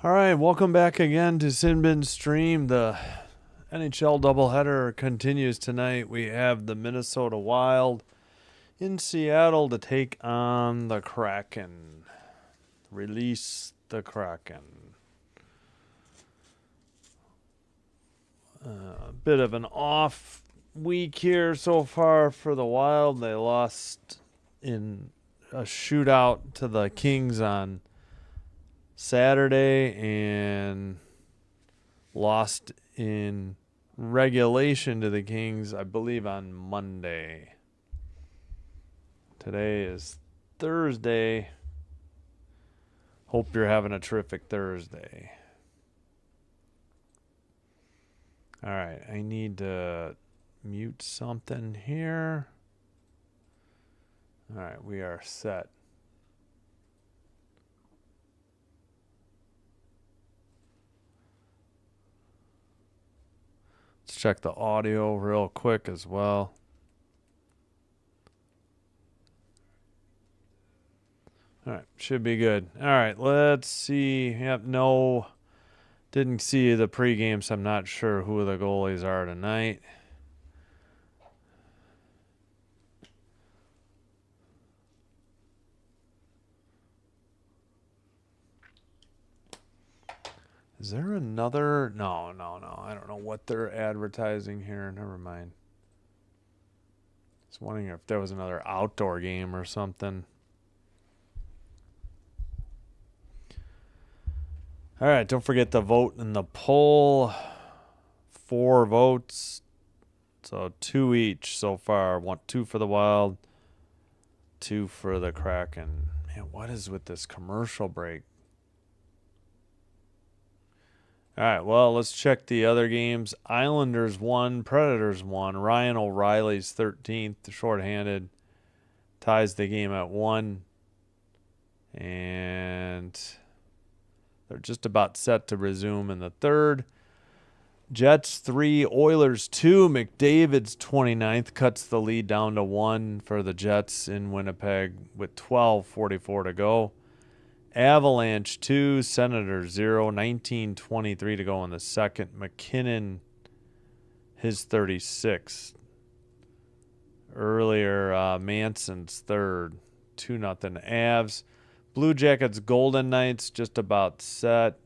All right, welcome back again to Sinbin Stream. The NHL doubleheader continues tonight. We have the Minnesota Wild in Seattle to take on the Kraken. Release the Kraken. A bit of an off week here so far for the Wild. They lost in a shootout to the Kings on Saturday and lost in regulation to the Kings, I believe, on Monday. Today is Thursday. Hope you're having a terrific Thursday. All right, I need to mute something here. All right, we are set. Let's check the audio real quick as well. All right, should be good. All right, let's see. Yep, no, didn't see the pregame, so I'm not sure who the goalies are tonight. Is there another? No. I don't know what they're advertising here. Never mind. I was wondering if there was another outdoor game or something. All right, don't forget to vote in the poll. 4 votes. So 2 each so far. 2 for the Wild, 2 for the Kraken. Man, what is with this commercial break? All right, well, let's check the other games. Islanders won, Predators won. Ryan O'Reilly's 13th, shorthanded, ties the game at 1. And they're just about set to resume in the third. Jets 3, Oilers 2. McDavid's 29th cuts the lead down to 1 for the Jets in Winnipeg with 12:44 to go. Avalanche 2, Senators 0, 19:23 to go in the second. McKinnon, his 36th. Earlier, Manson's third, 2-0 Avs. Blue Jackets, Golden Knights, just about set.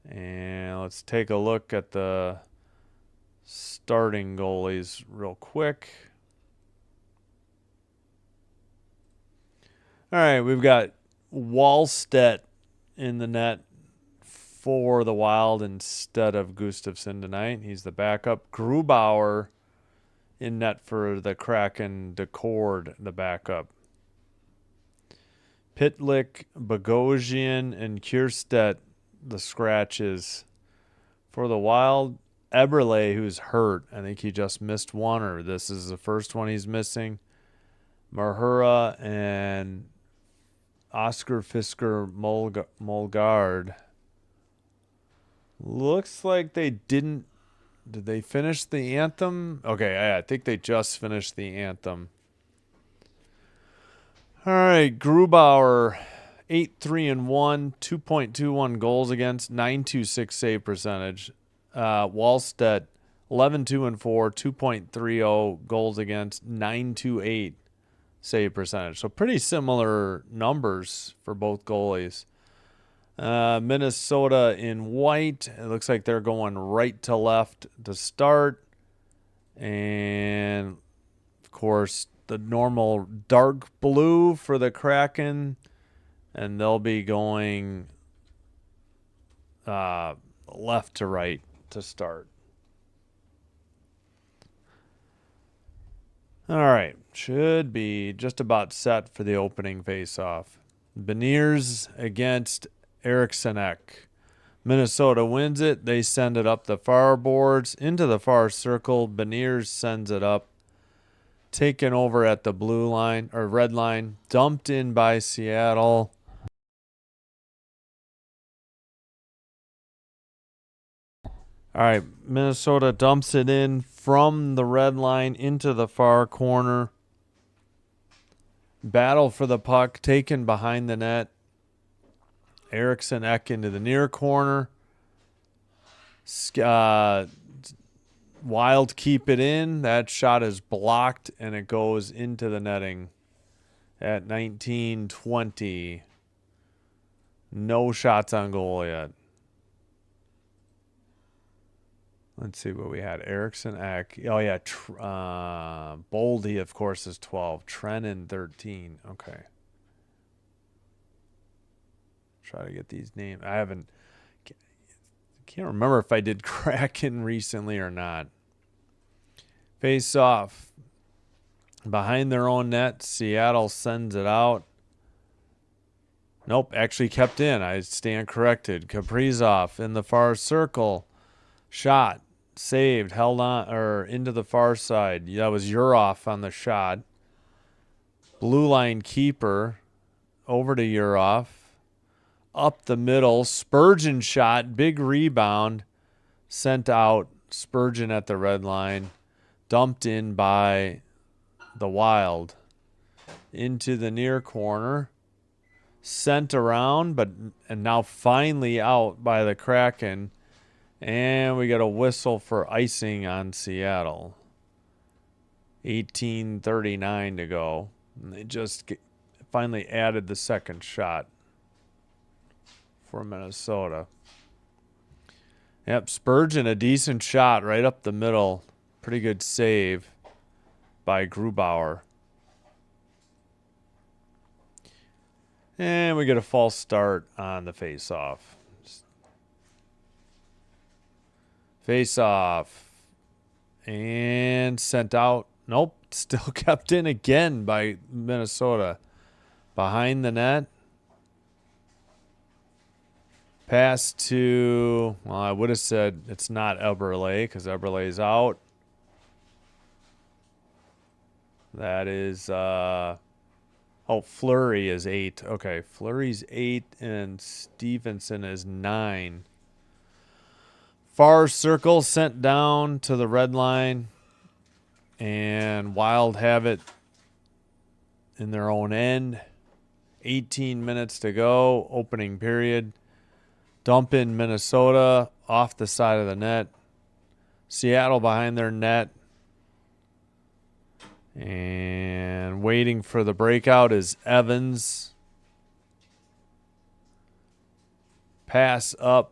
And let's take a look at the starting goalies real quick. All right, we've got Wallstedt in the net for the Wild instead of Gustafsson tonight. He's the backup. Grubauer in net for the Kraken. Decord, the backup. Pitlick, Bogosian, and Kierstedt, the scratches. For the Wild, Eberle, who's hurt. I think he just missed one, or this is the first one he's missing. Mahura and Oscar Fisker Molgard. Looks like they didn't. Did they finish the anthem? Okay, I think they just finished the anthem. All right, Grubauer, 8-3-1, 2.21 goals against, 926 save percentage. Wallstedt, 11-2-4, 2.30 goals against, 928 save percentage. So pretty similar numbers for both goalies. Minnesota in white. It looks like they're going right to left to start. And, of course, the normal dark blue for the Kraken. And they'll be going left to right to start. All right. Should be just about set for the opening face-off. Beniers against Erikssonek. Minnesota wins it. They send it up the far boards into the far circle. Beniers sends it up. Taken over at the blue line or red line. Dumped in by Seattle. All right, Minnesota dumps it in from the red line into the far corner. Battle for the puck, taken behind the net. Eriksson Ek into the near corner. Wild keep it in. That shot is blocked, and it goes into the netting at 19-20. No shots on goal yet. Let's see what we had. Eriksson Ek. Oh, yeah. Boldy, of course, is 12. Trennan, 13. Okay. Try to get these names. Can't remember if I did Kraken recently or not. Face off. Behind their own net, Seattle sends it out. Nope, actually kept in. I stand corrected. Kaprizov in the far circle. Shot. Saved. Held on or into the far side. That was Urov on the shot. Blue line keeper. Over to Urov. Up the middle. Spurgeon shot. Big rebound. Sent out. Spurgeon at the red line. Dumped in by the Wild. Into the near corner. Sent around, and now finally out by the Kraken. And we got a whistle for icing on Seattle. 18:39 to go. And they just finally added the second shot for Minnesota. Yep, Spurgeon, a decent shot right up the middle. Pretty good save by Grubauer. And we get a false start on the face-off. Face-off. And sent out. Nope, still kept in again by Minnesota. Behind the net. Pass to, well, I would have said it's not Eberle because Eberle's out. That is, Fleury is 8. Okay, Fleury's 8 and Stevenson is 9. Far circle sent down to the red line. And Wild have it in their own end. 18 minutes to go, opening period. Dump in Minnesota off the side of the net. Seattle behind their net. And waiting for the breakout is Evans. Pass up.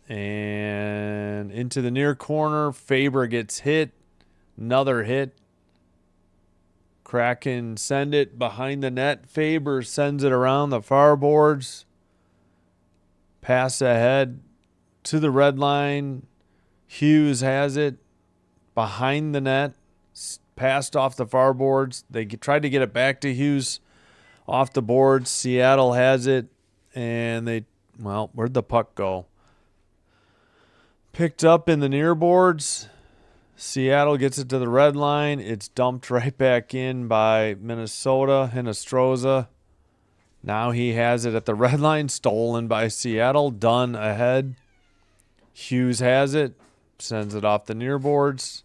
And into the near corner. Faber gets hit. Another hit. Kraken send it behind the net. Faber sends it around the far boards. Pass ahead to the red line. Hughes has it behind the net. Passed off the far boards. They tried to get it back to Hughes off the boards. Seattle has it. And where'd the puck go? Picked up in the near boards. Seattle gets it to the red line. It's dumped right back in by Minnesota. Hinostroza. Now he has it at the red line. Stolen by Seattle. Dunn ahead. Hughes has it. Sends it off the near boards.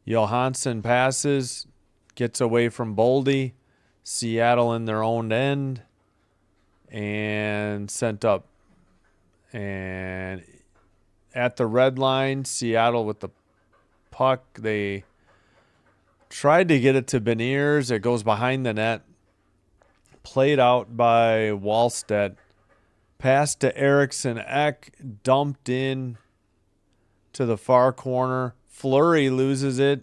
Johansson passes. Gets away from Boldy. Seattle in their own end. And sent up. And at the red line, Seattle with the puck. They tried to get it to Beniers. It goes behind the net. Played out by Wallstedt. Pass to Eriksson Ek. Dumped in to the far corner. Fleury loses it.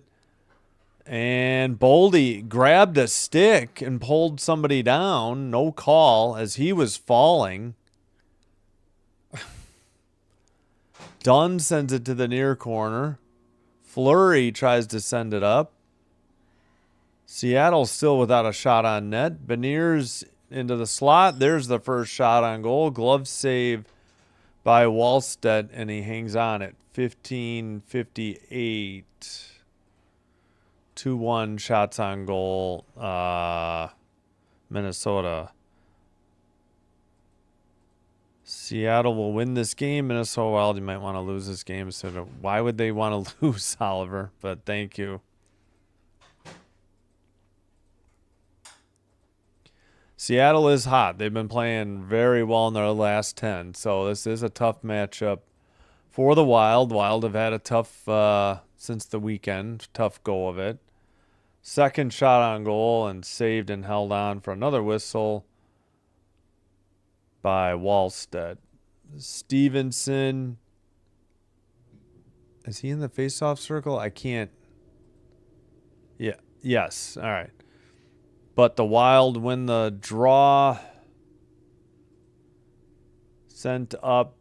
And Boldy grabbed a stick and pulled somebody down. No call as he was falling. Dunn sends it to the near corner. Fleury tries to send it up. Seattle still without a shot on net. Beniers into the slot. There's the first shot on goal. Glove save by Wallstedt, and he hangs on at 15:58. 2-1 shots on goal. Minnesota. Seattle will win this game. Minnesota Wild, you might want to lose this game. So why would they want to lose, Oliver? But thank you. Seattle is hot. They've been playing very well in their last 10. So this is a tough matchup for the Wild. Wild have had a tough, since the weekend, tough go of it. Second shot on goal and saved and held on for another whistle by Wallstedt. Stevenson. Is he in the faceoff circle? I can't. Yeah. Yes. All right. But the Wild win the draw. Sent up.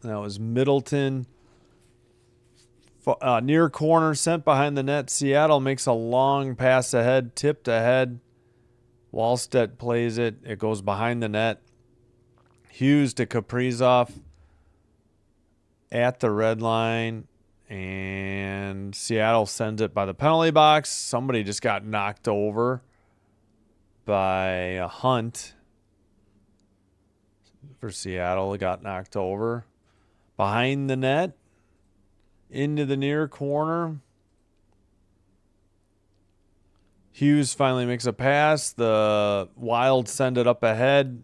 That was Middleton. Near corner, sent behind the net. Seattle makes a long pass ahead, tipped ahead. Wallstedt plays it. It goes behind the net. Hughes to Kaprizov at the red line. And Seattle sends it by the penalty box. Somebody just got knocked over by a Hunt for Seattle. It got knocked over. Behind the net. Into the near corner. Hughes finally makes a pass. The Wild send it up ahead.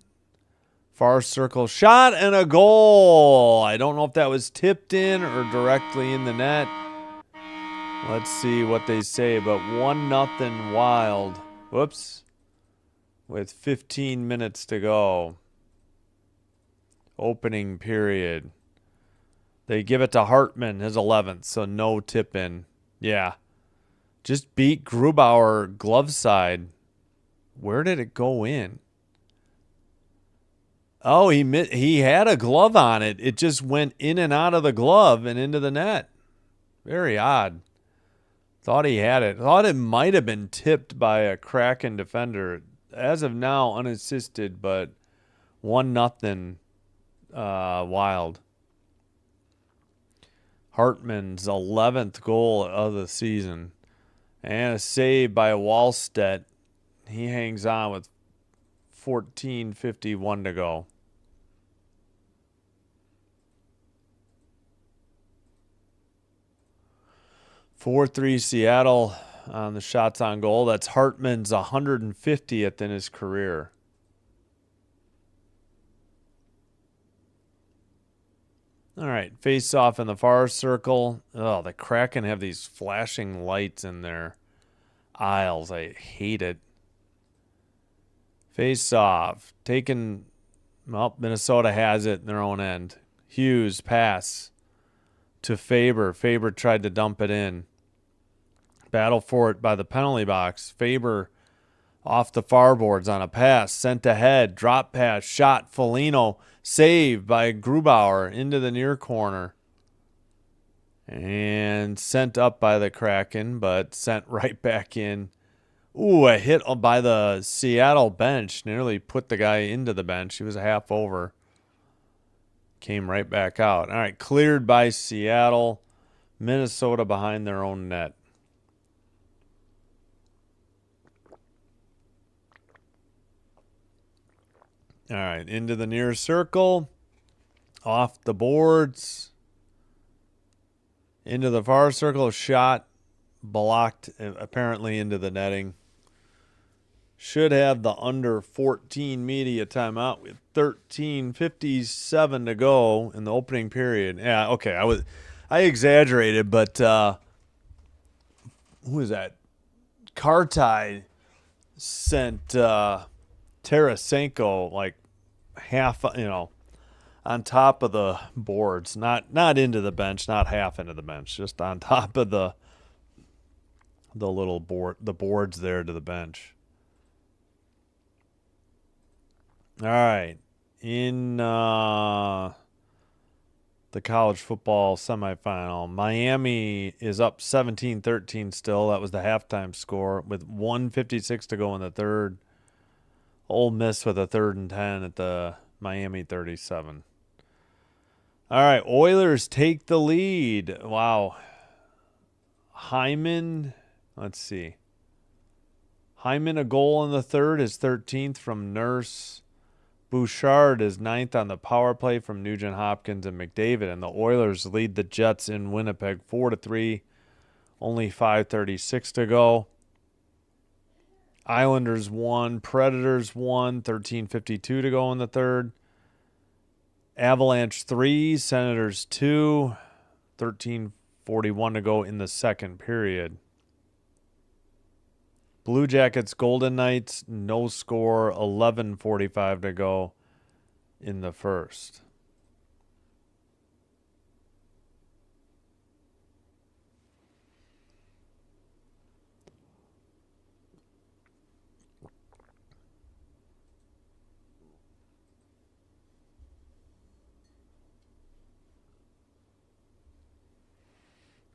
Far circle shot and a goal. I don't know if that was tipped in or directly in the net. Let's see what they say. But 1-0 Wild. Whoops. With 15 minutes to go. Opening period. They give it to Hartman, his 11th, so no tip in. Yeah. Just beat Grubauer glove side. Where did it go in? Oh, he had a glove on it. It just went in and out of the glove and into the net. Very odd. Thought he had it. Thought it might have been tipped by a Kraken defender. As of now, unassisted, but 1-0 Wild. Hartman's 11th goal of the season. And a save by Wallstedt. He hangs on with 14:51 to go. (4-3) Seattle on the shots on goal. That's Hartman's 150th in his career. All right, face off in the far circle. Oh, the Kraken have these flashing lights in their aisles. I hate it. Face off. Taken. Well, Minnesota has it in their own end. Hughes pass to Faber. Faber tried to dump it in. Battle for it by the penalty box. Faber off the far boards on a pass. Sent ahead. Drop pass. Shot. Foligno. Saved by Grubauer into the near corner. And sent up by the Kraken, but sent right back in. Ooh, a hit by the Seattle bench. Nearly put the guy into the bench. He was a half over. Came right back out. All right, cleared by Seattle. Minnesota behind their own net. All right, into the near circle. Off the boards. Into the far circle. Shot. Blocked, apparently into the netting. Should have the under 14 media timeout with 13:57 to go in the opening period. Yeah, okay, I exaggerated, but who is that? Kartai sent Tarasenko like half, on top of the boards, not into the bench, not half into the bench, just on top of the little board, the boards there to the bench. All right, in the college football semifinal, Miami is up 17-13 still. That was the halftime score with 1:56 to go in the third. Ole Miss with a 3rd and 10 at the Miami 37. All right, Oilers take the lead. Wow. Hyman, let's see. Hyman a goal in the third, his 13th from Nurse. Bouchard is 9th on the power play from Nugent Hopkins and McDavid. And the Oilers lead the Jets in Winnipeg 4-3. Only 5:36 to go. Islanders 1, Predators 1, 13:52 to go in the third. Avalanche 3, Senators 2, 13:41 to go in the second period. Blue Jackets, Golden Knights, no score, 11:45 to go in the first.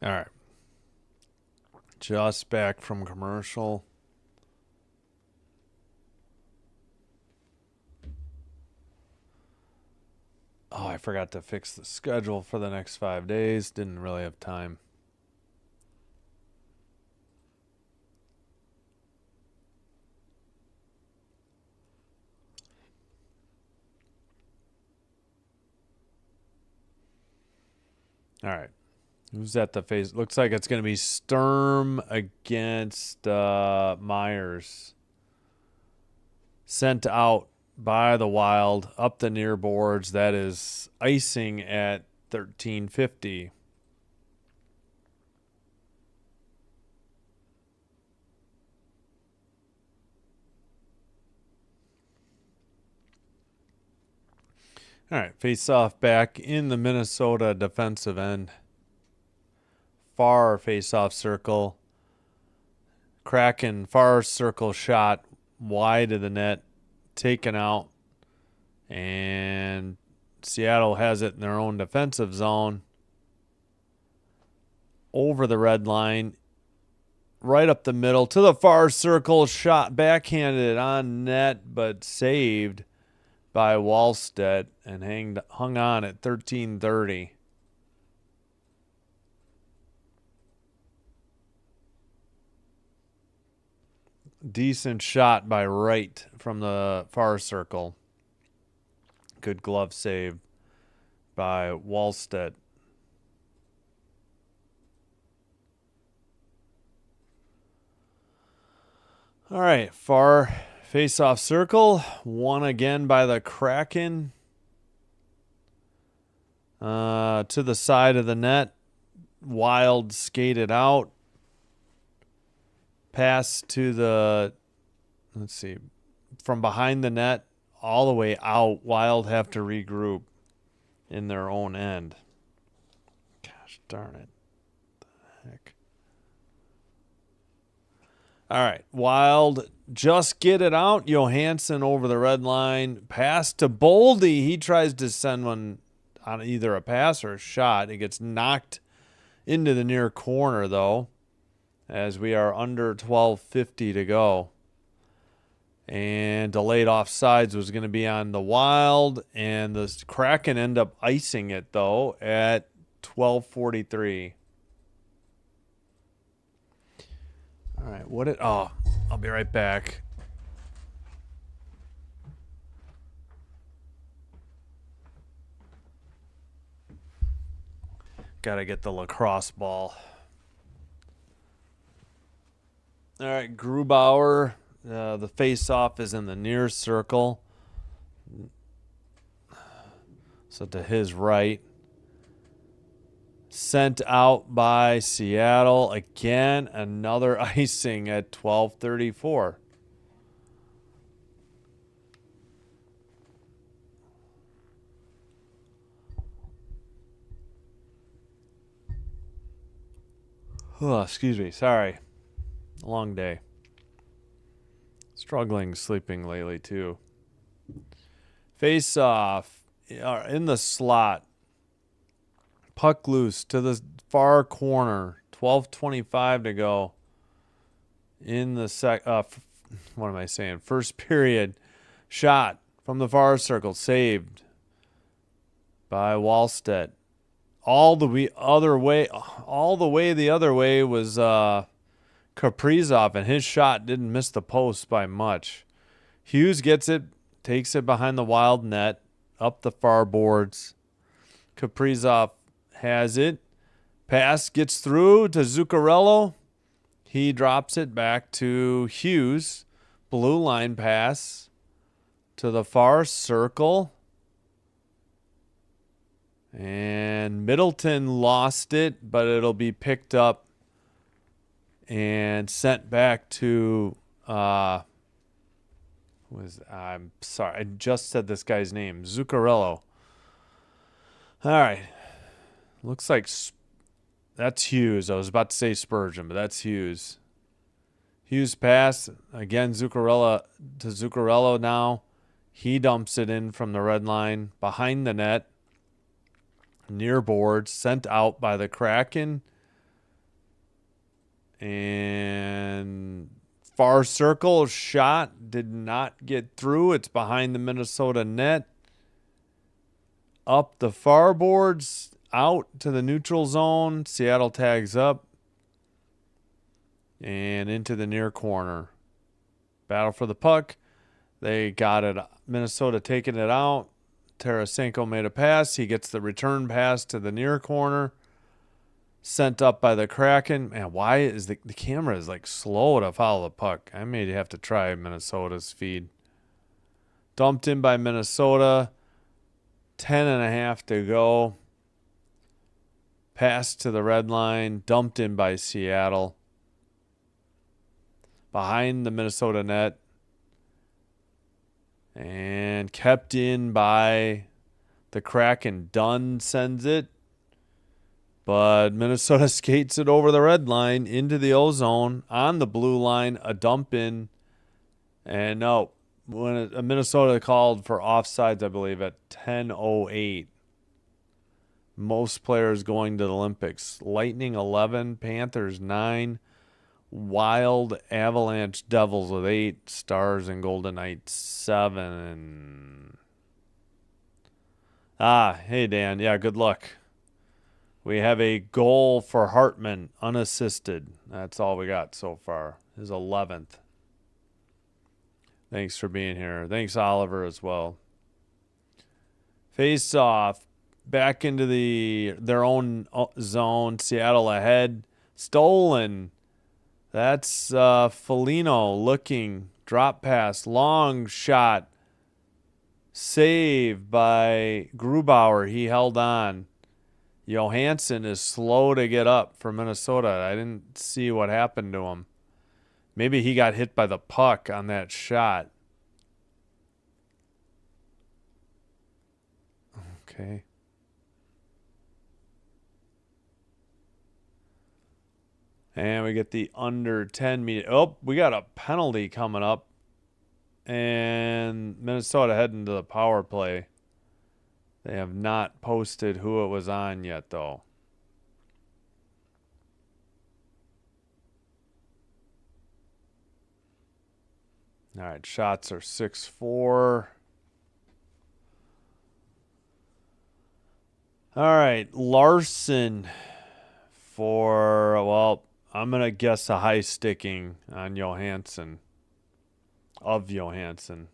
All right. Just back from commercial. Oh, I forgot to fix the schedule for the next 5 days. Didn't really have time. All right. Who's at the face? Looks like it's going to be Sturm against Myers. Sent out by the Wild up the near boards. That is icing at 13:50. All right, face off back in the Minnesota defensive end. Far face off circle. Kraken far circle shot wide of the net, taken out, and Seattle has it in their own defensive zone. Over the red line, right up the middle to the far circle, shot backhanded on net, but saved by Wallstedt and hung on at 13:30. Decent shot by Wright from the far circle. Good glove save by Wallstedt. All right, far face-off circle. Won again by the Kraken. To the side of the net. Wild skated out. Pass to the, let's see, from behind the net all the way out. Wild have to regroup in their own end. Gosh darn it. What the heck? All right. Wild just get it out. Johansson over the red line. Pass to Boldy. He tries to send one on either a pass or a shot. It gets knocked into the near corner, though, as we are under 12:50 to go. And delayed offsides was going to be on the Wild, and the Kraken end up icing it, though, at 12:43. All right, I'll be right back. Got to get the lacrosse ball. All right, Grubauer, the face-off is in the near circle. So to his right. Sent out by Seattle. Again, another icing at 12:34. Oh, excuse me. Sorry. A long day. Struggling sleeping lately, too. Face off in the slot. Puck loose to the far corner. 12:25 to go in the what am I saying? First period. Shot from the far circle. Saved by Wallstedt. All the way the other way was Kaprizov, and his shot didn't miss the post by much. Hughes gets it, takes it behind the Wild net, up the far boards. Kaprizov has it. Pass gets through to Zuccarello. He drops it back to Hughes. blue line pass to the far circle. And Middleton lost it, but it'll be picked up and sent back to I'm sorry, I just said this guy's name, Zuccarello. All right. Looks like that's Hughes. I was about to say Spurgeon, but that's Hughes. Hughes pass. Again, Zuccarello now. He dumps it in from the red line behind the net. Near board. Sent out by the Kraken. And far circle shot. Did not get through. It's behind the Minnesota net. Up the far boards. Out to the neutral zone. Seattle tags up. And into the near corner. Battle for the puck. They got it. Minnesota taking it out. Tarasenko made a pass. He gets the return pass to the near corner. Sent up by the Kraken. Man, why is the camera is like slow to follow the puck? I may have to try Minnesota's feed. Dumped in by Minnesota. 10.5 to go. Pass to the red line. Dumped in by Seattle. Behind the Minnesota net. And kept in by the Kraken. Dunn sends it. But Minnesota skates it over the red line into the O-zone. On the blue line, a dump in. And no, when Minnesota called for offsides, I believe, at 10:08. Most players going to the Olympics. Lightning 11, Panthers 9. Wild, Avalanche, Devils with 8, Stars and Golden Knights 7. Hey Dan, yeah, good luck. We have a goal for Hartman, unassisted. That's all we got so far. His 11th. Thanks for being here. Thanks Oliver as well. Face off, back into their own zone. Seattle ahead, stolen. That's Foligno looking. Drop pass. Long shot. Save by Grubauer. He held on. Johansson is slow to get up for Minnesota. I didn't see what happened to him. Maybe he got hit by the puck on that shot. Okay. And we get the under 10 meter. Oh, we got a penalty coming up. And Minnesota heading to the power play. They have not posted who it was on yet, though. All right, shots are 6-4. All right, Larson for, well, I'm going to guess a high sticking on Johansson. Of Johansson.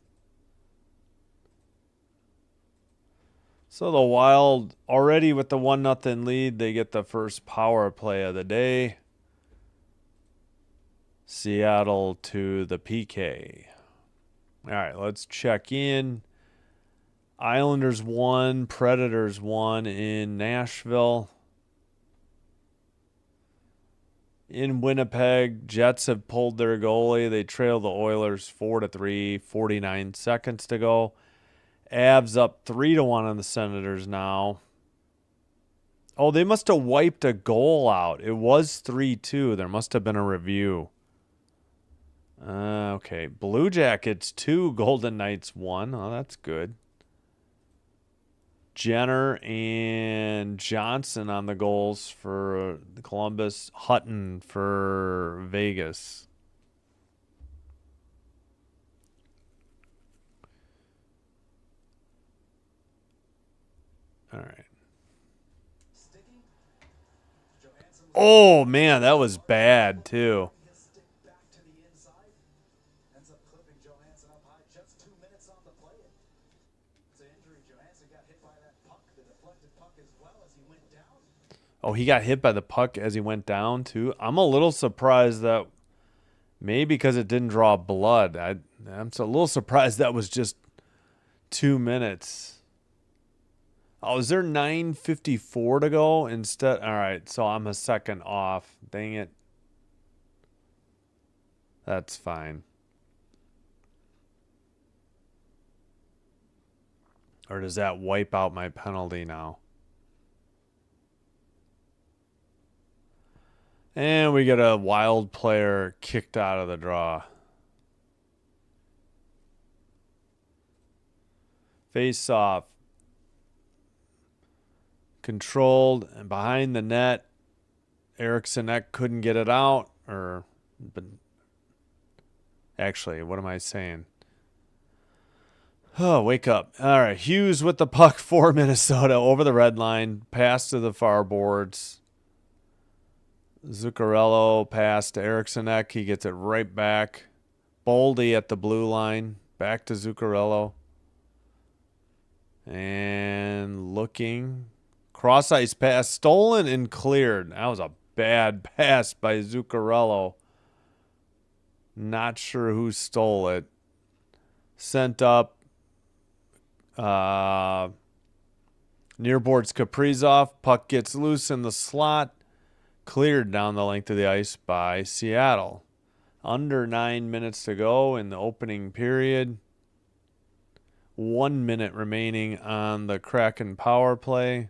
So the Wild, already with the 1-0 lead, they get the first power play of the day. Seattle to the PK. All right, let's check in. Islanders 1, Predators 1 in Nashville. In Winnipeg, Jets have pulled their goalie. They trail the Oilers 4-3, 49 seconds to go. Avs up 3-1 on the Senators now. Oh, they must have wiped a goal out. It was 3-2. There must have been a review. Okay. Blue Jackets 2, Golden Knights 1. Oh, that's good. Jenner and Johnson on the goals for Columbus. Hutton for Vegas. All right. Oh, man, that was bad, too. Oh, he got hit by the puck as he went down, too. I'm a little surprised that Maybe because it didn't draw blood. I'm a little surprised that was just 2 minutes. Oh, is there 9:54 to go instead? All right, so I'm a second off. Dang it. That's fine. Or does that wipe out my penalty now? And we get a Wild player kicked out of the draw. Face off. Controlled and behind the net. Eriksson couldn't get it out. But actually, what am I saying? Oh, wake up. All right. Hughes with the puck for Minnesota over the red line. Pass to the far boards. Zuccarello pass to Eriksson. He gets it right back. Boldy at the blue line. Back to Zuccarello. And looking. Cross ice pass. Stolen and cleared. That was a bad pass by Zuccarello. Not sure who stole it. Sent up. Near boards Kaprizov. Puck gets loose in the slot. Cleared down the length of the ice by Seattle. Under 9 minutes to go in the opening period. 1 minute remaining on the Kraken power play.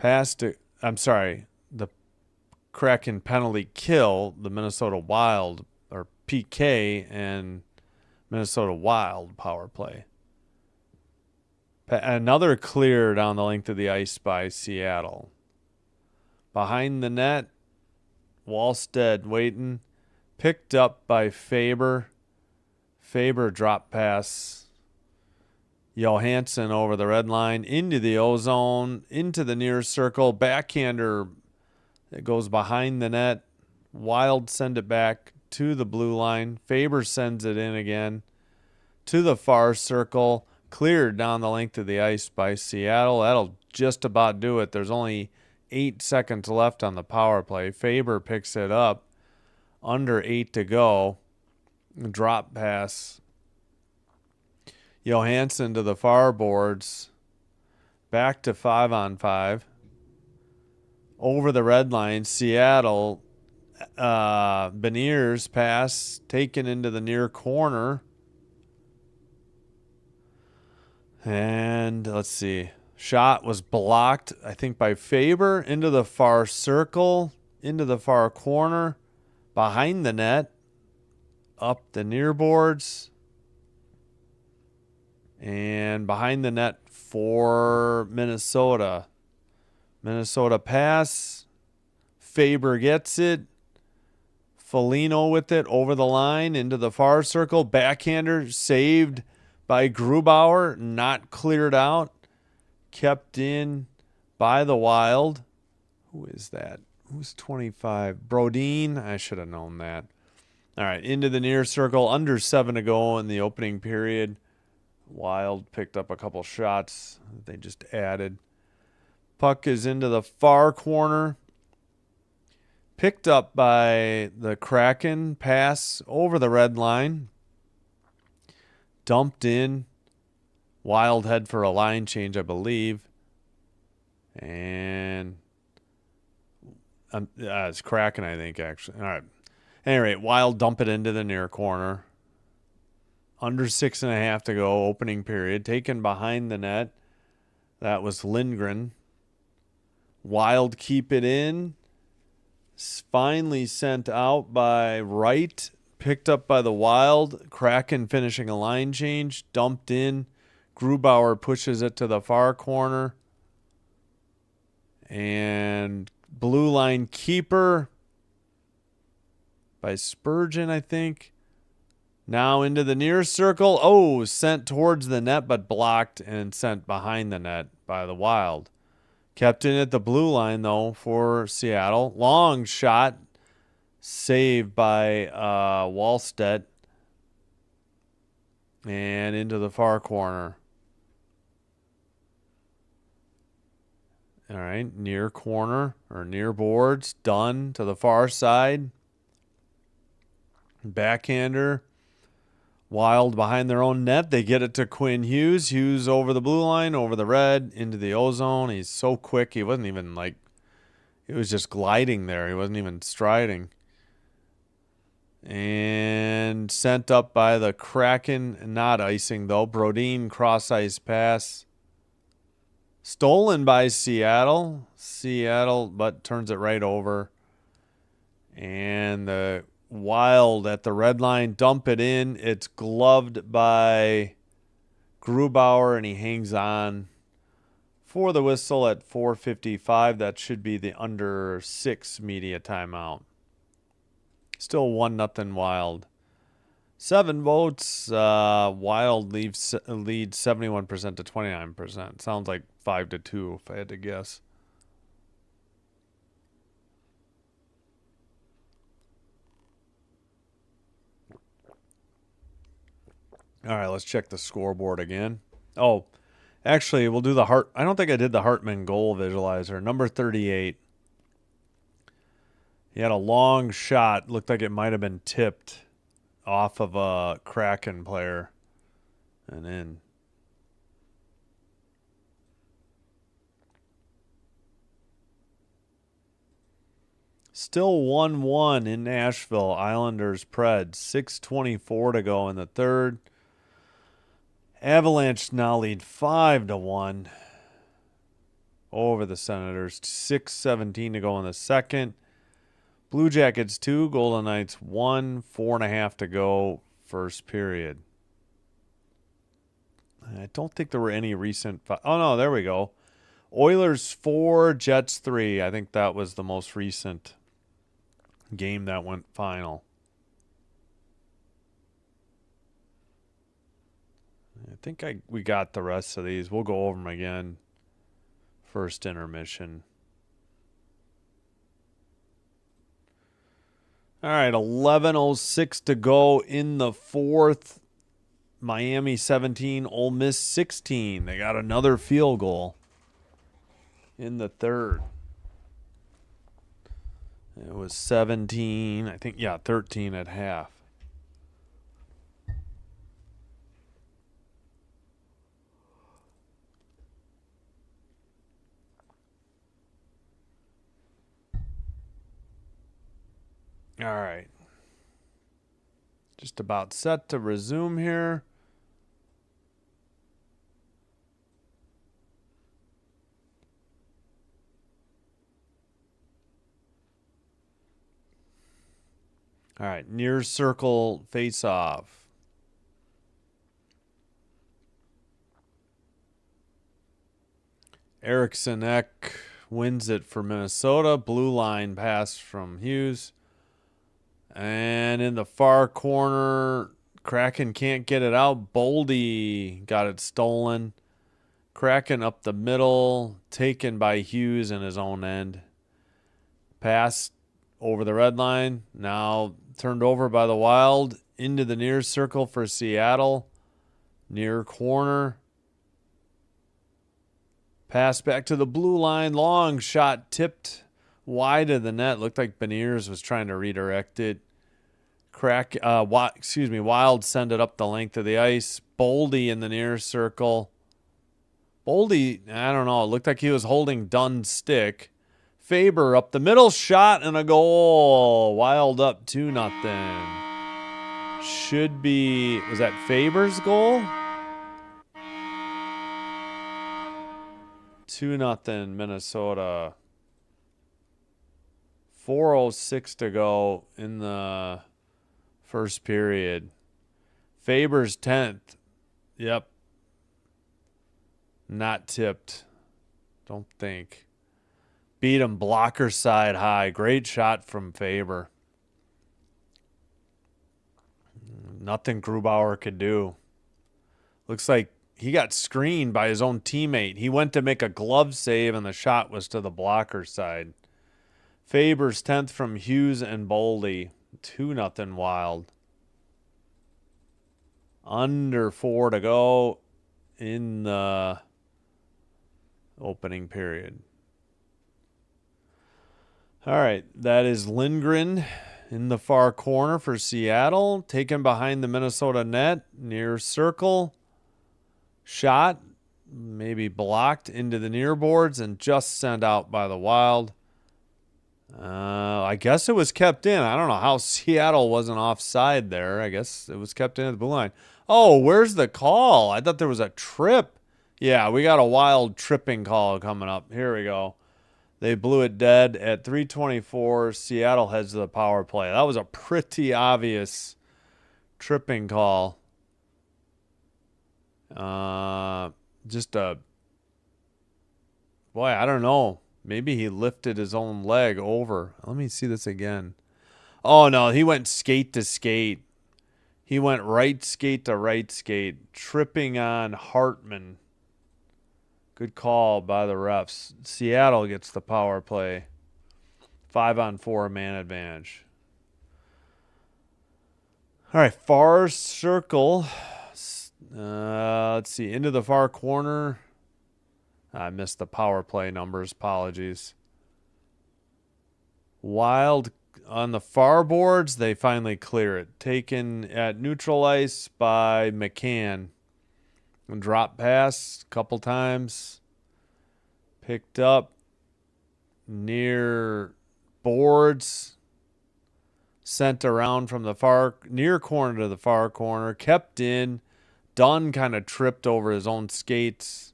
The Kraken penalty kill, the Minnesota Wild, or PK, and Minnesota Wild power play. Another clear down the length of the ice by Seattle. Behind the net, Wallstead waiting. Picked up by Faber. Faber drop pass. Johansson over the red line into the O-zone, into the near circle. Backhander that goes behind the net. Wild send it back to the blue line. Faber sends it in again to the far circle. Cleared down the length of the ice by Seattle. That'll just about do it. There's only 8 seconds left on the power play. Faber picks it up. Under 8 to go. Drop pass. Johansson to the far boards. Back to 5-on-5. Over the red line. Seattle. Beniers pass. Taken into the near corner. And let's see. Shot was blocked, I think, by Faber into the far circle, into the far corner, behind the net, up the near boards, and behind the net for Minnesota. Minnesota pass. Faber gets it. Foligno with it over the line into the far circle. Backhander saved by Grubauer, not cleared out. Kept in by the Wild. Who is that? Who's 25? Brodin? I should have known that. All right, into the near circle. Under 7 to go in the opening period. Wild picked up a couple shots that they just added. Puck is into the far corner. Picked up by the Kraken. Pass over the red line. Dumped in. Wild head for a line change, I believe. And it's Kraken, I think, actually. All right. Anyway, Wild dump it into the near corner. Under 6.5 to go, opening period. Taken behind the net. That was Lindgren. Wild keep it in. Finally sent out by Wright. Picked up by the Wild. Kraken finishing a line change. Dumped in. Grubauer pushes it to the far corner. And blue line keeper by Spurgeon, I think. Now into the near circle. Oh, sent towards the net, but blocked and sent behind the net by the Wild. Kept in at the blue line, though, for Seattle. Long shot. Saved by Wallstedt. And into the far corner. All right, near corner or near boards, done to the far side. Backhander, Wild behind their own net. They get it to Quinn Hughes. Hughes over the blue line, over the red, into the ozone. He's so quick. He wasn't even like, he was just gliding there. He wasn't even striding. And sent up by the Kraken, not icing though. Brodin cross ice pass. Stolen by Seattle. Seattle, but turns it right over. And the Wild at the red line dump it in. It's gloved by Grubauer, and he hangs on for the whistle at 4:55. That should be the under 6 media timeout. Still 1-0 Wild. 7 votes. Wild leads 71% to 29%. Sounds like 5-2 if I had to guess. All right, let's check the scoreboard again. Oh, actually, we'll do the Hart. I don't think I did the Hartman goal visualizer. Number 38. He had a long shot. Looked like it might have been tipped off of a Kraken player and in. Still 1-1 in Nashville. Islanders Preds. 6:24 to go in the third. Avalanche now lead 5-1 over the Senators. 6:17 to go in the second. Blue Jackets 2, Golden Knights 1, 4.5 to go, first period. I don't think there were any recent. Oh, no, there we go. Oilers 4, Jets 3. I think that was the most recent game that went final. I think we got the rest of these. We'll go over them again. First intermission. All right, 11:06 to go in the fourth. Miami 17, Ole Miss 16. They got another field goal in the third. It was 17, I think, 13 at half. All right. Just about set to resume here. All right, near circle face-off. Eriksson Ek wins it for Minnesota. Blue line pass from Hughes. And in the far corner, Kraken can't get it out. Boldy got it stolen. Kraken up the middle, taken by Hughes in his own end. Pass over the red line. Now turned over by the Wild. Into the near circle for Seattle. Near corner. Pass back to the blue line. Long shot tipped wide of the net. Looked like Beniers was trying to redirect it. Wild send it up the length of the ice. Boldy in the near circle. Boldy, I don't know. It looked like he was holding Dunn's stick. Faber up the middle, shot and a goal. Wild up 2-0. Should be, was that Faber's goal? 2-0 Minnesota. 4:06 to go in the first period. Faber's 10th. Yep. Not tipped. Don't think. Beat him blocker side high. Great shot from Faber. Nothing Grubauer could do. Looks like he got screened by his own teammate. He went to make a glove save, and the shot was to the blocker side. Faber's 10th from Hughes and Boldy. 2-0 Wild. Under 4 to go in the opening period. All right, that is Lindgren in the far corner for Seattle, taken behind the Minnesota net, near circle, shot, maybe blocked into the near boards and just sent out by the Wild. I guess it was kept in. I don't know how Seattle wasn't offside there. I guess it was kept in at the blue line. Oh, where's the call? I thought there was a trip. Yeah, we got a Wild tripping call coming up. Here we go. They blew it dead at 3:24. Seattle heads to the power play. That was a pretty obvious tripping call. Just a boy, I don't know. Maybe he lifted his own leg over. Let me see this again. Oh no, he went skate to skate. He went right skate to right skate, tripping on Hartman. Good call by the refs. Seattle gets the power play. 5-on-4 man advantage. All right, far circle. Let's see, into the far corner. I missed the power play numbers. Apologies. Wild on the far boards. They finally clear it. Taken at neutral ice by McCann. Drop pass a couple times. Picked up near boards. Sent around from the far near corner to the far corner. Kept in. Dunn kind of tripped over his own skates.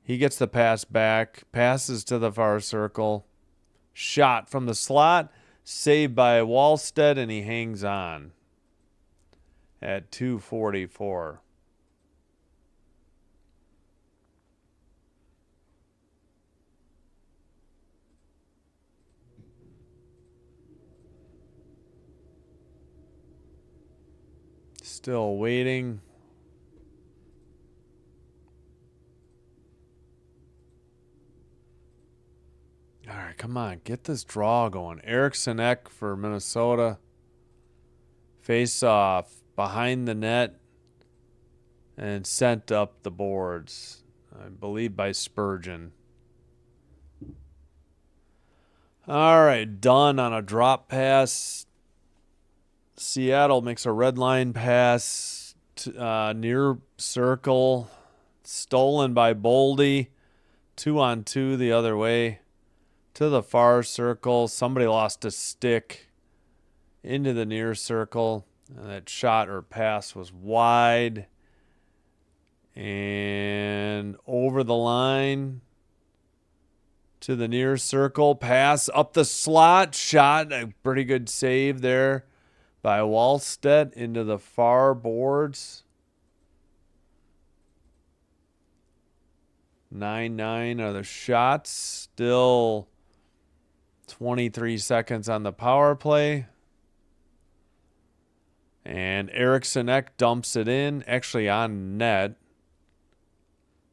He gets the pass back. Passes to the far circle. Shot from the slot. Saved by Wallstedt, and he hangs on at 2:44. Still waiting. All right, come on. Get this draw going. Eriksson Ek for Minnesota. Face off behind the net and sent up the boards, I believe by Spurgeon. All right, Dunn on a drop pass. Seattle makes a red line pass near circle. Stolen by Boldy. 2-on-2 the other way. To the far circle. Somebody lost a stick into the near circle. And that shot or pass was wide. And over the line to the near circle. Pass up the slot. Shot. A pretty good save there by Wallstedt into the far boards. 9-9 are the shots. Still 23 seconds on the power play. And Eriksson Ek dumps it in, actually on net.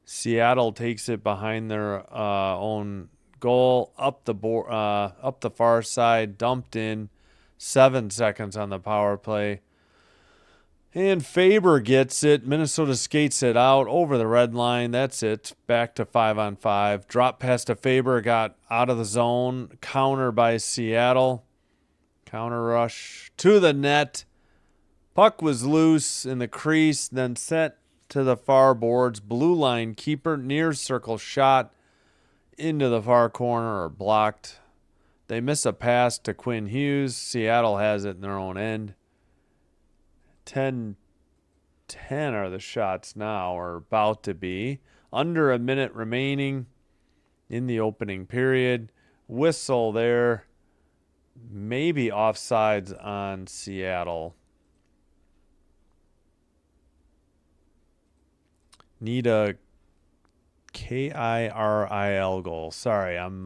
Seattle takes it behind their own goal, up the far side, dumped in. 7 seconds on the power play. And Faber gets it. Minnesota skates it out over the red line. That's it. Back to 5-on-5. Drop pass to Faber. Got out of the zone. Counter by Seattle. Counter rush to the net. Puck was loose in the crease. Then sent to the far boards. Blue line keeper. Near circle shot into the far corner or blocked. They miss a pass to Quinn Hughes. Seattle has it in their own end. 10 are the shots now, or about to be. Under a minute remaining in the opening period. Whistle there. Maybe offsides on Seattle. Need a KIRIL goal. Sorry, I'm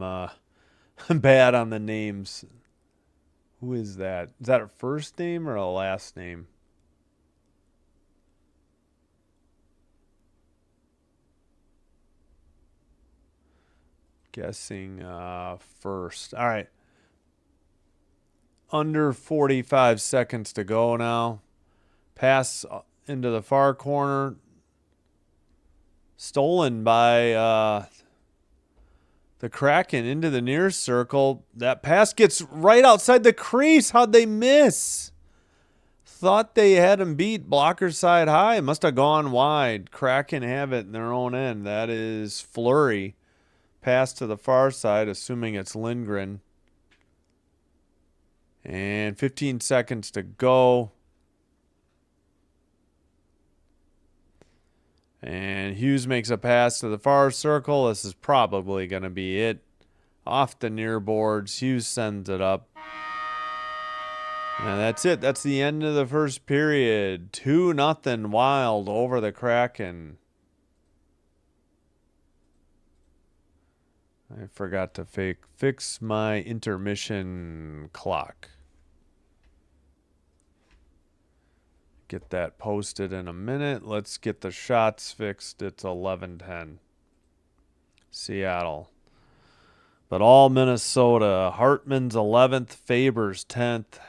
bad on the names. Who is that? Is that a first name or a last name? Guessing first. All right. Under 45 seconds to go now. Pass into the far corner. Stolen by The Kraken into the near circle. That pass gets right outside the crease. How'd they miss? Thought they had him beat. Blocker side high. Must have gone wide. Kraken have it in their own end. That is Fleury. Pass to the far side, assuming it's Lindgren. And 15 seconds to go. And Hughes makes a pass to the far circle. This is probably going to be it. Off the near boards. Hughes sends it up. And that's it. That's the end of the first period. 2-0 Wild over the Kraken. I forgot to fix my intermission clock. Get that posted in a minute. Let's get the shots fixed. It's 11-10. Seattle. But all Minnesota. Hartman's 11th. Faber's 10th.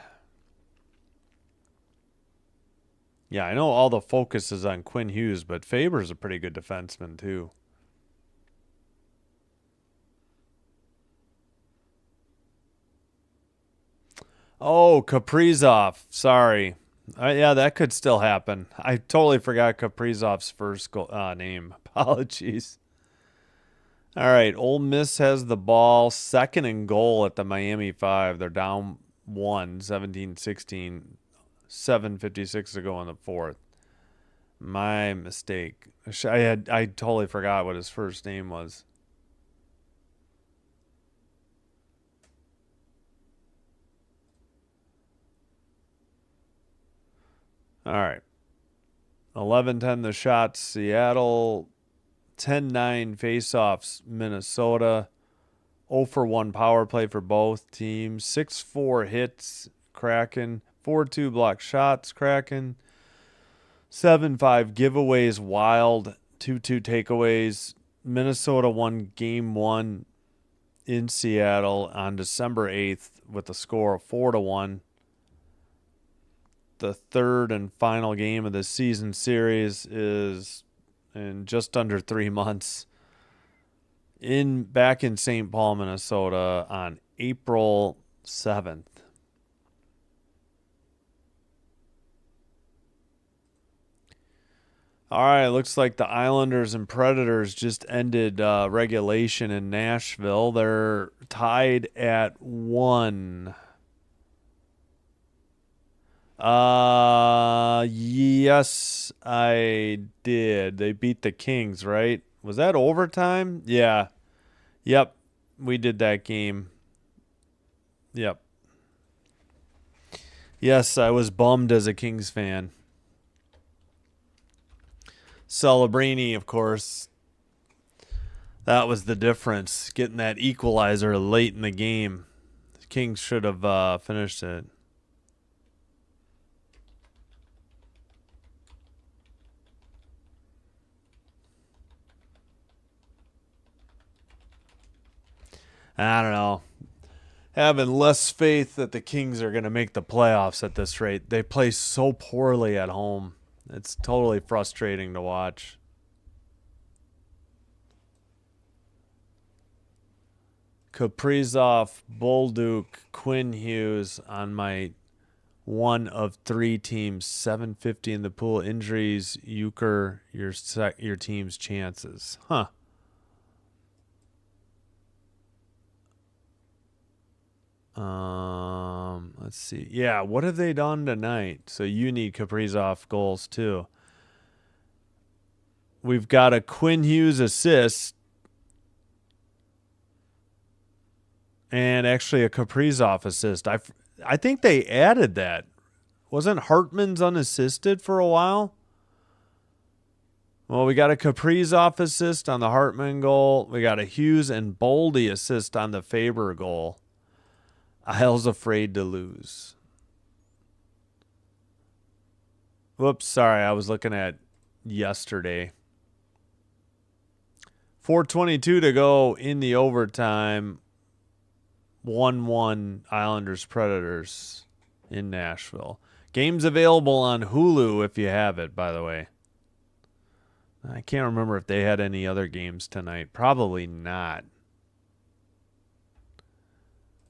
Yeah, I know all the focus is on Quinn Hughes, but Faber's a pretty good defenseman too. Oh, Kaprizov. Sorry. Yeah, that could still happen. I totally forgot Kaprizov's first name. Apologies. All right, Ole Miss has the ball. Second and goal at the Miami 5. They're down 1, 17-16. 7:56 to go in the fourth. My mistake. I totally forgot what his first name was. All right. 11-10 the shots, Seattle. 10-9 faceoffs, Minnesota. 0-for-1 power play for both teams. 6-4 hits, Kraken. 4-2 block shots, Kraken. 7-5 giveaways, Wild. 2-2 takeaways. Minnesota won game 1 in Seattle on December 8th with a score of 4-1. The third and final game of the season series is in just under 3 months back in St. Paul, Minnesota on April 7th. All right, looks like the Islanders and Predators just ended regulation in Nashville. They're tied at 1. Yes, I did. They beat the Kings, right? Was that overtime? Yeah. Yep. We did that game. Yep. Yes, I was bummed as a Kings fan. Celebrini, of course. That was the difference. Getting that equalizer late in the game. The Kings should have finished it. I don't know. Having less faith that the Kings are going to make the playoffs at this rate. They play so poorly at home. It's totally frustrating to watch. Kaprizov, Bolduc, Quinn Hughes on my one of 3 teams. 750 in the pool. Injuries, euchre, your team's chances. Huh. Let's see. Yeah, what have they done tonight? So you need Kaprizov goals too. We've got a Quinn Hughes assist and actually a Kaprizov assist. I think they added that. Wasn't Hartman's unassisted for a while? Well, we got a Kaprizov assist on the Hartman goal. We got a Hughes and Boldy assist on the Faber goal. Isles afraid to lose. Whoops, sorry. I was looking at yesterday. 4:22 to go in the overtime. 1-1 Islanders Predators in Nashville. Game's available on Hulu if you have it, by the way. I can't remember if they had any other games tonight. Probably not.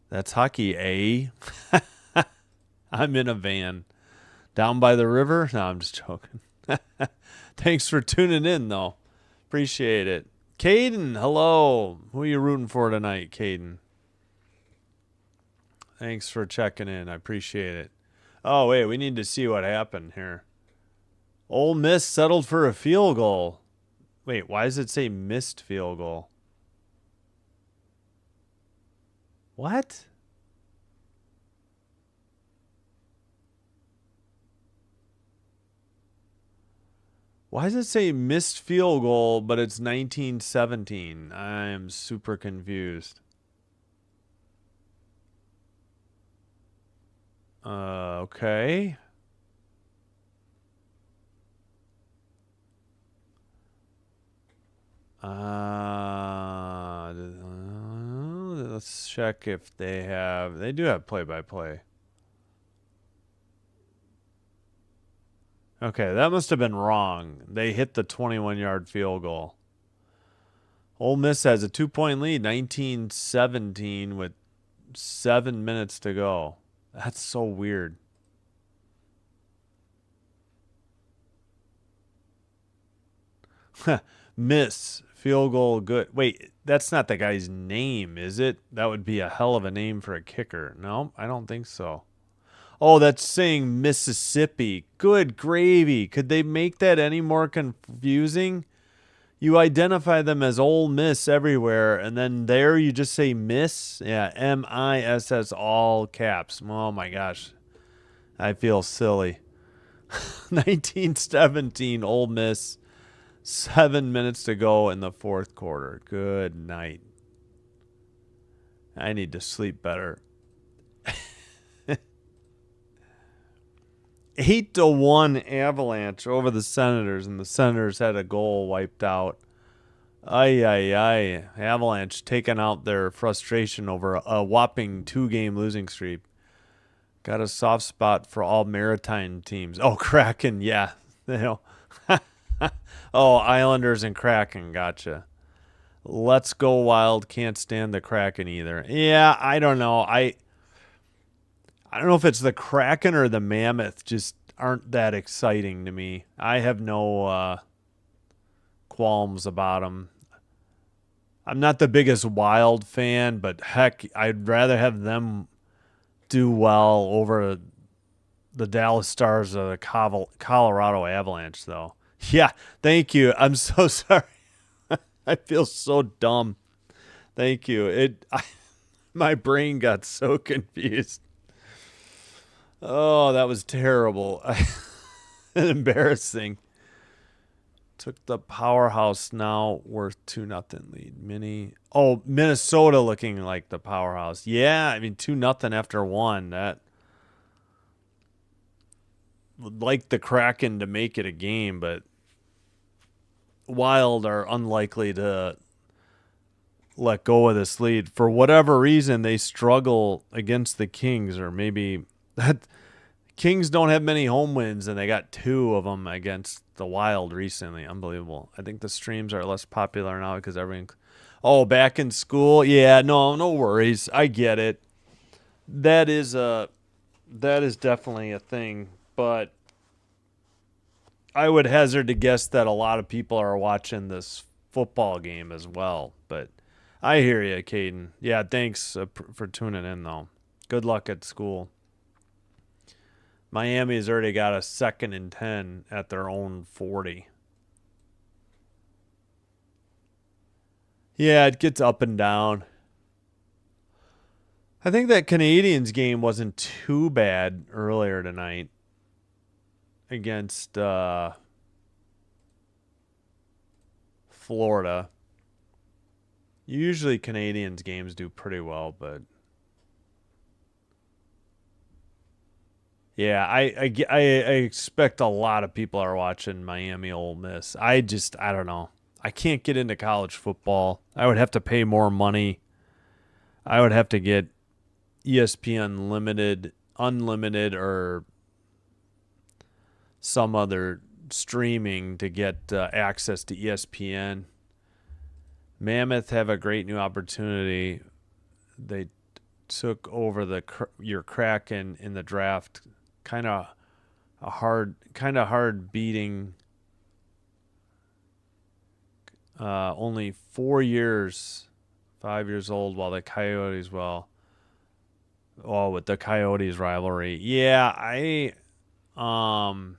That's hockey, eh? I'm in a van. Down by the river? No, I'm just joking. Thanks for tuning in, though. Appreciate it. Caden, hello. Who are you rooting for tonight, Caden? Thanks for checking in. I appreciate it. Oh, wait, we need to see what happened here. Ole Miss settled for a field goal. Wait, why does it say missed field goal? What? Why does it say missed field goal, but it's 1917? I'm super confused. Okay. Let's check if they do have play-by-play. Okay, that must have been wrong. They hit the 21-yard field goal. Ole Miss has a 2-point lead, 19-17 with 7 minutes to go. That's so weird. Miss field goal good. Wait, that's not the guy's name, is it? That would be a hell of a name for a kicker. No, I don't think so. Oh, that's saying Mississippi. Good gravy. Could they make that any more confusing? You identify them as Ole Miss everywhere, and then there you just say Miss. Yeah, M-I-S-S, all caps. Oh, my gosh. I feel silly. 1917, Ole Miss. 7 minutes to go in the fourth quarter. Good night. I need to sleep better. 8-1 Avalanche over the Senators, and the Senators had a goal wiped out. Ay. Avalanche taking out their frustration over a whopping 2-game losing streak. Got a soft spot for all maritime teams. Oh, Kraken, yeah. Oh, Islanders and Kraken, gotcha. Let's go Wild. Can't stand the Kraken either. Yeah, I don't know. I don't know if it's the Kraken or the Mammoth. Just aren't that exciting to me. I have no qualms about them. I'm not the biggest Wild fan, but heck, I'd rather have them do well over the Dallas Stars or the Colorado Avalanche, though. Yeah, thank you. I'm so sorry. I feel so dumb. Thank you. My brain got so confused. Oh, that was terrible. Embarrassing. Took the powerhouse now, worth 2-0 lead. Minnesota looking like the powerhouse. Yeah, I mean 2-0 after 1. That would like the Kraken to make it a game, but Wild are unlikely to let go of this lead. For whatever reason, they struggle against the Kings, or maybe that Kings don't have many home wins, and they got 2 of them against the Wild recently. Unbelievable. I think the streams are less popular now because everything. Oh, back in school? Yeah, no worries. I get it. That is definitely a thing, but I would hazard to guess that a lot of people are watching this football game as well. But I hear you, Caden. Yeah, thanks for tuning in, though. Good luck at school. Miami's already got a 2nd and 10 at their own 40. Yeah, it gets up and down. I think that Canadiens game wasn't too bad earlier tonight against Florida. Usually Canadiens games do pretty well, but yeah, I expect a lot of people are watching Miami Ole Miss. I don't know. I can't get into college football. I would have to pay more money. I would have to get ESPN unlimited, or some other streaming to get access to ESPN. Mammoth have a great new opportunity. They took over your Kraken in the draft. Kind of hard beating. Only 5 years old, while the Coyotes, with the Coyotes rivalry. Yeah, I don't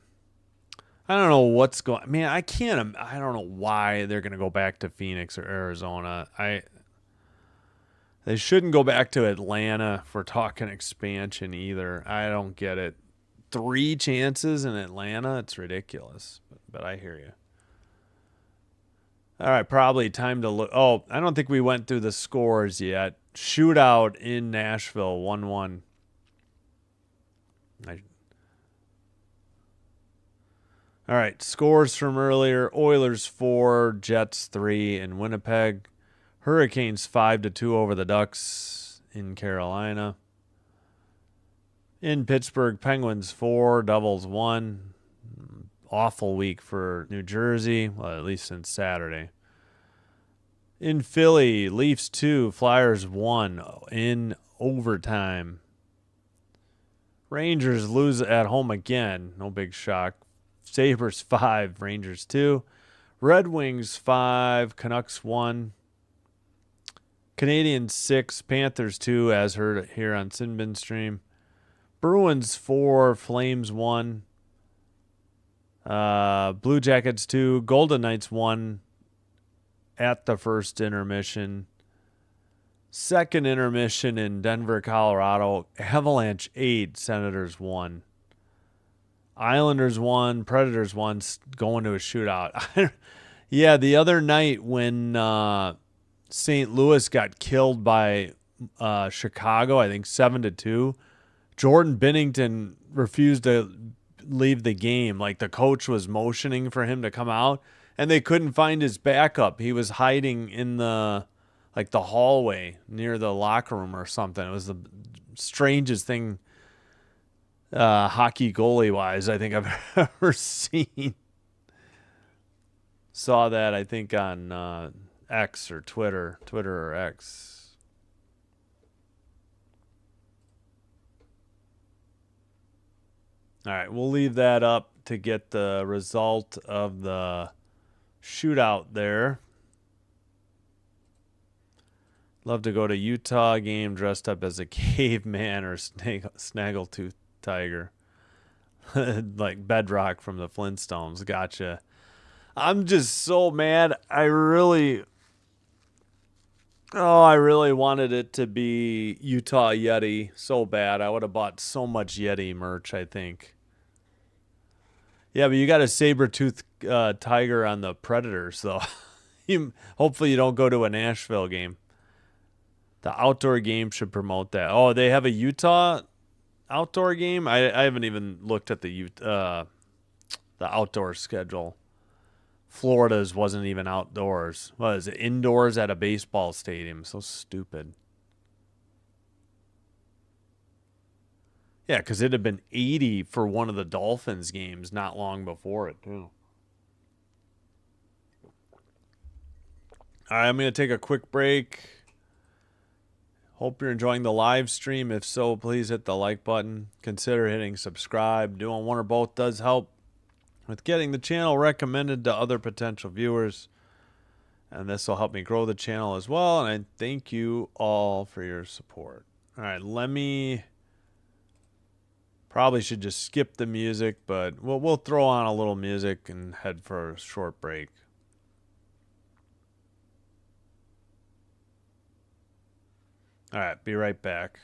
know what's going. Man, I don't know why they're gonna go back to Phoenix or Arizona. They shouldn't go back to Atlanta for talking expansion either. I don't get it. 3 chances in Atlanta, it's ridiculous. But I hear you. All right, probably time to look. Oh, I don't think we went through the scores yet. Shootout in Nashville, 1-1. All right, scores from earlier. Oilers 4, Jets 3 in Winnipeg. Hurricanes 5-2 over the Ducks in Carolina. In Pittsburgh, Penguins 4, Devils 1. Awful week for New Jersey, well, at least since Saturday. In Philly, Leafs 2, Flyers 1 in overtime. Rangers lose at home again, no big shock. Sabres 5, Rangers 2. Red Wings 5, Canucks 1. Canadiens 6, Panthers 2, as heard here on Sinbin Stream. Bruins 4, Flames 1. Blue Jackets 2, Golden Knights 1 at the first intermission. Second intermission in Denver, Colorado. Avalanche 8, Senators 1. Islanders 1, Predators 1, going to a shootout. Yeah, the other night when St. Louis got killed by Chicago, I think 7-2, Jordan Binnington refused to leave the game. Like, the coach was motioning for him to come out, and they couldn't find his backup. He was hiding in the hallway near the locker room or something. It was the strangest thing, hockey goalie wise, I think I've ever seen. Saw that, I think, on X or Twitter or X. All right, we'll leave that up to get the result of the shootout there. Love to go to Utah game dressed up as a caveman or snaggletooth tiger. Like Bedrock from the Flintstones. Gotcha. I'm just so mad. I really wanted it to be Utah Yeti so bad. I would have bought so much Yeti merch, I think. Yeah, but you got a saber-tooth tiger on the Predators, though. Hopefully you don't go to a Nashville game. The outdoor game should promote that. Oh, they have a Utah outdoor game? I haven't even looked at the outdoor schedule. Florida's wasn't even outdoors. What is it? Indoors at a baseball stadium. So stupid. Yeah, because it had been 80 for one of the Dolphins games not long before it, too. All right, I'm going to take a quick break. Hope you're enjoying the live stream. If so, please hit the like button. Consider hitting subscribe. Doing one or both does help with getting the channel recommended to other potential viewers. And this will help me grow the channel as well. And I thank you all for your support. All right, probably should just skip the music, but we'll throw on a little music and head for a short break. All right, be right back.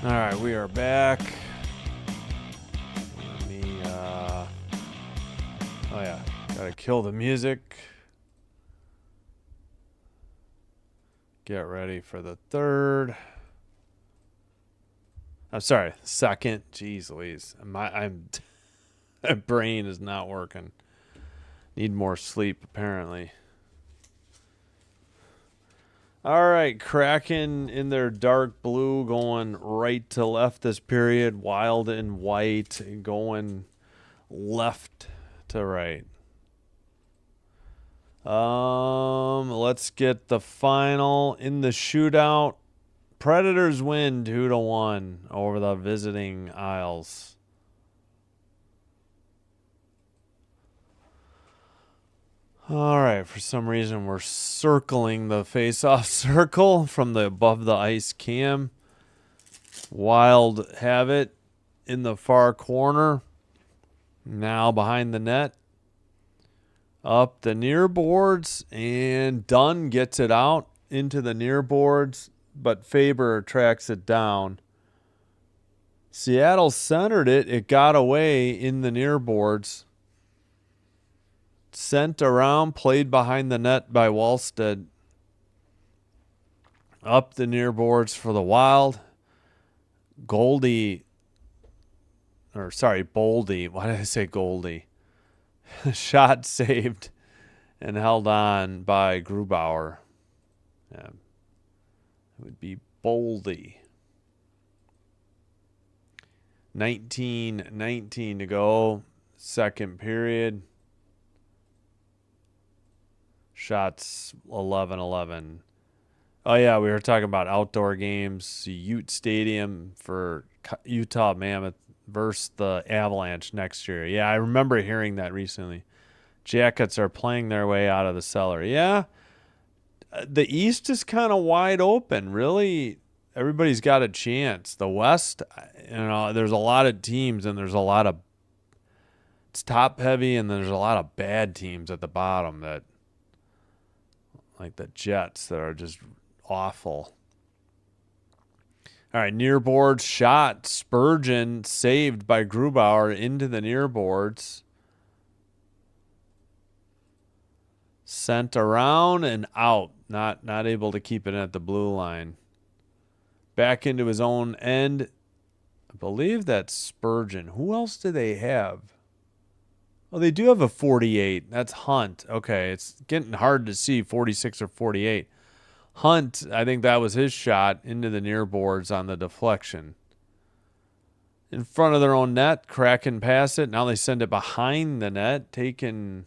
All right, we are back. Let me, oh yeah, gotta kill the music. Get ready for the third. I'm sorry, second. Jeez Louise. My brain is not working. Need more sleep, apparently. All right, Kraken in their dark blue going right to left this period. Wild and white going left to right. Let's get the final in the shootout. Predators win 2-1 over the visiting Isles. All right, for some reason we're circling the face-off circle from the above the ice cam. Wild have it in the far corner. Now behind the net. Up the near boards, and Dunn gets it out into the near boards, but Faber tracks it down. Seattle centered it. It got away in the near boards. Sent around, played behind the net by Wallstead. Up the near boards for the Wild. Boldy. Why did I say Goldie? Shot saved and held on by Grubauer. Yeah. It would be Boldy. 19:19 to go. Second period. Shots 11-11. Oh, yeah, we were talking about outdoor games. Ute Stadium for Utah Mammoth versus the Avalanche next year. Yeah, I remember hearing that recently. Jackets are playing their way out of the cellar. Yeah, the East is kind of wide open. Really, everybody's got a chance. The West, there's a lot of teams, and there's a lot of – it's top-heavy, and there's a lot of bad teams at the bottom that – like the Jets that are just awful. All right, near boards shot. Spurgeon saved by Grubauer into the near boards. Sent around and out. Not able to keep it at the blue line. Back into his own end. I believe that's Spurgeon. Who else do they have? Oh, they do have a 48. That's Hunt. Okay, it's getting hard to see 46 or 48. Hunt, I think that was his shot into the near boards on the deflection. In front of their own net, Kraken pass it. Now they send it behind the net, taken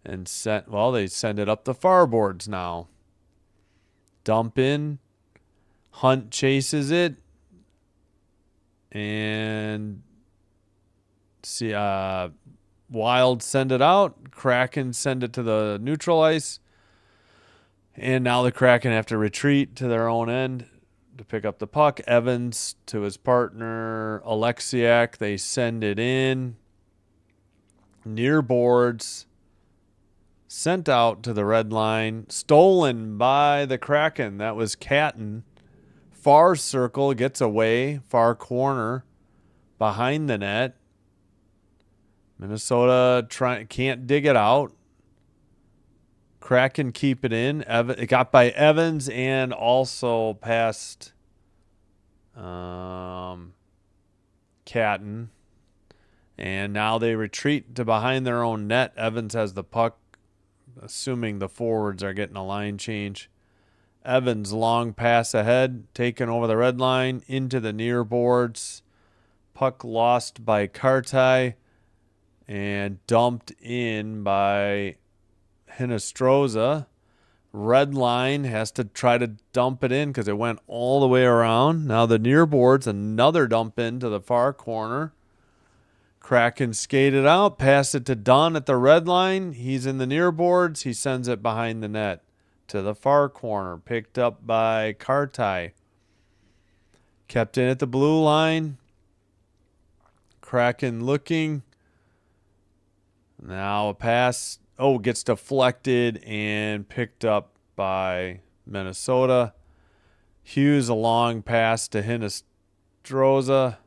and sent. Well, they send it up the far boards now. Dump in. Hunt chases it. And see, Wild send it out. Kraken send it to the neutral ice. And now the Kraken have to retreat to their own end to pick up the puck. Evans to his partner, Alexiak. They send it in. Near boards. Sent out to the red line. Stolen by the Kraken. That was Catton. Far circle gets away. Far corner. Behind the net. Minnesota can't dig it out. Kraken keep it in. It got by Evans and also past Catton. And now they retreat to behind their own net. Evans has the puck, assuming the forwards are getting a line change. Evans long pass ahead, taken over the red line, into the near boards. Puck lost by Kartai. And dumped in by Hinostroza. Red line has to try to dump it in because it went all the way around. Now the near boards, another dump into the far corner. Kraken skated out, pass it to Dunn at the red line. He's in the near boards. He sends it behind the net to the far corner. Picked up by Kartai. Kept in at the blue line. Kraken looking. Now a pass, gets deflected and picked up by Minnesota. Hughes, a long pass to Stroza.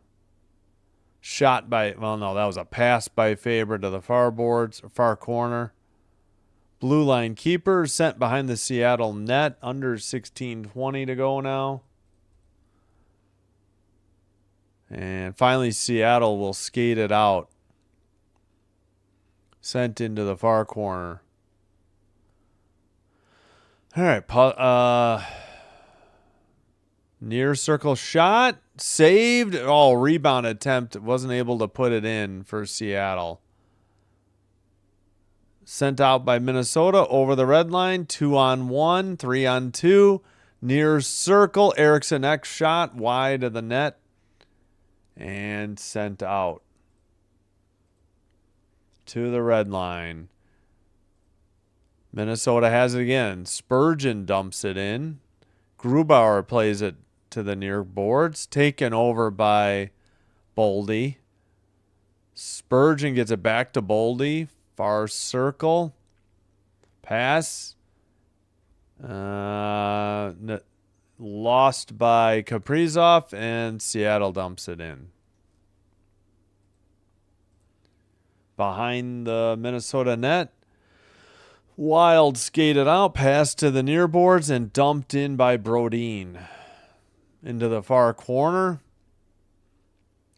Shot by, well, no, that was a pass by Faber to the far boards, far corner. Blue line keeper sent behind the Seattle net. Under 16:20 to go now. And finally, Seattle will skate it out. Sent into the far corner. All right. Near circle shot. Saved. Oh, rebound attempt. Wasn't able to put it in for Seattle. Sent out by Minnesota over the red line. 2-on-1. 3-on-2. Near circle. Eriksson X shot wide of the net. And sent out to the red line. Minnesota has it again. Spurgeon dumps it in. Grubauer plays it to the near boards. Taken over by Boldy. Spurgeon gets it back to Boldy. Far circle. Pass. Lost by Kaprizov, and Seattle dumps it in. Behind the Minnesota net. Wild skated out, passed to the near boards, and dumped in by Brodin. Into the far corner.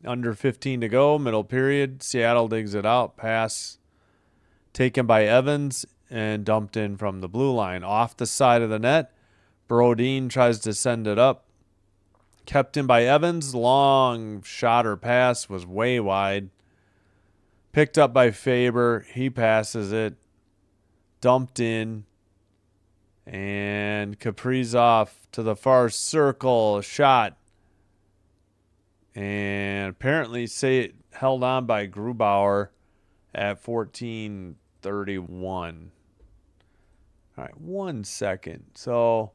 Under 15 to go, middle period. Seattle digs it out. Pass taken by Evans and dumped in from the blue line. Off the side of the net. Brodin tries to send it up. Kept in by Evans. Long shot or pass was way wide. Picked up by Faber. He passes it. Dumped in. And Kaprizov to the far circle. Shot. And apparently held on by Grubauer at 14:31. All right, 1 second. So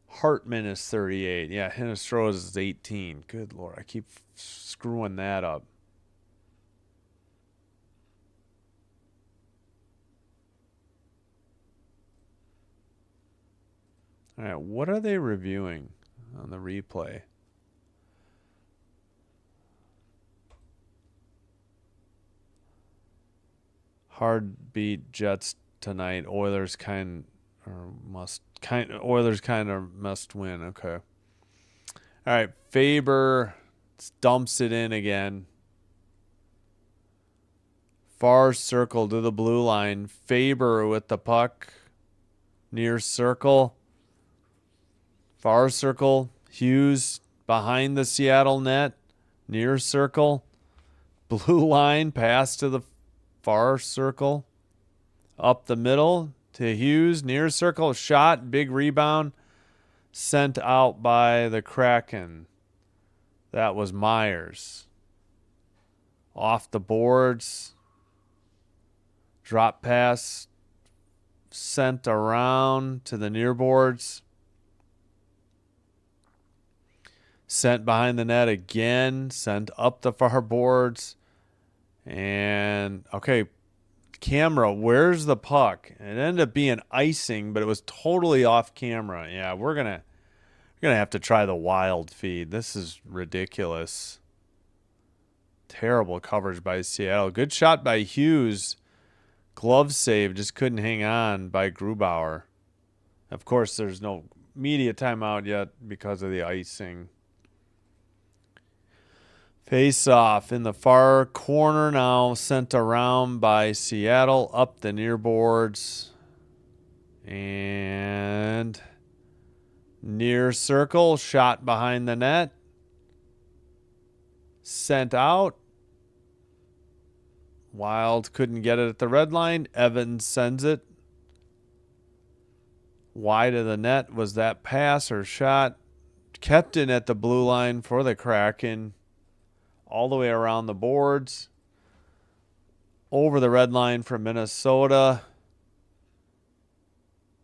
Hartman is 38. Yeah, Hinostroza is 18. Good Lord, I keep screwing that up. All right, what are they reviewing on the replay? Hard beat Jets tonight. Oilers kind of must win. Okay. All right, Faber dumps it in again. Far circle to the blue line. Faber with the puck. Near circle. Far circle. Hughes behind the Seattle net. Near circle. Blue line. Pass to the far circle. Up the middle to Hughes. Near circle. Shot. Big rebound. Sent out by the Kraken. That was Myers. Off the boards. Drop pass. Sent around to the near boards. Sent behind the net again. Sent up the far boards. And, okay, camera, where's the puck? It ended up being icing, but it was totally off camera. Yeah, we're gonna have to try the wild feed. This is ridiculous. Terrible coverage by Seattle. Good shot by Hughes. Glove save, just couldn't hang on by Grubauer. Of course, there's no media timeout yet because of the icing. Face off in the far corner now, sent around by Seattle, up the near boards. And near circle, shot behind the net. Sent out. Wild couldn't get it at the red line. Evans sends it. Wide of the net. Was that pass or shot? Kept in at the blue line for the Kraken. All the way around the boards. Over the red line for Minnesota.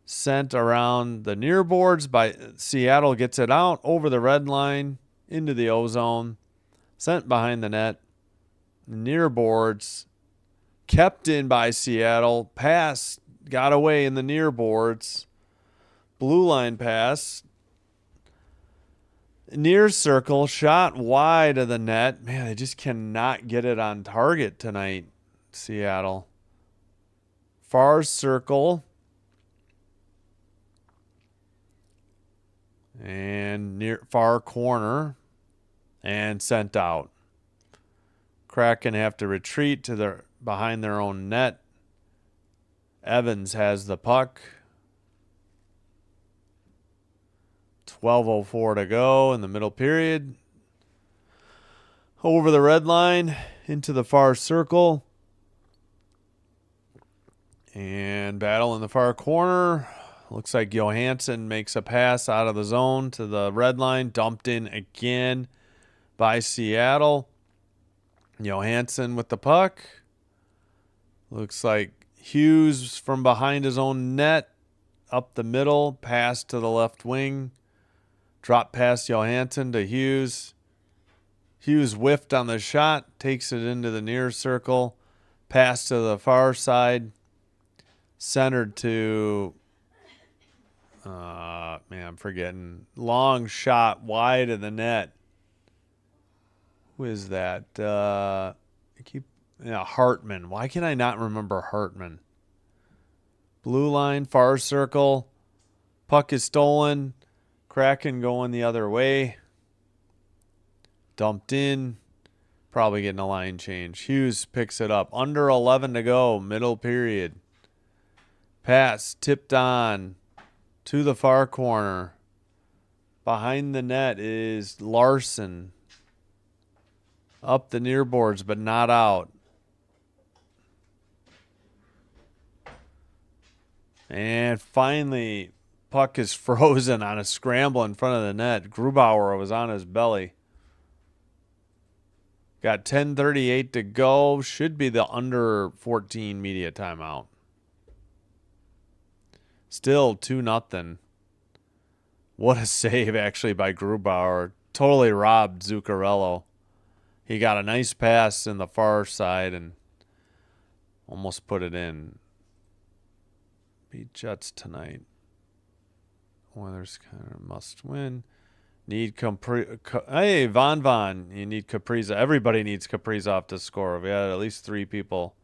Sent around the near boards by Seattle. Gets it out over the red line into the O-zone. Sent behind the net. Near boards. Kept in by Seattle. Pass. Got away in the near boards. Blue line pass. Near circle, shot wide of the net. Man, they just cannot get it on target tonight, Seattle. Far circle. And near far corner. And sent out. Kraken have to retreat to their behind their own net. Evans has the puck. 12:04 to go in the middle period. Over the red line into the far circle. And battle in the far corner. Looks like Johansson makes a pass out of the zone to the red line. Dumped in again by Seattle. Johansson with the puck. Looks like Hughes from behind his own net. Up the middle. Pass to the left wing. Drop past Johansson to Hughes. Hughes whiffed on the shot. Takes it into the near circle. Pass to the far side. Centered to... man, I'm forgetting. Long shot wide of the net. Who is that? Hartman. Why can I not remember Hartman? Blue line, far circle. Puck is stolen. Kraken going the other way. Dumped in. Probably getting a line change. Hughes picks it up. Under 11 to go. Middle period. Pass tipped on to the far corner. Behind the net is Larson. Up the near boards, but not out. And finally, puck is frozen on a scramble in front of the net. Grubauer was on his belly. Got 10:38 to go. Should be the under 14 media timeout. Still 2-0. What a save, actually, by Grubauer. Totally robbed Zuccarello. He got a nice pass in the far side and almost put it in. Beat Jets tonight. Weather's kind of must win. Need Hey, Von. You need Kaprizov. Everybody needs Kaprizov to score. We had at least 3 people.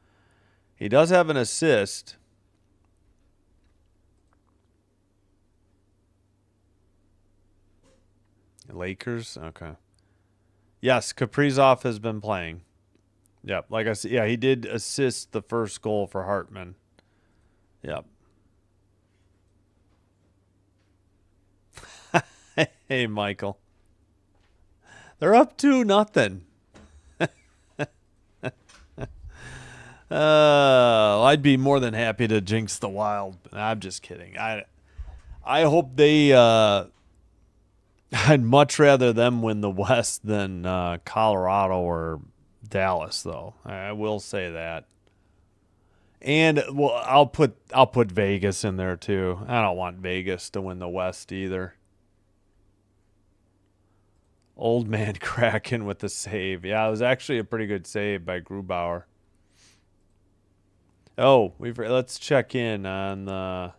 He does have an assist. Lakers? Okay. Yes, Kaprizov has been playing. Yep, like I said, yeah, he did assist the first goal for Hartman. Yep. Hey, Michael. They're up 2-0. I'd be more than happy to jinx the Wild. I'm just kidding. I hope they... I'd much rather them win the West than Colorado or Dallas, though. I will say that. And well, I'll put Vegas in there too. I don't want Vegas to win the West either. Old man Kraken with the save. Yeah, it was actually a pretty good save by Grubauer. Oh, let's check in on the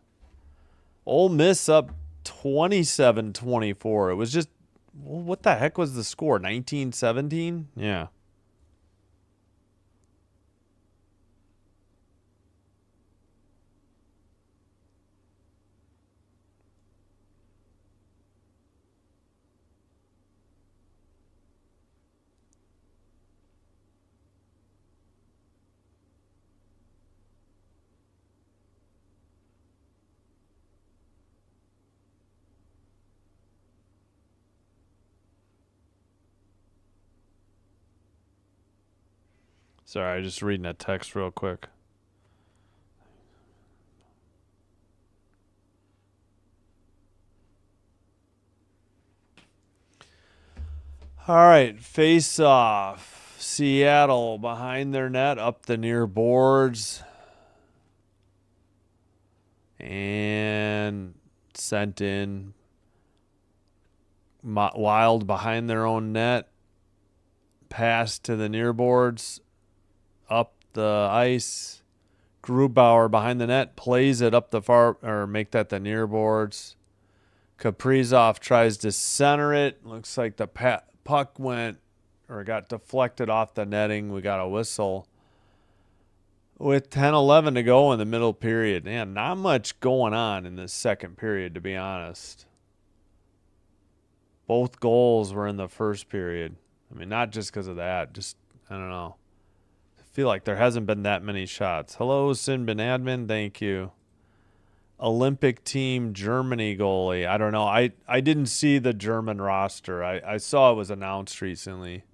Ole Miss up 27-24. It was just, what the heck was the score? 19-17? Yeah. Sorry, just reading that text real quick. All right, face off. Seattle behind their net, up the near boards. And sent in. Wild behind their own net. Pass to the near boards. Up the ice. Grubauer behind the net. Plays it up the far, or make that the near boards. Kaprizov tries to center it. Looks like the puck went or got deflected off the netting. We got a whistle. With 10-11 to go in the middle period. Man, not much going on in this second period, to be honest. Both goals were in the first period. I mean, not just because of that. Just, I don't know. I feel like there hasn't been that many shots. Hello, Sinbin Admin. Thank you. Olympic team Germany goalie. I don't know. I didn't see the German roster. I saw it was announced recently.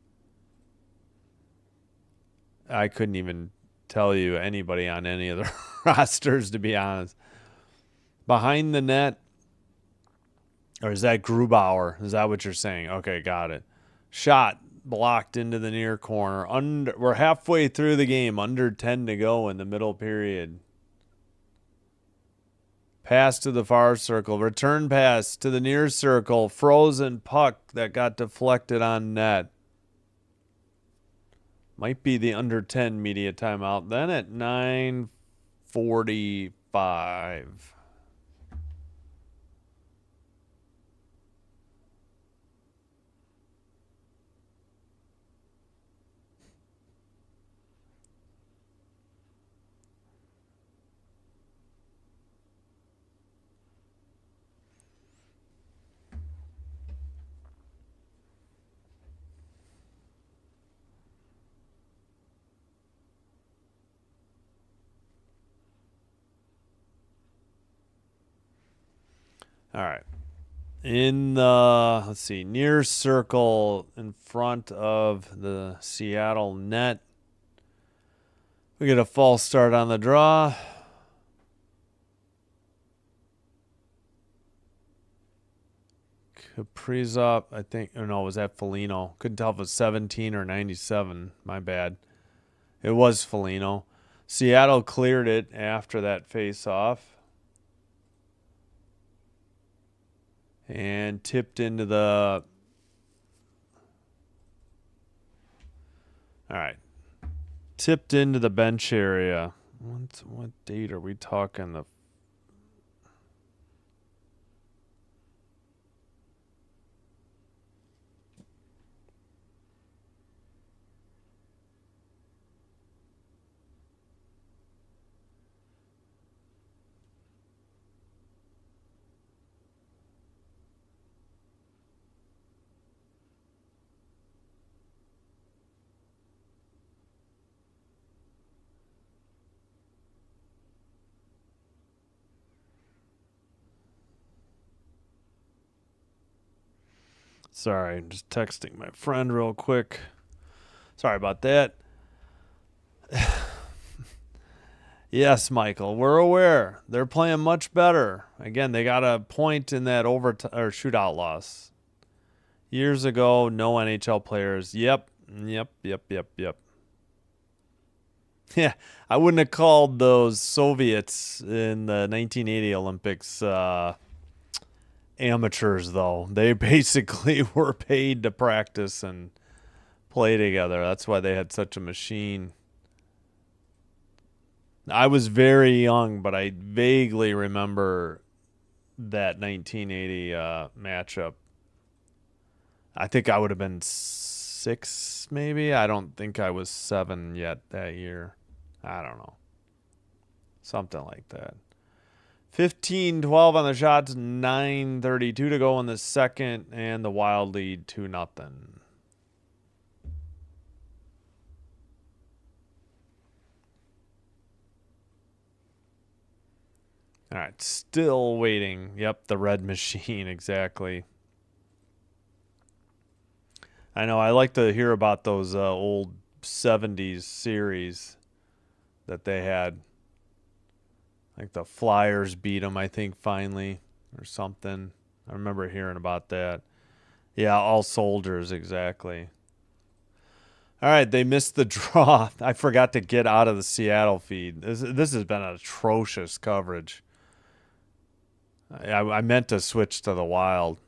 I couldn't even tell you anybody on any of the rosters, to be honest. Behind the net, or is that Grubauer? Is that what you're saying? Okay, got it. Shot blocked into the near corner. We're halfway through the game, under 10 to go in the middle period. Pass to the far circle. Return pass to the near circle. Frozen puck that got deflected on net. Might be the under 10 media timeout. Then at 9:45. All right. In the, let's see, near circle in front of the Seattle net. We get a false start on the draw. Kaprizov, I think, or no, was that Foligno? Couldn't tell if it was 17 or 97. My bad. It was Foligno. Seattle cleared it after that face-off. And tipped into the... All right. Tipped into the bench area. What date are we talking? The Sorry, I'm just texting my friend real quick. Sorry about that. Yes, Michael, we're aware. They're playing much better. Again, they got a point in that shootout loss. Years ago, no NHL players. Yep. Yeah, I wouldn't have called those Soviets in the 1980 Olympics amateurs, though. They basically were paid to practice and play together. That's why they had such a machine. I was very young, but I vaguely remember that 1980 matchup. I think I would have been 6, maybe. I don't think I was 7 yet that year. I don't know. Something like that. 15-12 on the shots, 9:32 to go in the second, and the Wild lead 2-0. All right, still waiting. Yep, the red machine, exactly. I know, I like to hear about those old 70s series that they had. Like the Flyers beat them, I think, finally, or something. I remember hearing about that. Yeah, all soldiers, exactly. All right, they missed the draw. I forgot to get out of the Seattle feed. This has been atrocious coverage. I meant to switch to the Wild.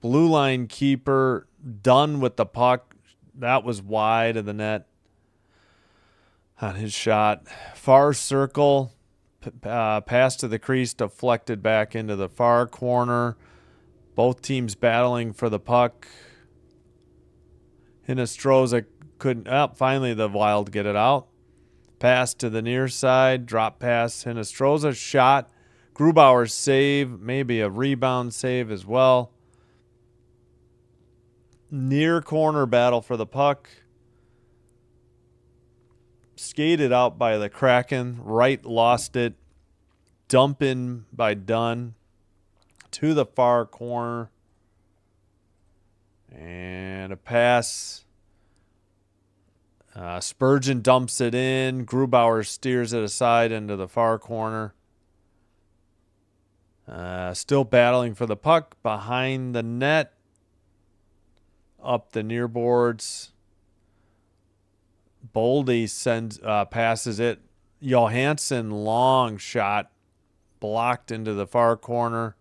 Blue line keeper done with the puck. That was wide of the net on his shot. Far circle. Pass to the crease, deflected back into the far corner. Both teams battling for the puck. Hinostroza couldn't. Finally, the Wild get it out. Pass to the near side. Drop pass. Hinostroza shot. Grubauer's save. Maybe a rebound save as well. Near corner battle for the puck. Skated out by the Kraken. Wright lost it. Dump in by Dunn to the far corner. And a pass. Spurgeon dumps it in. Grubauer steers it aside into the far corner. Still battling for the puck behind the net. Up the near boards. Boldy passes it. Johansson, long shot. Blocked into the far corner.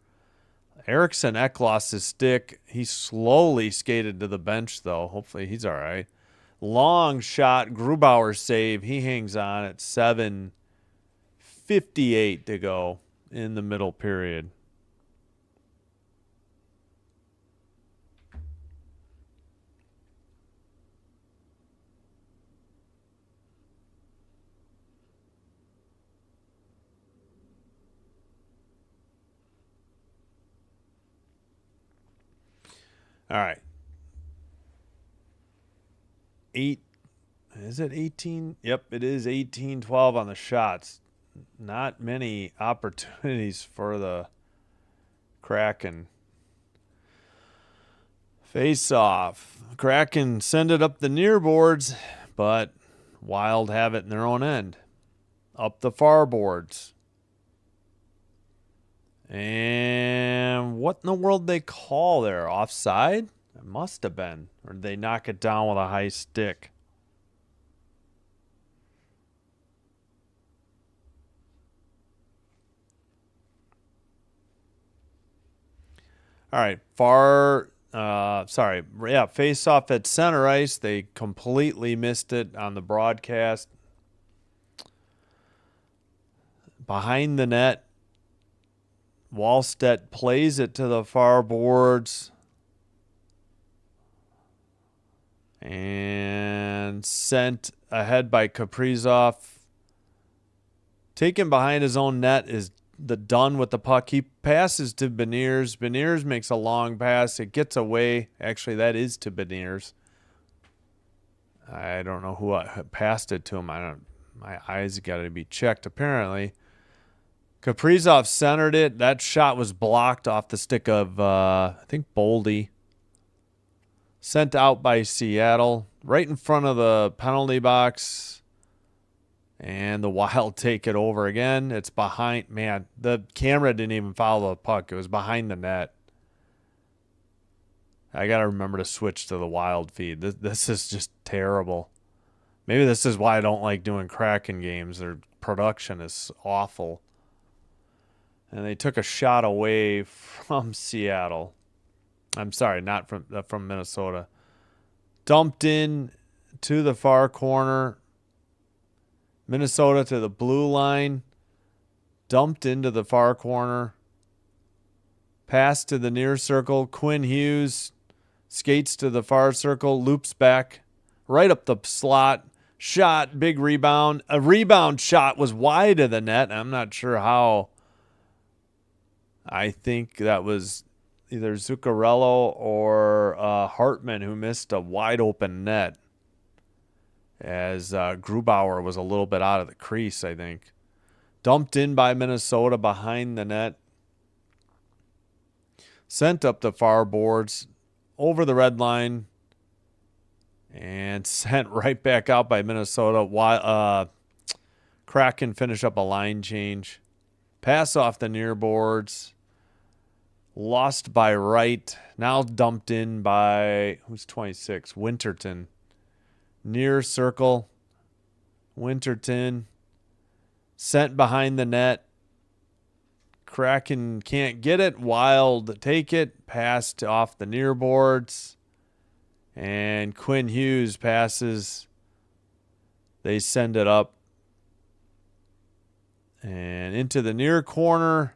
Eriksson Ek lost his stick. He slowly skated to the bench, though. Hopefully he's all right. Long shot. Grubauer save. He hangs on at 7:58 to go in the middle period. All right. Is it 18? Yep, it is 18-12 on the shots. Not many opportunities for the Kraken. Face off. Kraken send it up the near boards, but Wild have it in their own end. Up the far boards. And what in the world they call there? Offside? It must have been. Or did they knock it down with a high stick? All right. Face off at center ice. They completely missed it on the broadcast. Behind the net. Wallstedt plays it to the far boards and sent ahead by Kaprizov. Taken behind his own net is the Dunn with the puck. He passes to Beniers. Beniers makes a long pass. It gets away. Actually, that is to Beniers. I don't know who passed it to him. My eyes got to be checked apparently. Kaprizov centered it. That shot was blocked off the stick of, I think, Boldy. Sent out by Seattle. Right in front of the penalty box. And the Wild take it over again. It's behind. Man, the camera didn't even follow the puck. It was behind the net. I got to remember to switch to the Wild feed. This is just terrible. Maybe this is why I don't like doing Kraken games. Their production is awful. And they took a shot away from Seattle. I'm sorry, not from Minnesota. Dumped in to the far corner. Minnesota to the blue line. Dumped into the far corner. Pass to the near circle. Quinn Hughes skates to the far circle. Loops back. Right up the slot. Shot. Big rebound. A rebound shot was wide of the net. I'm not sure how. I think that was either Zuccarello or Hartman who missed a wide open net as Grubauer was a little bit out of the crease, I think. Dumped in by Minnesota behind the net. Sent up the far boards over the red line and sent right back out by Minnesota. While Kraken finish up a line change. Pass off the near boards. Lost by Wright. Now dumped in by, who's 26? Winterton. Near circle. Winterton. Sent behind the net. Kraken can't get it. Wild take it. Passed off the near boards. And Quinn Hughes passes. They send it up. And into the near corner.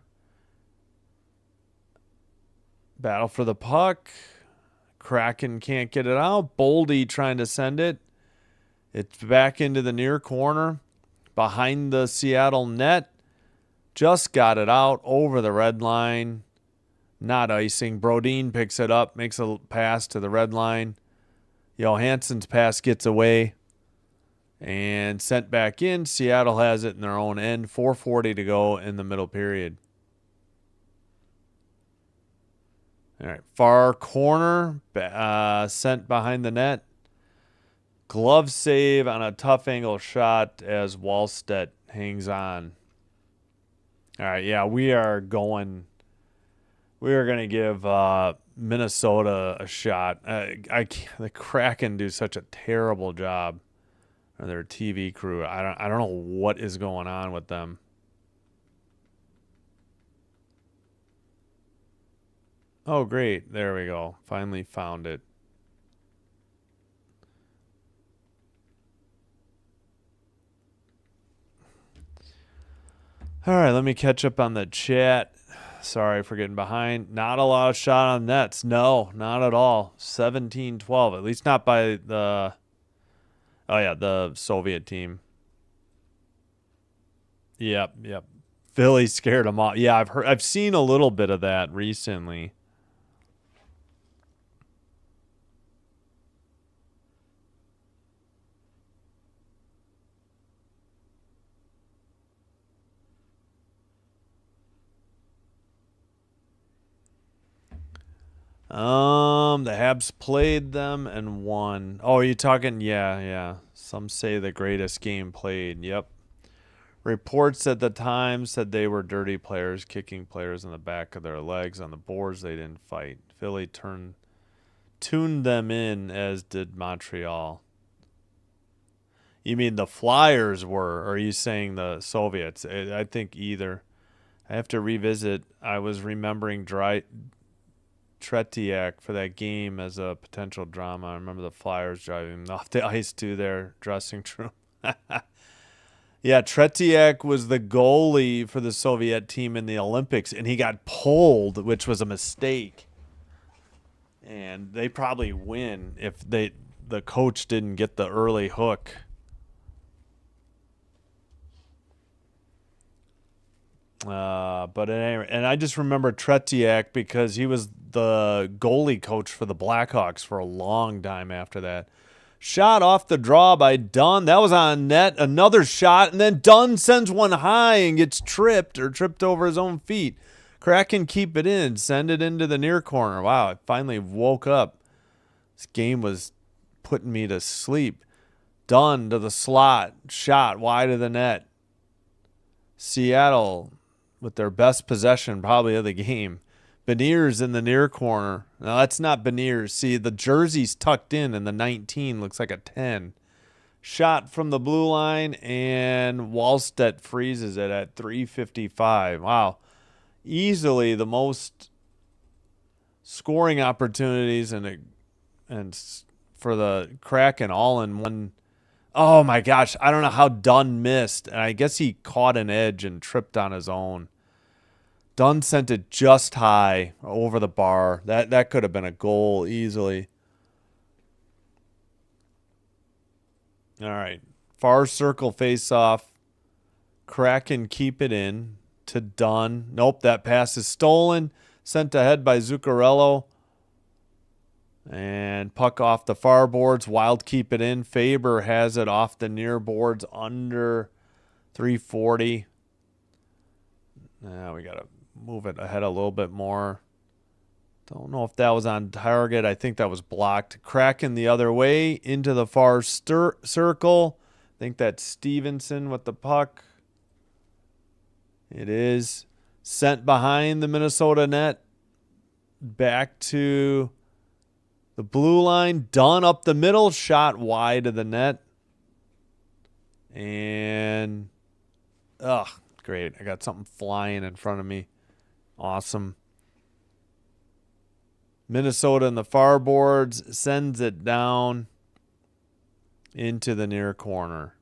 Battle for the puck. Kraken can't get it out. Boldy trying to send it. It's back into the near corner. Behind the Seattle net. Just got it out over the red line. Not icing. Brodin picks it up. Makes a pass to the red line. Johansson's pass gets away. And sent back in. Seattle has it in their own end. 4:40 to go in the middle period. All right, far corner, sent behind the net. Glove save on a tough angle shot as Wallstedt hangs on. All right, yeah, we are going to give Minnesota a shot. The Kraken do such a terrible job, or their TV crew. I don't know what is going on with them. Oh, great. There we go. Finally found it. All right, let me catch up on the chat. Sorry for getting behind. Not a lot of shot on nets. No, not at all. 17-12. At least not by the Soviet team. Yep. Philly scared them off. Yeah, I've seen a little bit of that recently. The Habs played them and won. Oh, are you talking? Yeah. Some say the greatest game played. Yep. Reports at the time said they were dirty players, kicking players in the back of their legs on the boards. They didn't fight. Philly tuned them in, as did Montreal. You mean the Flyers were, or are you saying the Soviets? I think either. I have to revisit. I was remembering Tretiak for that game as a potential drama. I remember the Flyers driving him off the ice to their dressing room. Yeah, Tretiak was the goalie for the Soviet team in the Olympics, and he got pulled, which was a mistake. And they probably win if the coach didn't get the early hook. But anyway, and I just remember Tretiak because he was the goalie coach for the Blackhawks for a long time after that. Shot off the draw by Dunn. That was on net. Another shot, and then Dunn sends one high and gets tripped over his own feet. Kraken keep it in, send it into the near corner. Wow, I finally woke up. This game was putting me to sleep. Dunn to the slot, shot wide of the net. Seattle with their best possession probably of the game. Beniers in the near corner. Now, that's not Beniers. See, the jersey's tucked in, and the 19 looks like a 10. Shot from the blue line, and Wallstedt freezes it at 3:55. Wow. Easily the most scoring opportunities and for the Kraken all in one. Oh, my gosh. I don't know how Dunn missed. And I guess he caught an edge and tripped on his own. Dunn sent it just high over the bar. That could have been a goal easily. All right. Far circle face-off. Kraken keep it in to Dunn. Nope, that pass is stolen. Sent ahead by Zuccarello. And puck off the far boards. Wild keep it in. Faber has it off the near boards under 340. Now we got to move it ahead a little bit more. Don't know if that was on target. I think that was blocked. Kraken the other way into the far circle. I think that's Stevenson with the puck. It is sent behind the Minnesota net. Back to the blue line. Dunn up the middle. Shot wide of the net. And, great. I got something flying in front of me. Awesome. Minnesota in the far boards sends it down into the near corner.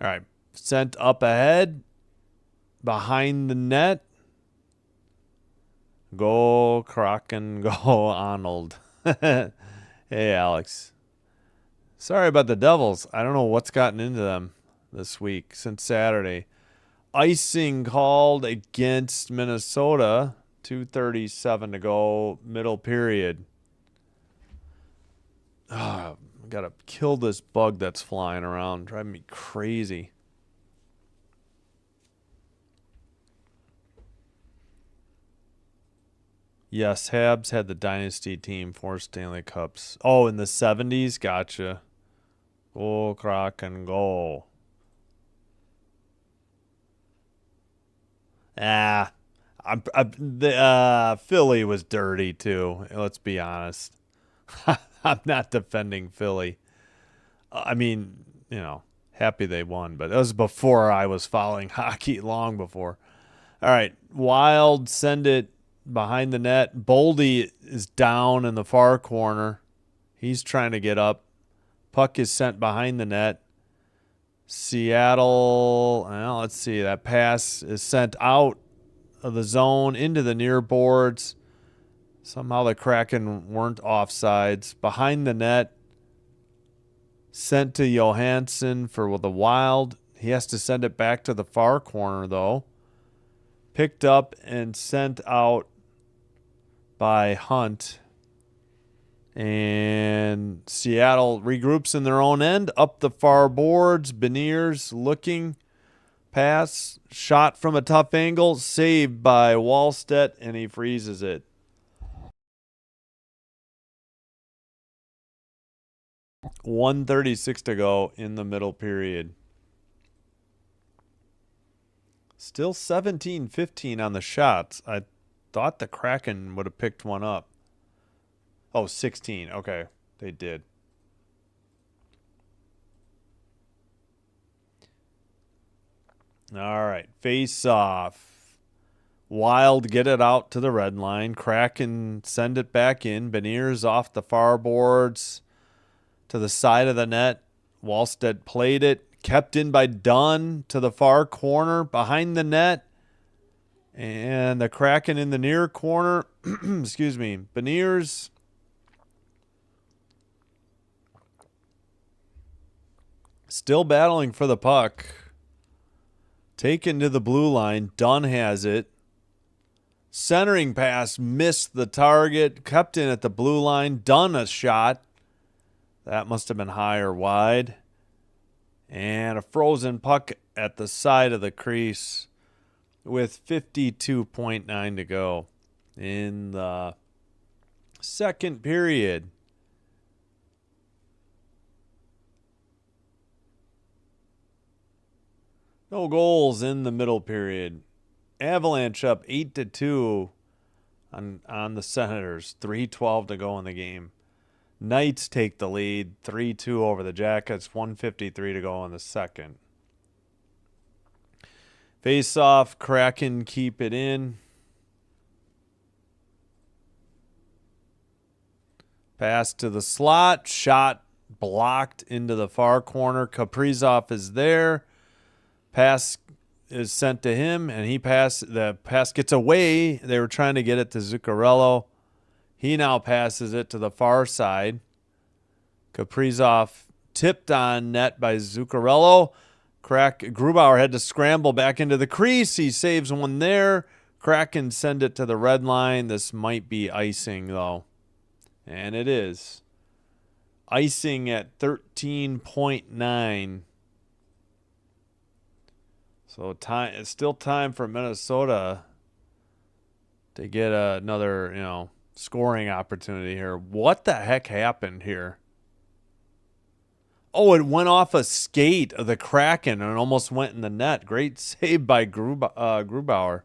All right. Sent up ahead behind the net. Go Kraken, go Arnold. Hey, Alex. Sorry about the Devils. I don't know what's gotten into them this week since Saturday. Icing called against Minnesota. 2:37 to go, middle period. Ah, gotta kill this bug that's flying around. Driving me crazy. Yes, Habs had the dynasty team, 4 Stanley Cups. Oh, in the 70s? Gotcha. Go, Kraken, go. Philly was dirty, too. Let's be honest. I'm not defending Philly. I mean, happy they won, but that was before I was following hockey, long before. All right, Wild, send it behind the net. Boldy is down in the far corner. He's trying to get up. Puck is sent behind the net. Seattle, well, let's see. That pass is sent out of the zone into the near boards. Somehow the Kraken weren't offsides. Behind the net, sent to Johansson for the Wild. He has to send it back to the far corner, though. Picked up and sent out by Hunt. And Seattle regroups in their own end. Up the far boards. Beniers looking. Pass. Shot from a tough angle. Saved by Wallstedt, and he freezes it. .136 to go in the middle period. Still 17-15 on the shots. I thought the Kraken would have picked one up. Oh, 16. Okay, they did. All right, face off. Wild get it out to the red line. Kraken send it back in. Beniers off the far boards to the side of the net. Wallstedt played it. Kept in by Dunn to the far corner behind the net. And the Kraken in the near corner. Excuse me. Beniers still battling for the puck. Taken to the blue line. Dunn has it. Centering pass missed the target. Kept in at the blue line. Dunn a shot. That must have been high or wide. And a frozen puck at the side of the crease with 52.9 to go in the second period. No goals in the middle period. Avalanche up 8-2 on the Senators. 3:12 to go in the game. Knights take the lead, 3-2 over the Jackets, 1:53 to go in the second. Face off, Kraken keep it in. Pass to the slot, shot blocked into the far corner. Kaprizov is there. Pass is sent to him, and the pass gets away. They were trying to get it to Zuccarello. He now passes it to the far side. Kaprizov tipped on net by Zuccarello. Grubauer had to scramble back into the crease. He saves one there. Kraken send it to the red line. This might be icing, though. And it is. Icing at 13.9. So it's still time for Minnesota to get another, scoring opportunity here. What the heck happened here? Oh, it went off a skate of the Kraken and almost went in the net. Great save by Grubauer.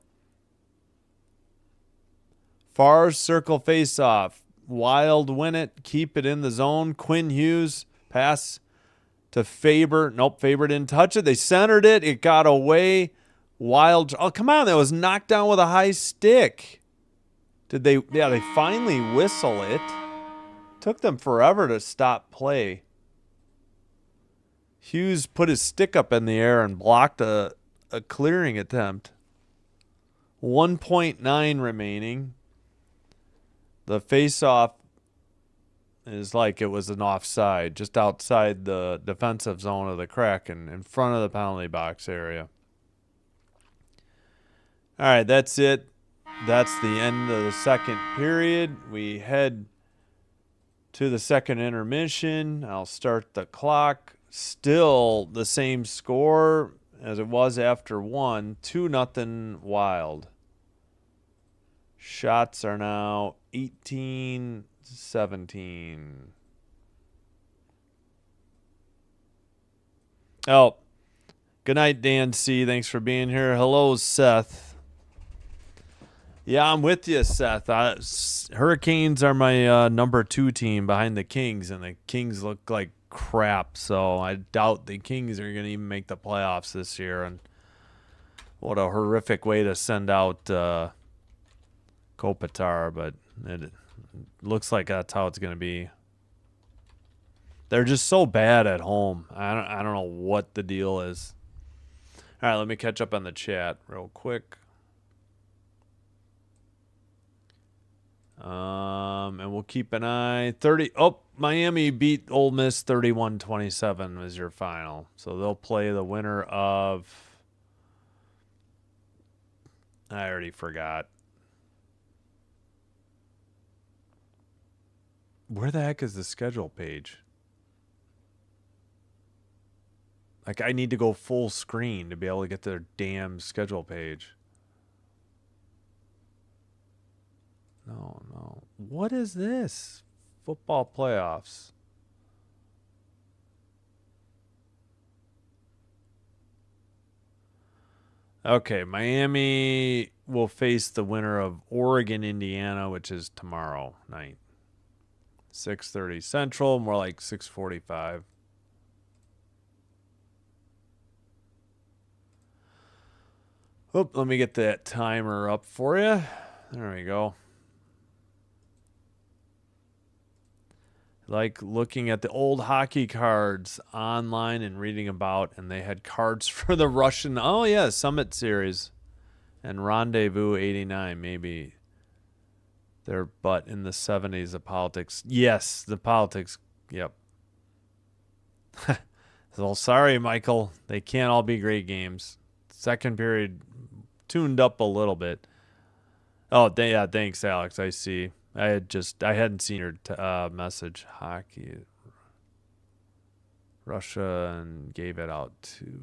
Far circle face-off. Wild win it. Keep it in the zone. Quinn Hughes pass to Faber. Nope, Faber didn't touch it. They centered it. It got away. Wild. Oh, come on. That was knocked down with a high stick. Did they? Yeah, they finally whistle it. Took them forever to stop play. Hughes put his stick up in the air and blocked a clearing attempt. 1.9 remaining. The face-off is like it was an offside, just outside the defensive zone of the Kraken, in front of the penalty box area. All right, that's it. That's the end of the second period. We head to the second intermission. I'll start the clock. Still the same score as it was after one. 2-0 Wild. Shots are now 18-17. Oh, good night, Dan C. Thanks for being here. Hello, Seth. Yeah, I'm with you, Seth. Hurricanes are my number 2 team behind the Kings, and the Kings look like crap. So I doubt the Kings are going to even make the playoffs this year. And what a horrific way to send out Kopitar, but it looks like that's how it's going to be. They're just so bad at home. I don't know what the deal is. All right, let me catch up on the chat real quick. And we'll keep an eye. Miami beat Ole Miss 31-27 was your final. So they'll play the winner of, I already forgot. Where the heck is the schedule page? Like, I need to go full screen to be able to get their damn schedule page. No. What is this? Football playoffs. Okay, Miami will face the winner of Oregon, Indiana, which is tomorrow night. 6:30 Central, more like 6:45. Oh, let me get that timer up for you. There we go. Like looking at the old hockey cards online and reading about, and they had cards for the Russian, Summit Series and Rendezvous 89, maybe. Their butt in the 70s, the politics. Yes, the politics. Yep. So sorry, Michael. They can't all be great games. Second period tuned up a little bit. Oh, yeah, thanks, Alex. I see. I hadn't seen your message. Hockey, Russia, and gave it out to.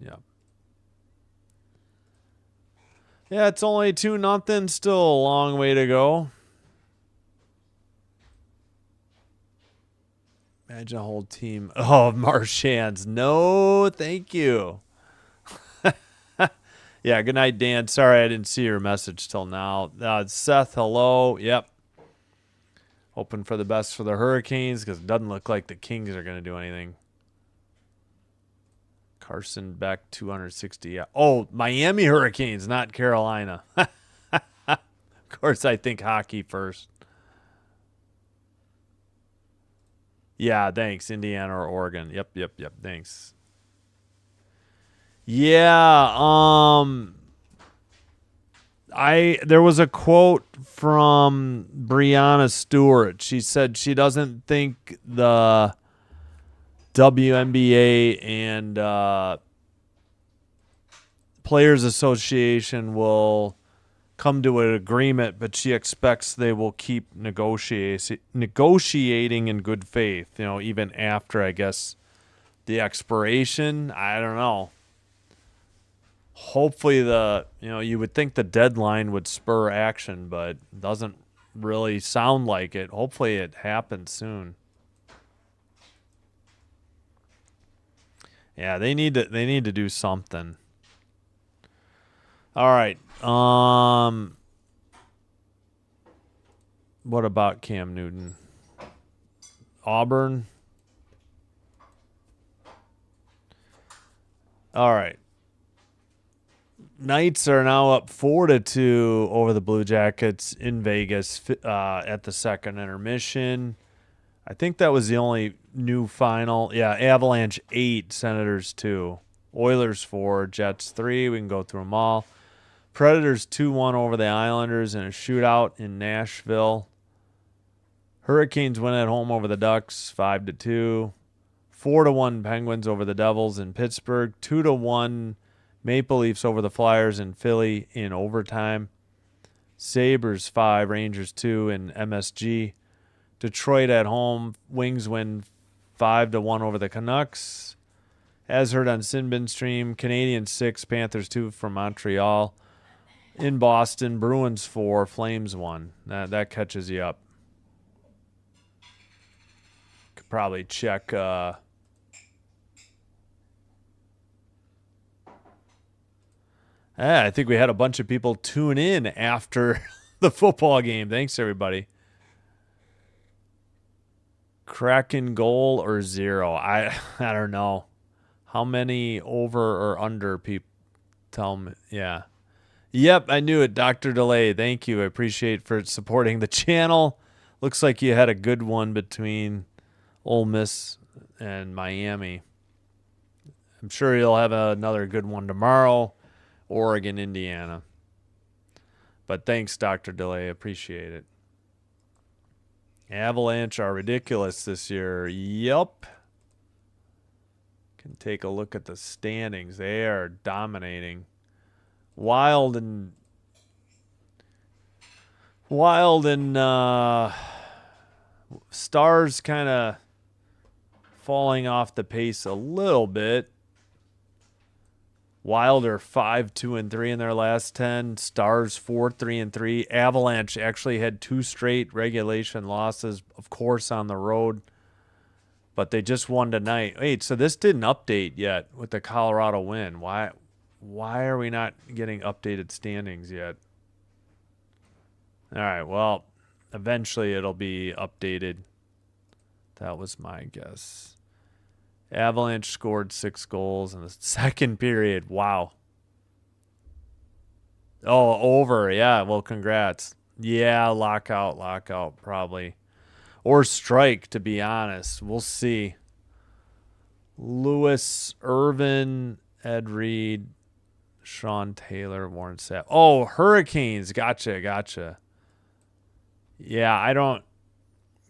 Yeah. Yeah, it's only 2-0. Still a long way to go. Imagine a whole team. Oh, Marchands. No, thank you. Yeah, good night, Dan. Sorry I didn't see your message till now. Seth, hello. Yep. Hoping for the best for the Hurricanes because it doesn't look like the Kings are going to do anything. Carson Beck, 260. Yeah. Oh, Miami Hurricanes, not Carolina. Of course, I think hockey first. Yeah, thanks. Indiana or Oregon. Yep. Thanks. Yeah, there was a quote from Brianna Stewart. She said she doesn't think the WNBA and Players Association will come to an agreement, but she expects they will keep negotiating in good faith, even after, I guess, the expiration. I don't know. Hopefully you would think the deadline would spur action, but doesn't really sound like it. Hopefully it happens soon. Yeah, they need to do something. All right. What about Cam Newton? Auburn. All right. Knights are now up 4-2 over the Blue Jackets in Vegas at the second intermission. I think that was the only new final. Yeah, Avalanche 8, Senators 2. Oilers 4, Jets 3. We can go through them all. Predators 2-1 over the Islanders in a shootout in Nashville. Hurricanes win at home over the Ducks 5-2. 4-1 Penguins over the Devils in Pittsburgh. 2-1 Maple Leafs over the Flyers in Philly in overtime. Sabres 5, Rangers 2 in MSG. Detroit at home. Wings win 5-1 over the Canucks. As heard on Sinbin Stream, Canadiens 6, Panthers 2 from Montreal. In Boston, Bruins 4, Flames 1. That catches you up. Could probably check. I think we had a bunch of people tune in after the football game. Thanks, everybody. Kraken goal or 0? I don't know. How many over or under people? Tell me. Yeah. Yep, I knew it. Dr. Delay, thank you. I appreciate for supporting the channel. Looks like you had a good one between Ole Miss and Miami. I'm sure you'll have another good one tomorrow. Oregon, Indiana. But thanks, Dr. Delay. Appreciate it. Avalanche are ridiculous this year. Yup. Can take a look at the standings. They are dominating. Wild and Stars kind of falling off the pace a little bit. Wild are 5-2-3 in their last 10. Stars 4-3-3. Avalanche actually had 2 straight regulation losses, of course, on the road. But they just won tonight. Wait, so this didn't update yet with the Colorado win. Why are we not getting updated standings yet? All right, well, eventually it'll be updated. That was my guess. Avalanche scored 6 goals in the second period. Wow. Oh, over. Yeah, well, congrats. Yeah, lockout, probably. Or strike, to be honest. We'll see. Lewis, Irvin, Ed Reed, Sean Taylor, Warren Sapp. Oh, Hurricanes. Gotcha. Yeah, I don't...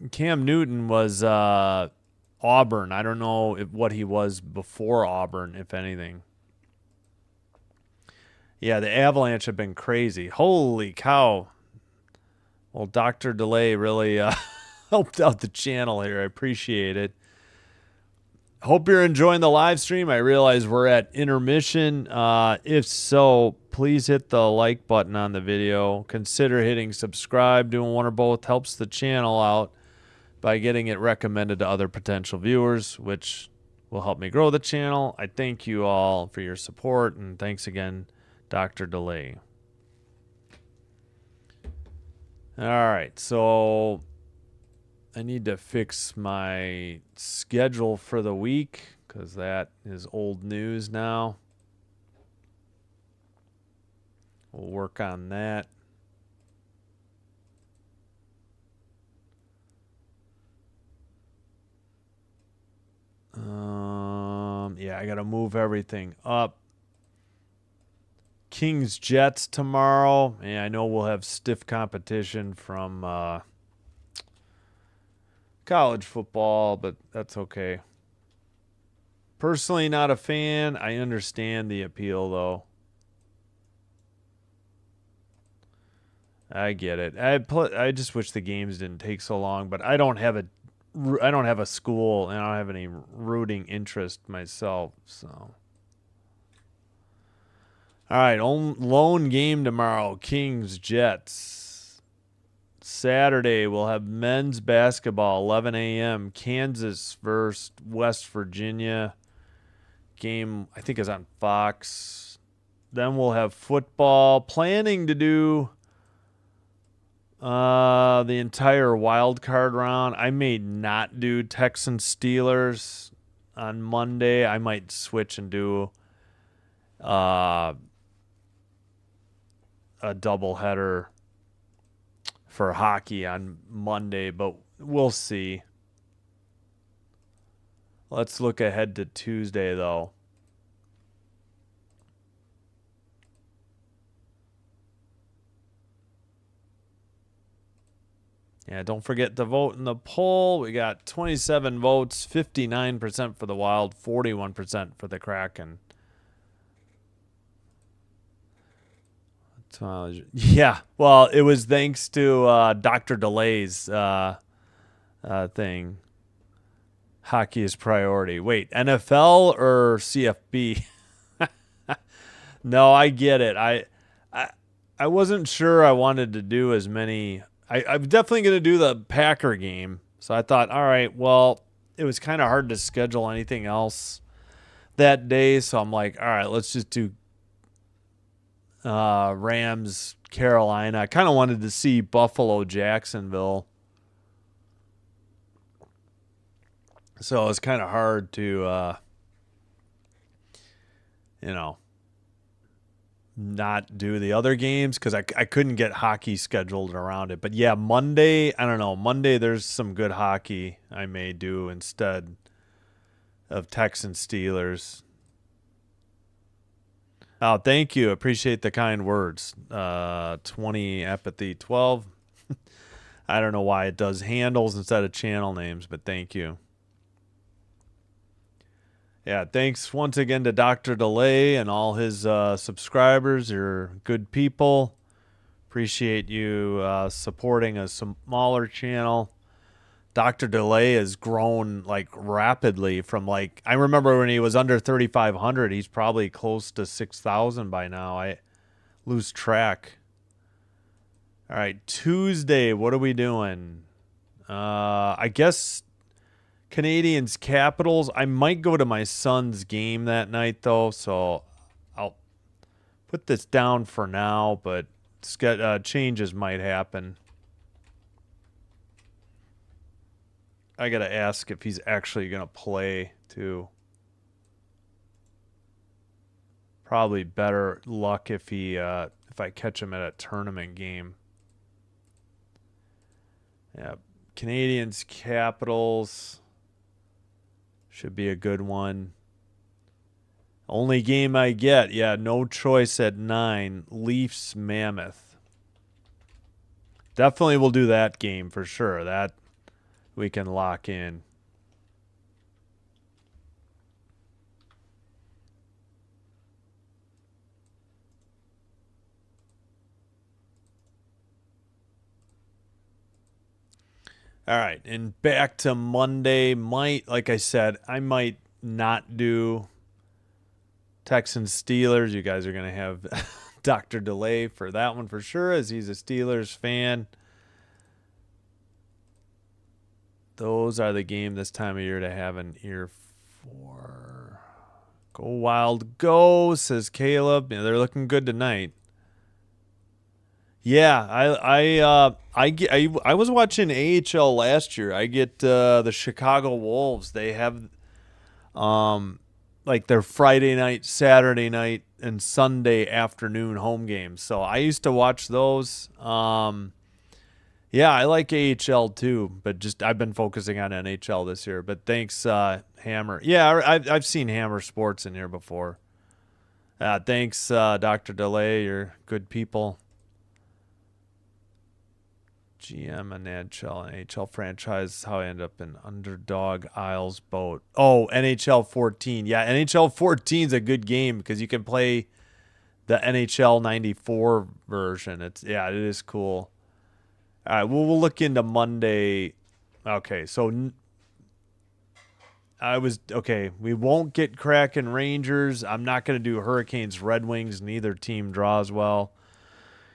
Cam Newton was Auburn. I don't know what he was before Auburn, if anything. Yeah, the Avalanche have been crazy. Holy cow. Well, Dr. Delay really helped out the channel here. I appreciate it. Hope you're enjoying the live stream. I realize we're at intermission. If so, please hit the like button on the video. Consider hitting subscribe. Doing one or both helps the channel out by getting it recommended to other potential viewers, which will help me grow the channel. I thank you all for your support, and thanks again, Dr. Delay. All right, so I need to fix my schedule for the week because that is old news now. We'll work on that. Yeah, I got to move everything up. Kings Jets tomorrow. Yeah, I know we'll have stiff competition from college football, but that's okay. Personally, not a fan. I understand the appeal, though. I get it. I just wish the games didn't take so long, but I don't have a school and I don't have any rooting interest myself, so. All right, lone game tomorrow, Kings Jets. Saturday we'll have men's basketball, 11 a.m. Kansas versus West Virginia. Game I think is on Fox. Then we'll have football. Planning to do the entire wild card round. I may not do Texans Steelers on Monday. I might switch and do a doubleheader for hockey on Monday, but we'll see. Let's look ahead to Tuesday, though. Yeah, don't forget to vote in the poll. We got 27 votes, 59% for the Wild, 41% for the Kraken. Yeah, well, it was thanks to Dr. Delay's thing. Hockey is priority. Wait, NFL or CFB? No, I get it. I wasn't sure I wanted to do as many. I'm definitely going to do the Packer game. So I thought, all right, well, it was kind of hard to schedule anything else that day. So I'm like, all right, let's just do Rams, Carolina. I kind of wanted to see Buffalo, Jacksonville. So it was kind of hard to, not do the other games because I couldn't get hockey scheduled around it. But yeah, Monday, I don't know. Monday, there's some good hockey I may do instead of Texans Steelers. Oh, thank you. Appreciate the kind words. 20 apathy 12. I don't know why it does handles instead of channel names, but thank you. Yeah, thanks once again to Dr. Delay and all his subscribers. You're good people. Appreciate you supporting a smaller channel. Dr. Delay has grown like rapidly from like, I remember when he was under 3,500, he's probably close to 6,000 by now. I lose track. All right, Tuesday, what are we doing? I guess Canadians Capitals. I might go to my son's game that night though, so I'll put this down for now, but changes might happen. I gotta ask if he's actually gonna play too. Probably better luck if I catch him at a tournament game. Yeah, Canadians Capitals should be a good one. Only game I get, yeah, no choice at 9. Leafs Mammoth. Definitely will do that game for sure. That we can lock in. All right, and back to Monday. Like I said, I might not do Texans Steelers. You guys are going to have Dr. Delay for that one for sure, as he's a Steelers fan. Those are the game this time of year to have an ear for. Go Wild, go, says Caleb. Yeah, they're looking good tonight. Yeah, I was watching AHL last year. I get the Chicago Wolves. They have like their Friday night, Saturday night, and Sunday afternoon home games. So I used to watch those. Yeah, I like AHL too, but just I've been focusing on NHL this year. But thanks, Hammer. Yeah, I've seen Hammer Sports in here before. Thanks, Dr. Delay. You're good people. GM and NHL franchise. How I end up in Underdog Isles boat. Oh, NHL 14. Yeah, NHL 14 is a good game because you can play the NHL 94 version. It is cool. All right, we'll look into Monday. Okay, so we won't get Kraken Rangers. I'm not going to do Hurricanes Red Wings. Neither team draws well.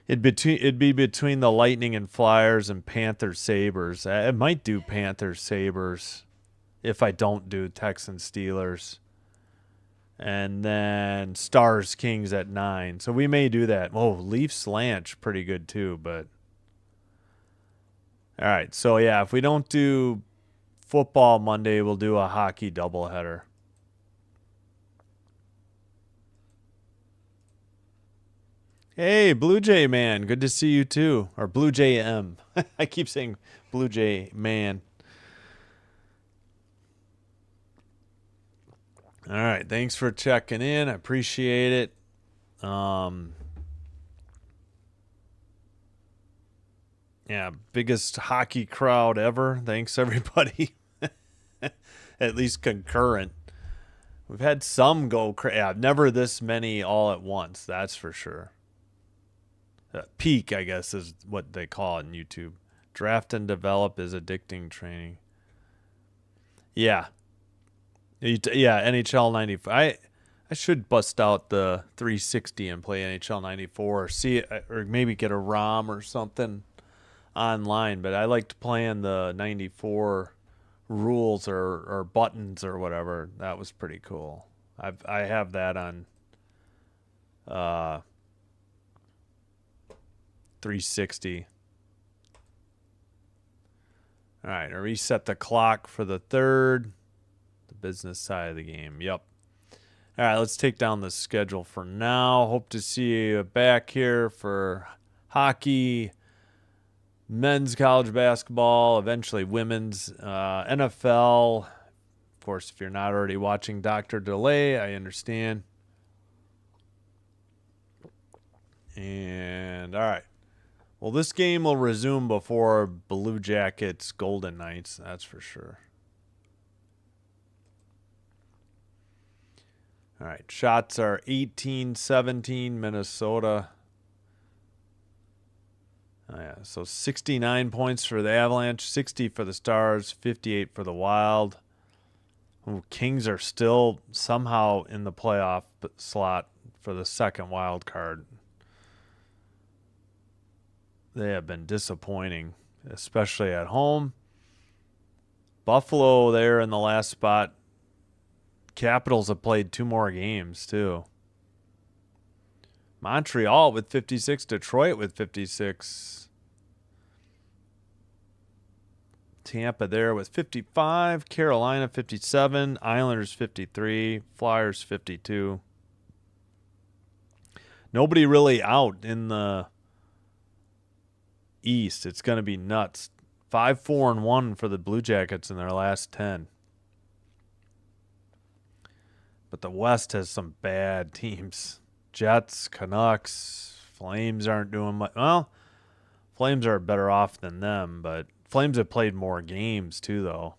It'd be between the Lightning and Flyers and Panthers Sabres. I might do Panthers Sabres if I don't do Texans Steelers. And then Stars Kings at 9. So we may do that. Oh, Leafs Lanch, pretty good too, but all right. So yeah, if we don't do football Monday, we'll do a hockey doubleheader. Hey, Blue Jay Man, good to see you too. Or Blue Jay M. I keep saying Blue Jay Man. All right, thanks for checking in. I appreciate it. Yeah, biggest hockey crowd ever. Thanks, everybody. At least concurrent. We've had some go crazy. Yeah, never this many all at once, that's for sure. Peak, I guess, is what they call it in YouTube. Draft and develop is addicting training. Yeah. Yeah, NHL 94. I should bust out the 360 and play NHL 94 or maybe get a ROM or something online, but I liked playing the 94 rules or buttons or whatever. That was pretty cool. I have that on 360. All right, I reset the clock for the third, the business side of the game. Yep. All right, let's take down the schedule for now. Hope to see you back here for hockey, men's college basketball, eventually women's, NFL. Of course, if you're not already watching Dr. Delay, I understand. And all right. Well, this game will resume before Blue Jackets Golden Knights, that's for sure. All right, shots are 18-17 Minnesota. Oh, yeah, so 69 points for the Avalanche, 60 for the Stars, 58 for the Wild. Ooh, Kings are still somehow in the playoff slot for the second wild card. They have been disappointing, especially at home. Buffalo there in the last spot. Capitals have played 2 more games, too. Montreal with 56. Detroit with 56. Tampa there with 55. Carolina 57. Islanders 53. Flyers 52. Nobody really out in the East. It's going to be nuts. 5-4-1 for the Blue Jackets in their last 10. But the West has some bad teams. Jets, Canucks, Flames aren't doing much. Well, Flames are better off than them, but Flames have played more games too, though.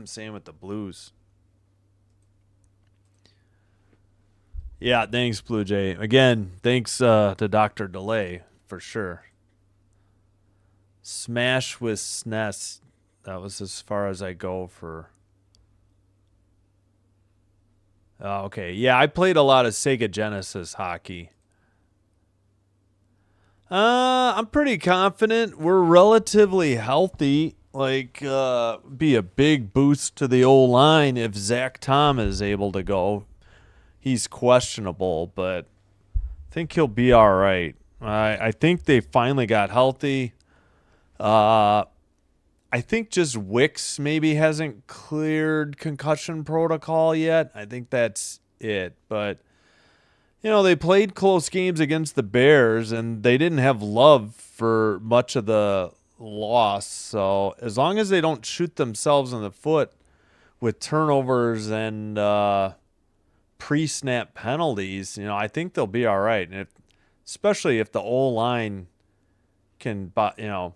Same with the Blues. Yeah, thanks, Blue Jay. Again, thanks to Dr. Delay, for sure. Smash with SNES. That was as far as I go for... okay, yeah, I played a lot of Sega Genesis hockey. I'm pretty confident we're relatively healthy. Like, be a big boost to the O-line if Zach Tom is able to go. He's questionable, but I think he'll be all right. I think they finally got healthy. I think just Wicks maybe hasn't cleared concussion protocol yet. I think that's it. But, you know, they played close games against the Bears, and they didn't have Love for much of the loss. So as long as they don't shoot themselves in the foot with turnovers and pre-snap penalties, you know, I think they'll be all right. And especially if the O-line can, you know,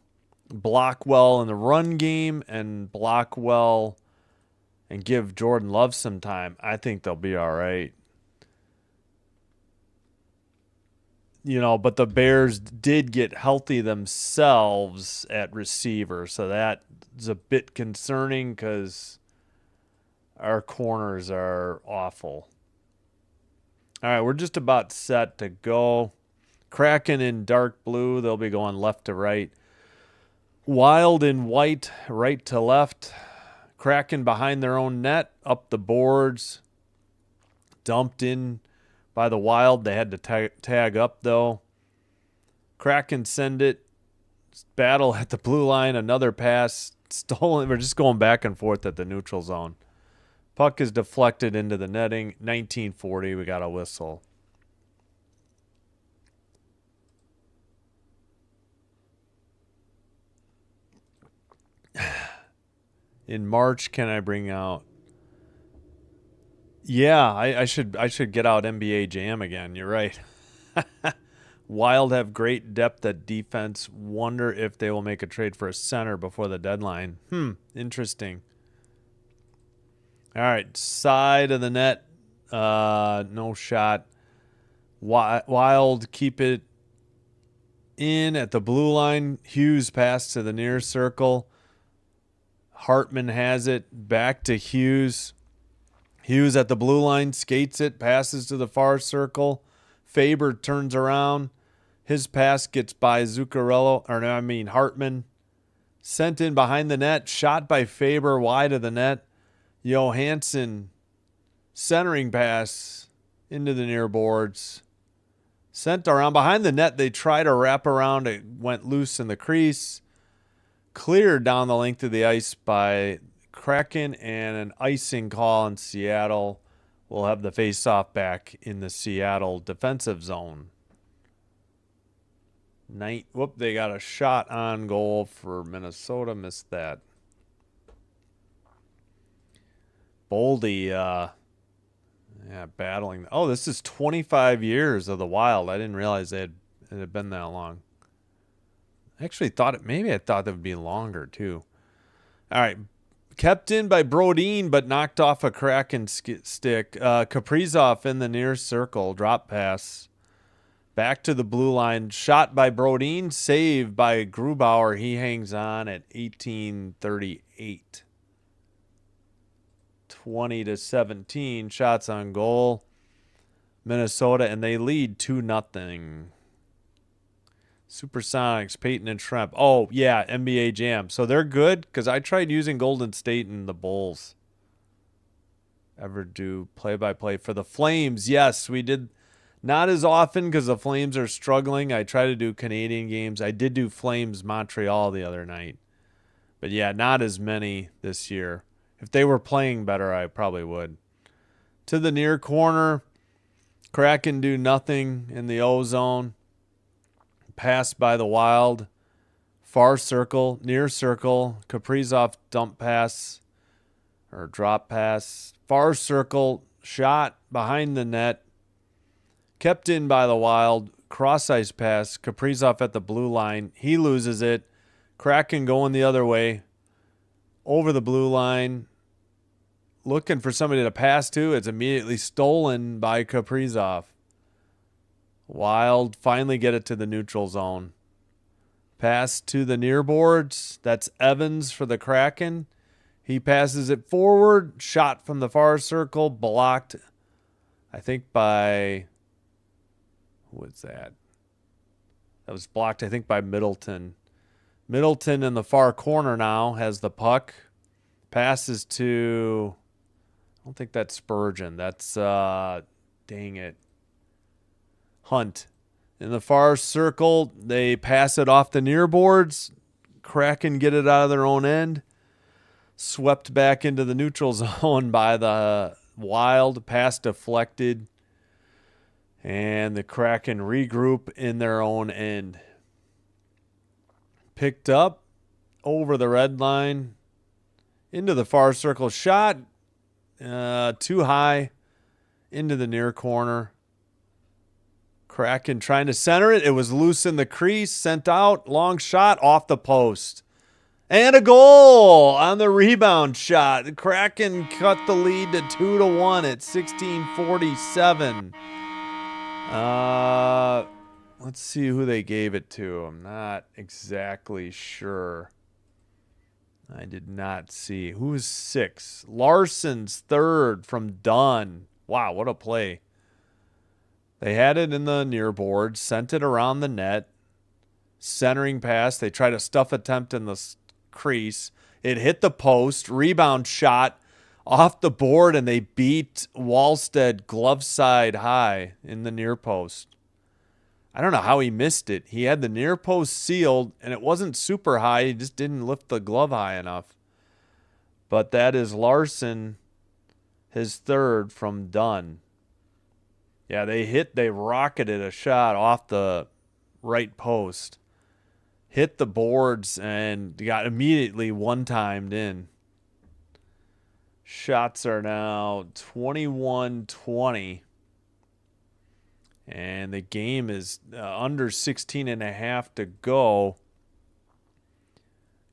block well in the run game and block well and give Jordan Love some time, I think they'll be all right. You know, but the Bears did get healthy themselves at receiver, so that's a bit concerning because our corners are awful. All right, we're just about set to go. Kraken in dark blue, they'll be going left to right. Wild in white, right to left. Kraken behind their own net, up the boards. Dumped in by the Wild. They had to tag up, though. Kraken send it. Battle at the blue line. Another pass. Stolen. We're just going back and forth at the neutral zone. Puck is deflected into the netting. 1940. We got a whistle. In March, can I bring out? Yeah, I should get out NBA Jam again. You're right. Wild have great depth at defense. Wonder if they will make a trade for a center before the deadline. Interesting. All right, side of the net. No shot. Wild keep it in at the blue line. Hughes pass to the near circle. Hartman has it. Back to Hughes. Hughes at the blue line. Skates it. Passes to the far circle. Faber turns around. His pass gets by Hartman. Sent in behind the net. Shot by Faber wide of the net. Johansson centering pass into the near boards. Sent around behind the net. They try to wrap around. It went loose in the crease. Cleared down the length of the ice by Kraken, and an icing call in Seattle. Will have the face-off back in the Seattle defensive zone. They got a shot on goal for Minnesota. Missed that. Boldy, battling. Oh, this is 25 years of the Wild. I didn't realize it had been that long. I actually thought I thought that would be longer too. All right. Kept in by Brodin, but knocked off a Kraken stick. Kaprizov in the near circle. Drop pass. Back to the blue line. Shot by Brodin. Saved by Grubauer. He hangs on at 18:38. 20-17. Shots on goal. Minnesota, and they lead 2-0. Supersonics, Peyton and Shrimp. Oh, yeah, NBA Jam. So they're good because I tried using Golden State and the Bulls. Ever do play-by-play for the Flames? Yes, we did. Not as often because the Flames are struggling. I try to do Canadian games. I did do Flames Montreal the other night. But, yeah, not as many this year. If they were playing better, I probably would. To the near corner. Kraken do nothing in the O zone. Pass by the Wild. Far circle, near circle. Kaprizov dump pass or drop pass. Far circle, shot behind the net. Kept in by the Wild. Cross ice pass. Kaprizov at the blue line. He loses it. Kraken going the other way. Over the blue line. Looking for somebody to pass to. It's immediately stolen by Kaprizov. Wild finally get it to the neutral zone. Pass to the near boards. That's Evans for the Kraken. He passes it forward. Shot from the far circle. Blocked, I think, by... What's that? That was blocked, I think, by Middleton. Middleton in the far corner now has the puck. Passes to... I don't think that's Spurgeon. That's... dang it. Hunt. In the far circle, they pass it off the near boards. Kraken get it out of their own end. Swept back into the neutral zone by the Wild. Pass deflected. And the Kraken regroup in their own end. Picked up over the red line. Into the far circle. Shot too high. Into the near corner. Kraken trying to center it. It was loose in the crease. Sent out. Long shot off the post. And a goal on the rebound shot. The Kraken cut the lead to 2-1 at 16:47. Let's see who they gave it to. I'm not exactly sure. I did not see. Who's 6? Larson's 3rd from Dunn. Wow, what a play. They had it in the near board, sent it around the net, centering pass. They tried a stuff attempt in the crease. It hit the post, rebound shot off the board, and they beat Wallstead glove side high in the near post. I don't know how he missed it. He had the near post sealed, and it wasn't super high. He just didn't lift the glove high enough. But that is Larson, his 3rd from Dunn. Yeah, they rocketed a shot off the right post. Hit the boards and got immediately one-timed in. Shots are now 21-20. And the game is under 16.5 to go.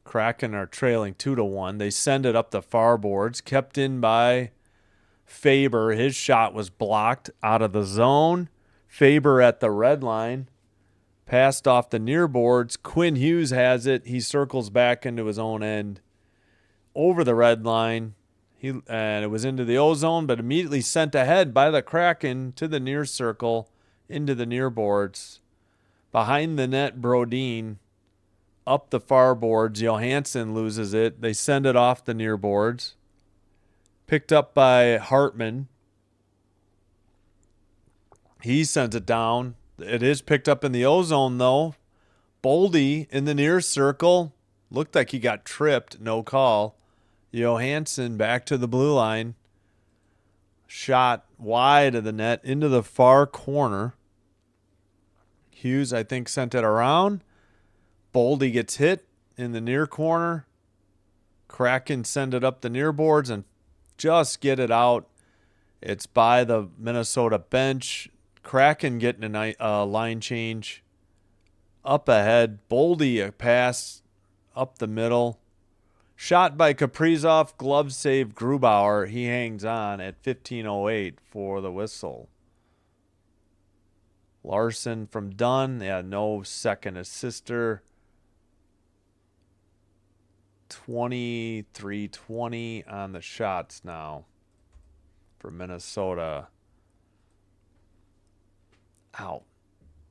Kraken are trailing 2-1. They send it up the far boards, kept in by Faber. His shot was blocked out of the zone. Faber at the red line. Passed off the near boards. Quinn Hughes has it. He circles back into his own end. Over the red line. And it was into the O-zone, but immediately sent ahead by the Kraken to the near circle, into the near boards. Behind the net, Brodin. Up the far boards. Johansson loses it. They send it off the near boards. Picked up by Hartman. He sends it down. It is picked up in the O-zone, though. Boldy in the near circle. Looked like he got tripped. No call. Johansson back to the blue line. Shot wide of the net into the far corner. Hughes, I think, sent it around. Boldy gets hit in the near corner. Kraken send it up the near boards and just get it out. It's by the Minnesota bench. Kraken getting a line change. Up ahead. Boldy a pass up the middle. Shot by Kaprizov. Glove save Grubauer. He hangs on at 15:08 for the whistle. Larson from Dunn. Yeah, no second assister. 23-20 on the shots now for Minnesota. Ow.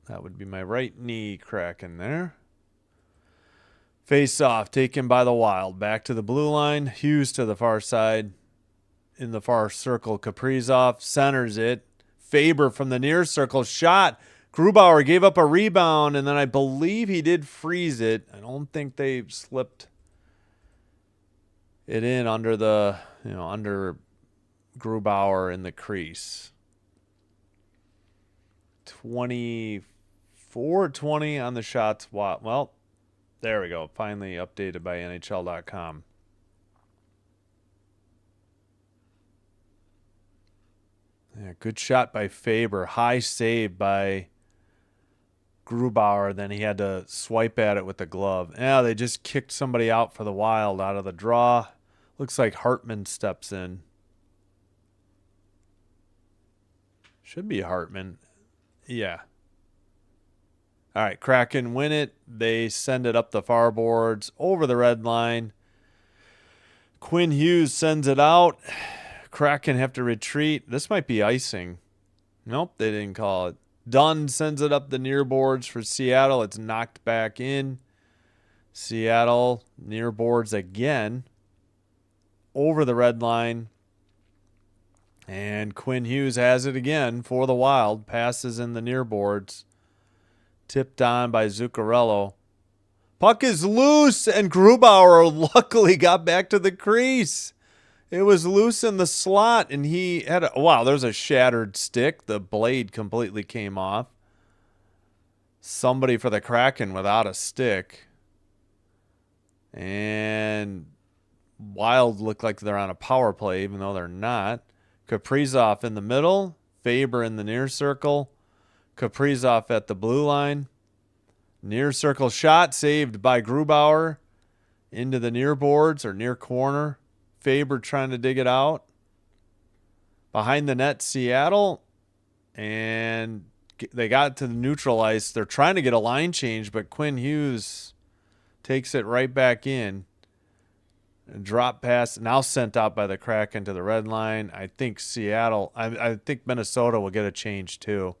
That would be my right knee cracking there. Face off, taken by the Wild. Back to the blue line. Hughes to the far side. In the far circle, Kaprizov centers it. Faber from the near circle. Shot. Grubauer gave up a rebound, and then I believe he did freeze it. I don't think they slipped it in under the, under Grubauer in the crease. 24-20 on the shots. Well, there we go. Finally updated by NHL.com. Yeah, good shot by Faber. High save by Grubauer. Then he had to swipe at it with the glove. Yeah, they just kicked somebody out for the Wild out of the draw. Looks like Hartman steps in. Should be Hartman. Yeah. All right, Kraken win it. They send it up the far boards, over the red line. Quinn Hughes sends it out. Kraken have to retreat. This might be icing. Nope, they didn't call it. Dunn sends it up the near boards for Seattle. It's knocked back in. Seattle near boards again. Over the red line. And Quinn Hughes has it again for the Wild. Passes in the near boards. Tipped on by Zuccarello. Puck is loose, and Grubauer luckily got back to the crease. It was loose in the slot, and he had a... Wow, there's a shattered stick. The blade completely came off. Somebody for the Kraken without a stick. And Wild look like they're on a power play, even though they're not. Kaprizov in the middle. Faber in the near circle. Kaprizov at the blue line. Near circle shot saved by Grubauer. Into the near boards or near corner. Faber trying to dig it out. Behind the net, Seattle. And they got to the neutral ice. They're trying to get a line change, but Quinn Hughes takes it right back in. A drop pass now sent out by the Kraken to the red line. I think I think Minnesota will get a change too.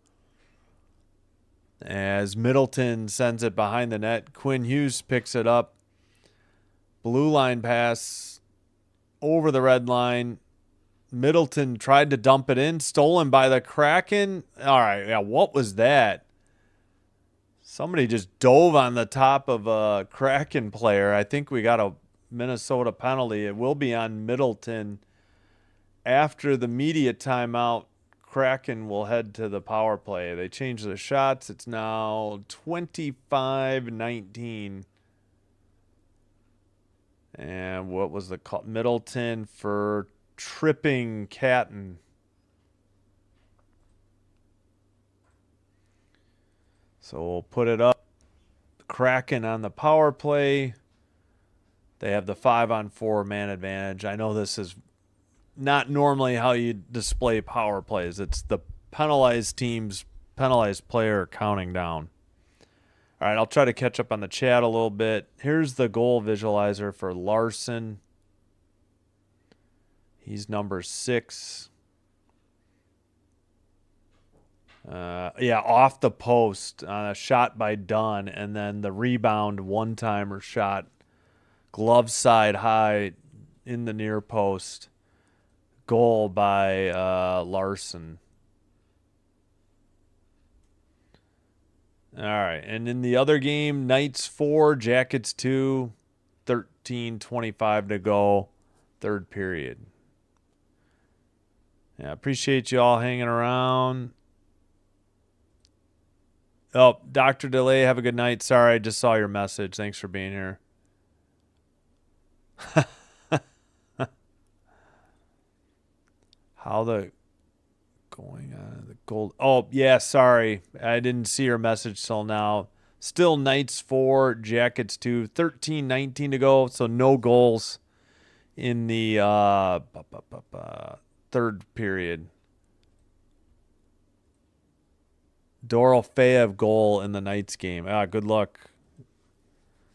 As Middleton sends it behind the net, Quinn Hughes picks it up. Blue line pass over the red line. Middleton tried to dump it in, stolen by the Kraken. All right, yeah, what was that? Somebody just dove on the top of a Kraken player. I think we got a Minnesota penalty. It will be on Middleton. After the media timeout, Kraken will head to the power play. They change the shots. It's now 25-19. And what was the call? Middleton for tripping Catton. So we'll put it up. Kraken on the power play. They have the 5-on-4 man advantage. I know this is not normally how you display power plays. It's the penalized team's penalized player counting down. All right, I'll try to catch up on the chat a little bit. Here's the goal visualizer for Larson. He's number 6. Yeah, off the post on a shot by Dunn, and then the rebound one-timer shot, glove side high in the near post. Goal by Larson. All right, and in the other game, Knights 4, Jackets 2, 13:25 to go, third period. Yeah, appreciate you all hanging around. Oh, Dr. Delay, have a good night. Sorry, I just saw your message. Thanks for being here. How the going on the gold? Oh, yeah, sorry. I didn't see your message till now. Still Knights 4, Jackets 2, 13:19 to go, so no goals in the third period. Dorofeyev goal in the Knights game. Good luck.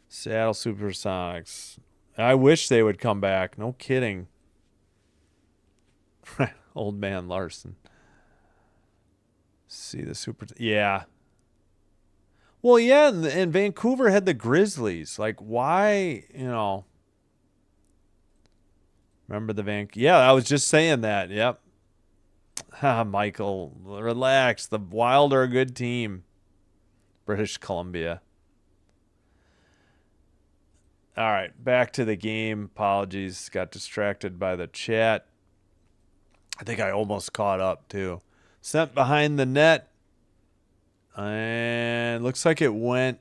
Seattle Supersonics. I wish they would come back. No kidding. Old man Larson. See the super. Yeah. Well, yeah, and Vancouver had the Grizzlies. Like, why, remember the Yeah, I was just saying that. Yep. Michael, relax. The Wild are a good team. British Columbia. All right, back to the game. Apologies, got distracted by the chat. I think I almost caught up, too. Sent behind the net. And looks like it went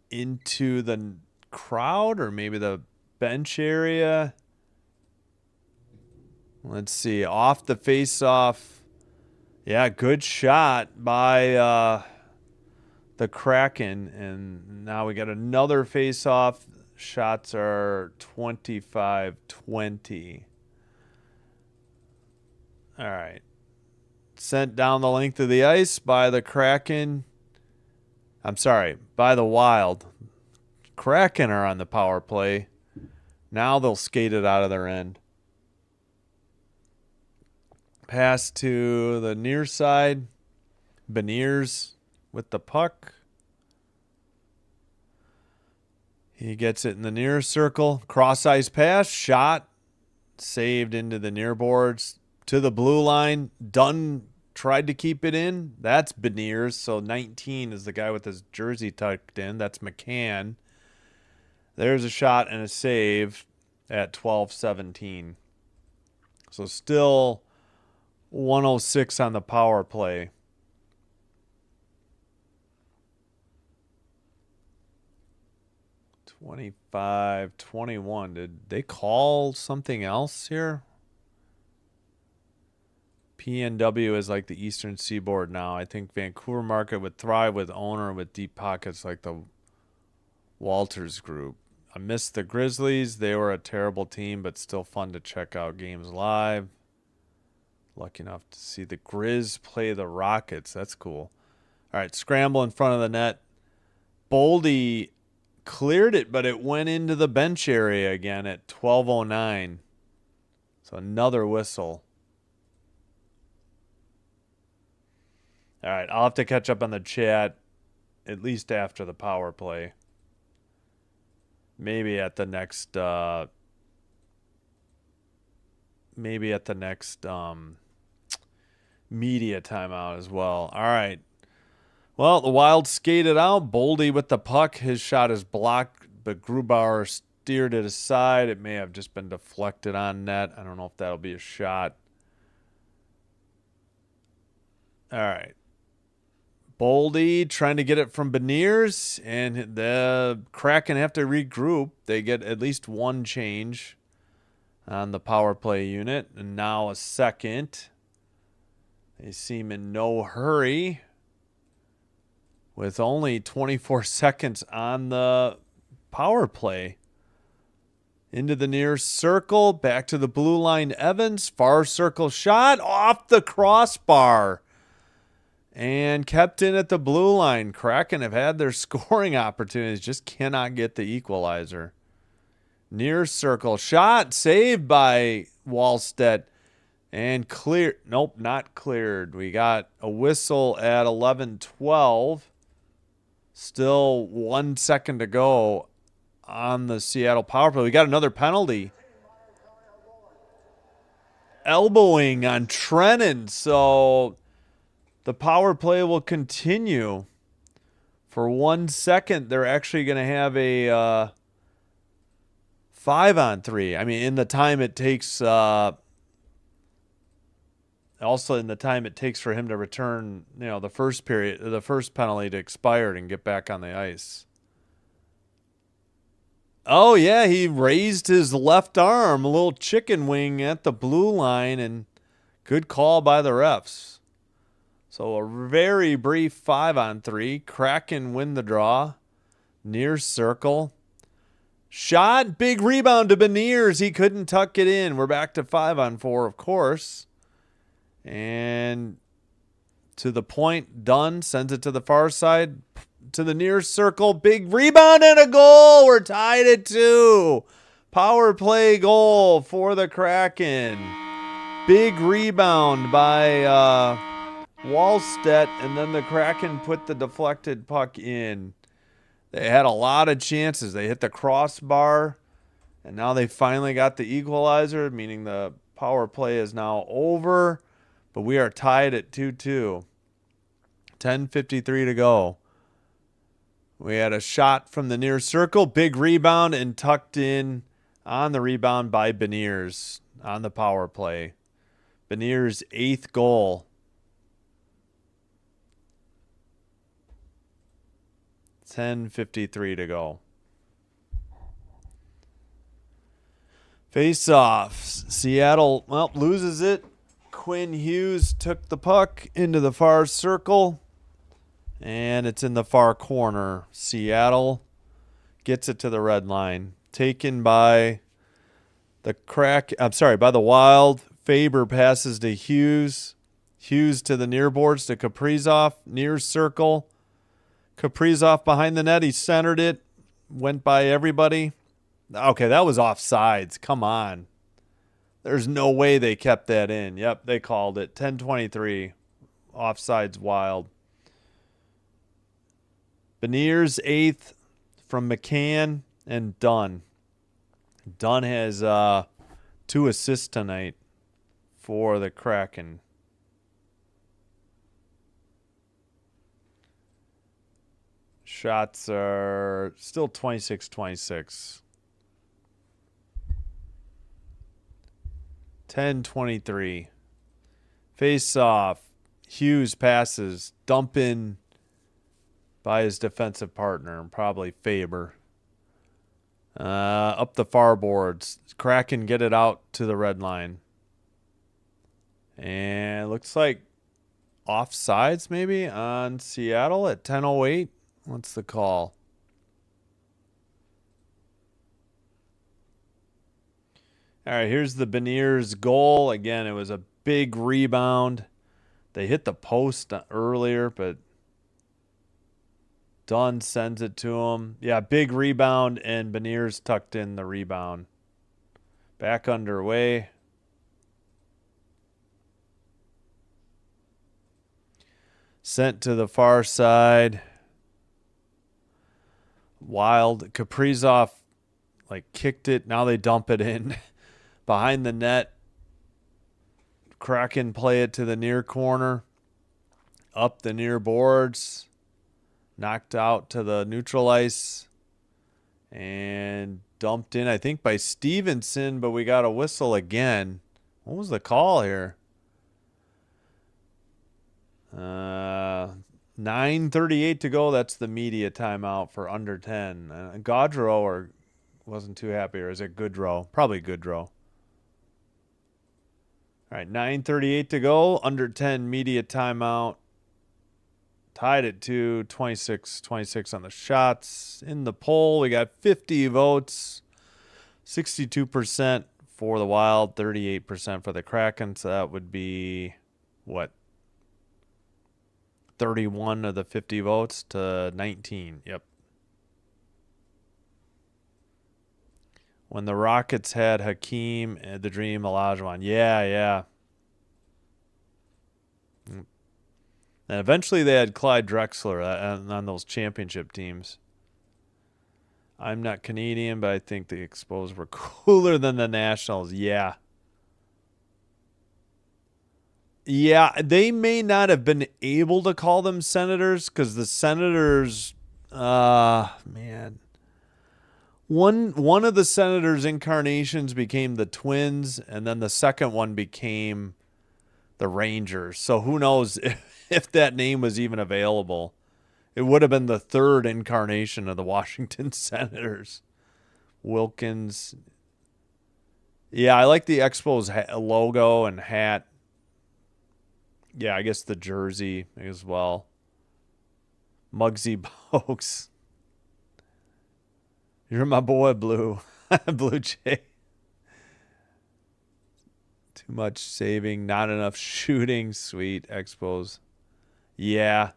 into the crowd or maybe the bench area. Let's see. Off the face-off. Yeah, good shot by the Kraken. And now we got another face-off. Shots are 25-20. All right. Sent down the length of the ice by the Kraken. I'm sorry, by the Wild. Kraken are on the power play. Now they'll skate it out of their end. Pass to the near side. Beniers with the puck. He gets it in the near circle. Cross ice pass. Shot. Saved into the near boards. To the blue line. Dunn tried to keep it in. That's Beniers. So 19 is the guy with his jersey tucked in. That's McCann. There's a shot and a save at 12-17. So still 106 on the power play. (25-21). Did they call something else here? PNW is like the Eastern Seaboard now. I think Vancouver market would thrive with owner with deep pockets like the Walters Group. I missed the Grizzlies. They were a terrible team, but still fun to check out games live. Lucky enough to see the Grizz play the Rockets. That's cool. All right, scramble in front of the net. Boldy cleared it, but it went into the bench area again at 12:09. So another whistle. All right, I'll have to catch up on the chat at least after the power play. Maybe at the next media timeout as well. All right. Well, the Wild skated out. Boldy with the puck. His shot is blocked, but Grubauer steered it aside. It may have just been deflected on net. I don't know if that'll be a shot. All right. Boldy trying to get it from Beniers, and the Kraken have to regroup. They get at least one change on the power play unit, and now a second. They seem in no hurry. with only 24 seconds on the power play. Into the near circle, back to the blue line. Evans, far circle shot off the crossbar and kept in at the blue line. Kraken have had their scoring opportunities, just cannot get the equalizer. Near circle shot, saved by Wallstedt and clear. Nope, not cleared. We got a whistle at 11:12. Still 1 second to go on the Seattle power play. We got another penalty. Elbowing on Trennan. So the power play will continue for 1 second. They're actually going to have a 5-on-3. I mean, in the time it takes, also in the time it takes for him to return, the first period, the first penalty to expired and get back on the ice. Oh, yeah, he raised his left arm, a little chicken wing at the blue line, and good call by the refs. So a very brief 5-on-3. Kraken win the draw. Near circle. Shot, big rebound to Beniers. He couldn't tuck it in. We're back to 5-on-4, of course. And to the point, Dunn sends it to the far side. To the near circle, big rebound and a goal. We're tied at 2. Power play goal for the Kraken. Big rebound by Wallstedt, and then the Kraken put the deflected puck in. They had a lot of chances. They hit the crossbar, and now they finally got the equalizer, meaning the power play is now over, but we are tied at 2-2. 10:53 to go. We had a shot from the near circle, big rebound, and tucked in on the rebound by Beniers on the power play. Beniers' 8th goal. 10:53 to go. Face off. Seattle, loses it. Quinn Hughes took the puck into the far circle. And it's in the far corner. Seattle gets it to the red line. Taken by the by the Wild. Faber passes to Hughes. Hughes to the near boards to Kaprizov. Near circle. Kaprizov behind the net. He centered it. Went by everybody. Okay, that was offsides. Come on. There's no way they kept that in. Yep, they called it. 10:23. Offsides Wild. Beniers' 8th from McCann and Dunn. Dunn has 2 assists tonight for the Kraken. Shots are still 26-26. 10:23. Face off. Hughes passes. Dump in by his defensive partner, probably Faber. Up the far boards. Kraken get it out to the red line. And looks like offsides maybe on Seattle at 10:08. What's the call? All right, here's the Beniers goal. Again, it was a big rebound. They hit the post earlier, but Dunn sends it to him. Yeah, big rebound, and Beniers tucked in the rebound. Back underway. Sent to the far side. Wild. Kaprizov kicked it. Now they dump it in behind the net. Kraken play it to the near corner. Up the near boards. Knocked out to the neutral ice. And dumped in, I think, by Stevenson, but we got a whistle again. What was the call here? 9:38 to go. That's the media timeout for under 10. Gaudreau wasn't too happy, or is it Goodrow? Probably Goodrow. All right, 9:38 to go. Under 10 media timeout. Tied at 2, 26 on the shots. In the poll, we got 50 votes, 62% for the Wild, 38% for the Kraken. So that would be, what, 31 of the 50 votes to 19. Yep. When the Rockets had Hakeem, the Dream, Olajuwon. Yeah. And eventually they had Clyde Drexler on those championship teams. I'm not Canadian, but I think the Expos were cooler than the Nationals. Yeah. Yeah, they may not have been able to call them Senators because the Senators, man. One of the Senators' incarnations became the Twins, and then the second one became the Rangers. So who knows if that name was even available. It would have been the third incarnation of the Washington Senators. Wilkins. Yeah, I like the Expos logo and hat. Yeah, I guess the jersey as well. Muggsy Bogues. You're my boy, Blue. Blue Jay. Too much saving, not enough shooting. Sweet Expos. Yeah.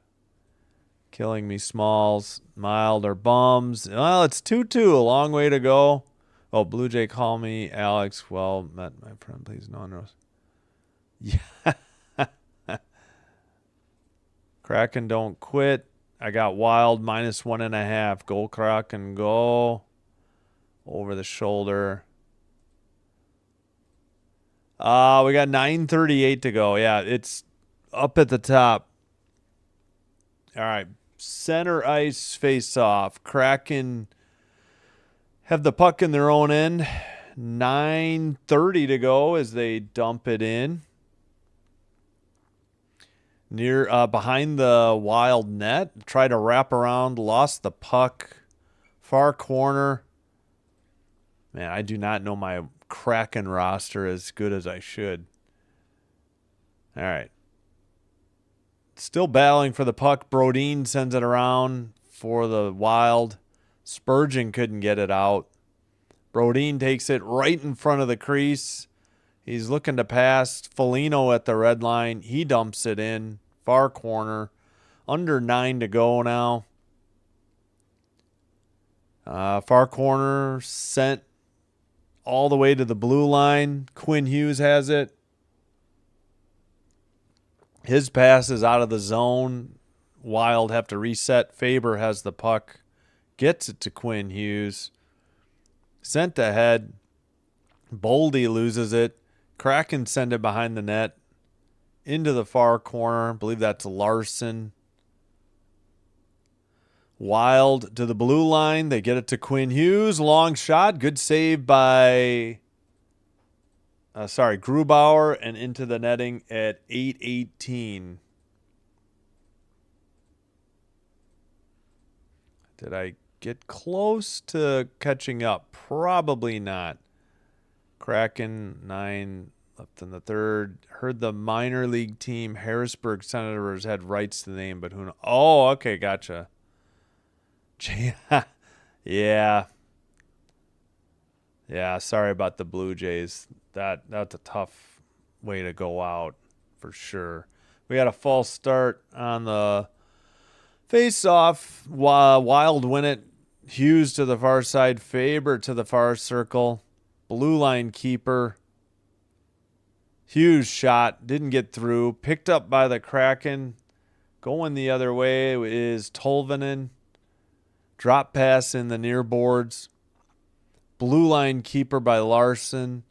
Killing me, Smalls. Mild or bums. Well, it's 2-2. A long way to go. Oh, Blue Jay, call me. Alex, well, met my friend. Please, no one knows. Yeah. Kraken don't quit. I got Wild -1.5. Go Kraken, go. Over the shoulder. We got 9:38 to go. Yeah, it's up at the top. All right. Center ice face off. Kraken have the puck in their own end. 9:30 to go as they dump it in. Near behind the Wild net. Try to wrap around. Lost the puck. Far corner. Man, I do not know my Kraken roster as good as I should. All right. Still battling for the puck. Brodin sends it around for the Wild. Spurgeon couldn't get it out. Brodin takes it right in front of the crease. He's looking to pass. Foligno at the red line. He dumps it in. Far corner. Under 9 to go now. Far corner sent all the way to the blue line. Quinn Hughes has it. His pass is out of the zone. Wild have to reset. Faber has the puck. Gets it to Quinn Hughes. Sent ahead. Boldy loses it. Kraken send it behind the net. Into the far corner. I believe that's Larson. Wild to the blue line. They get it to Quinn Hughes. Long shot. Good save by Grubauer, and into the netting at 8:18. Did I get close to catching up? Probably not. Kraken 9 left in the third. Heard the minor league team Harrisburg Senators had rights to the name, but who knows? Oh, okay, gotcha. Yeah. Yeah, sorry about the Blue Jays. That's a tough way to go out for sure. We had a false start on the face-off. Wild win it. Hughes to the far side. Faber to the far circle. Blue line keeper. Hughes shot. Didn't get through. Picked up by the Kraken. Going the other way is Tolvanen. Drop pass in the near boards. Blue line keeper by Larson.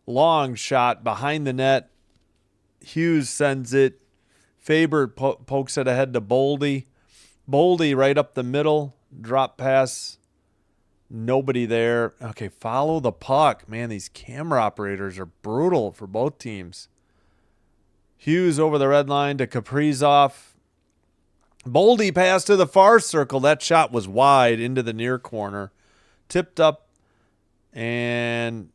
Long shot behind the net. Hughes sends it. Faber pokes it ahead to Boldy. Boldy right up the middle. Drop pass. Nobody there. Okay, follow the puck. Man, these camera operators are brutal for both teams. Hughes over the red line to Kaprizov. Boldy pass to the far circle. That shot was wide into the near corner. Tipped up and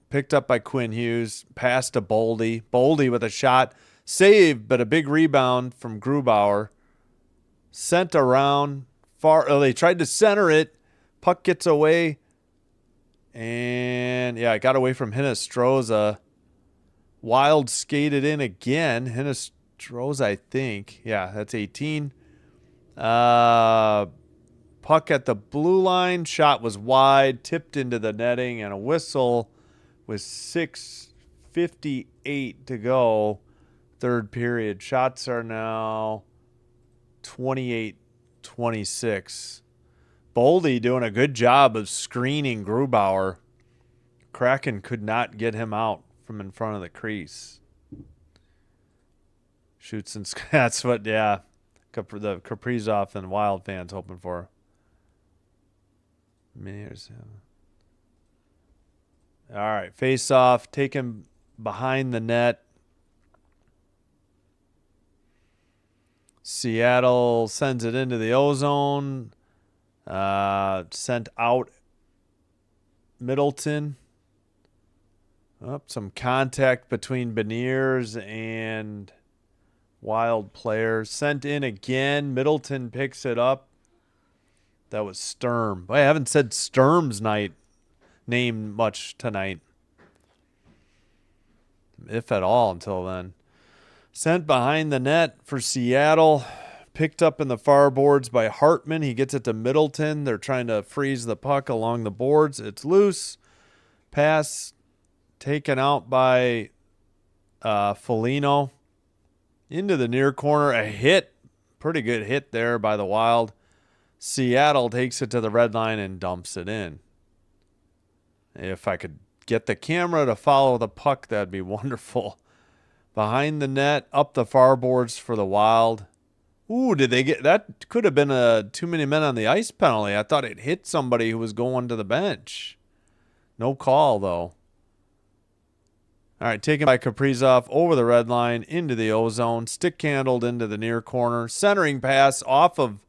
picked up by Quinn Hughes. Pass to Boldy. Boldy with a shot. Saved, but a big rebound from Grubauer. Sent around far. Oh, they tried to center it. Puck gets away. And, yeah, it got away from Hinostroza. Wild skated in again. Hinostroza, I think. Yeah, that's 18. Puck at the blue line. Shot was wide. Tipped into the netting. And a whistle with 6:58 to go. Third period. Shots are now 28-26. Boldy doing a good job of screening Grubauer. Kraken could not get him out from in front of the crease. Shoots and that's what, yeah, the Kaprizov and Wild fans hoping for. All right, face off, taken behind the net. Seattle sends it into the ozone. Sent out Middleton. Some contact between Beniers and Wild players. Sent in again. Middleton picks it up. That was Sturm. Boy, I haven't said Sturm's name much tonight, if at all, until then. Sent behind the net for Seattle. Picked up in the far boards by Hartman. He gets it to Middleton. They're trying to freeze the puck along the boards. It's loose. Pass taken out by Foligno. Into the near corner. A hit. Pretty good hit there by the Wild. Seattle takes it to the red line and dumps it in. If I could get the camera to follow the puck, that'd be wonderful. Behind the net, up the far boards for the Wild. Ooh, did they get that? Could have been a too many men on the ice penalty. I thought it hit somebody who was going to the bench. No call, though. All right, taken by Kaprizov over the red line into the ozone. Stick handled into the near corner. Centering pass off of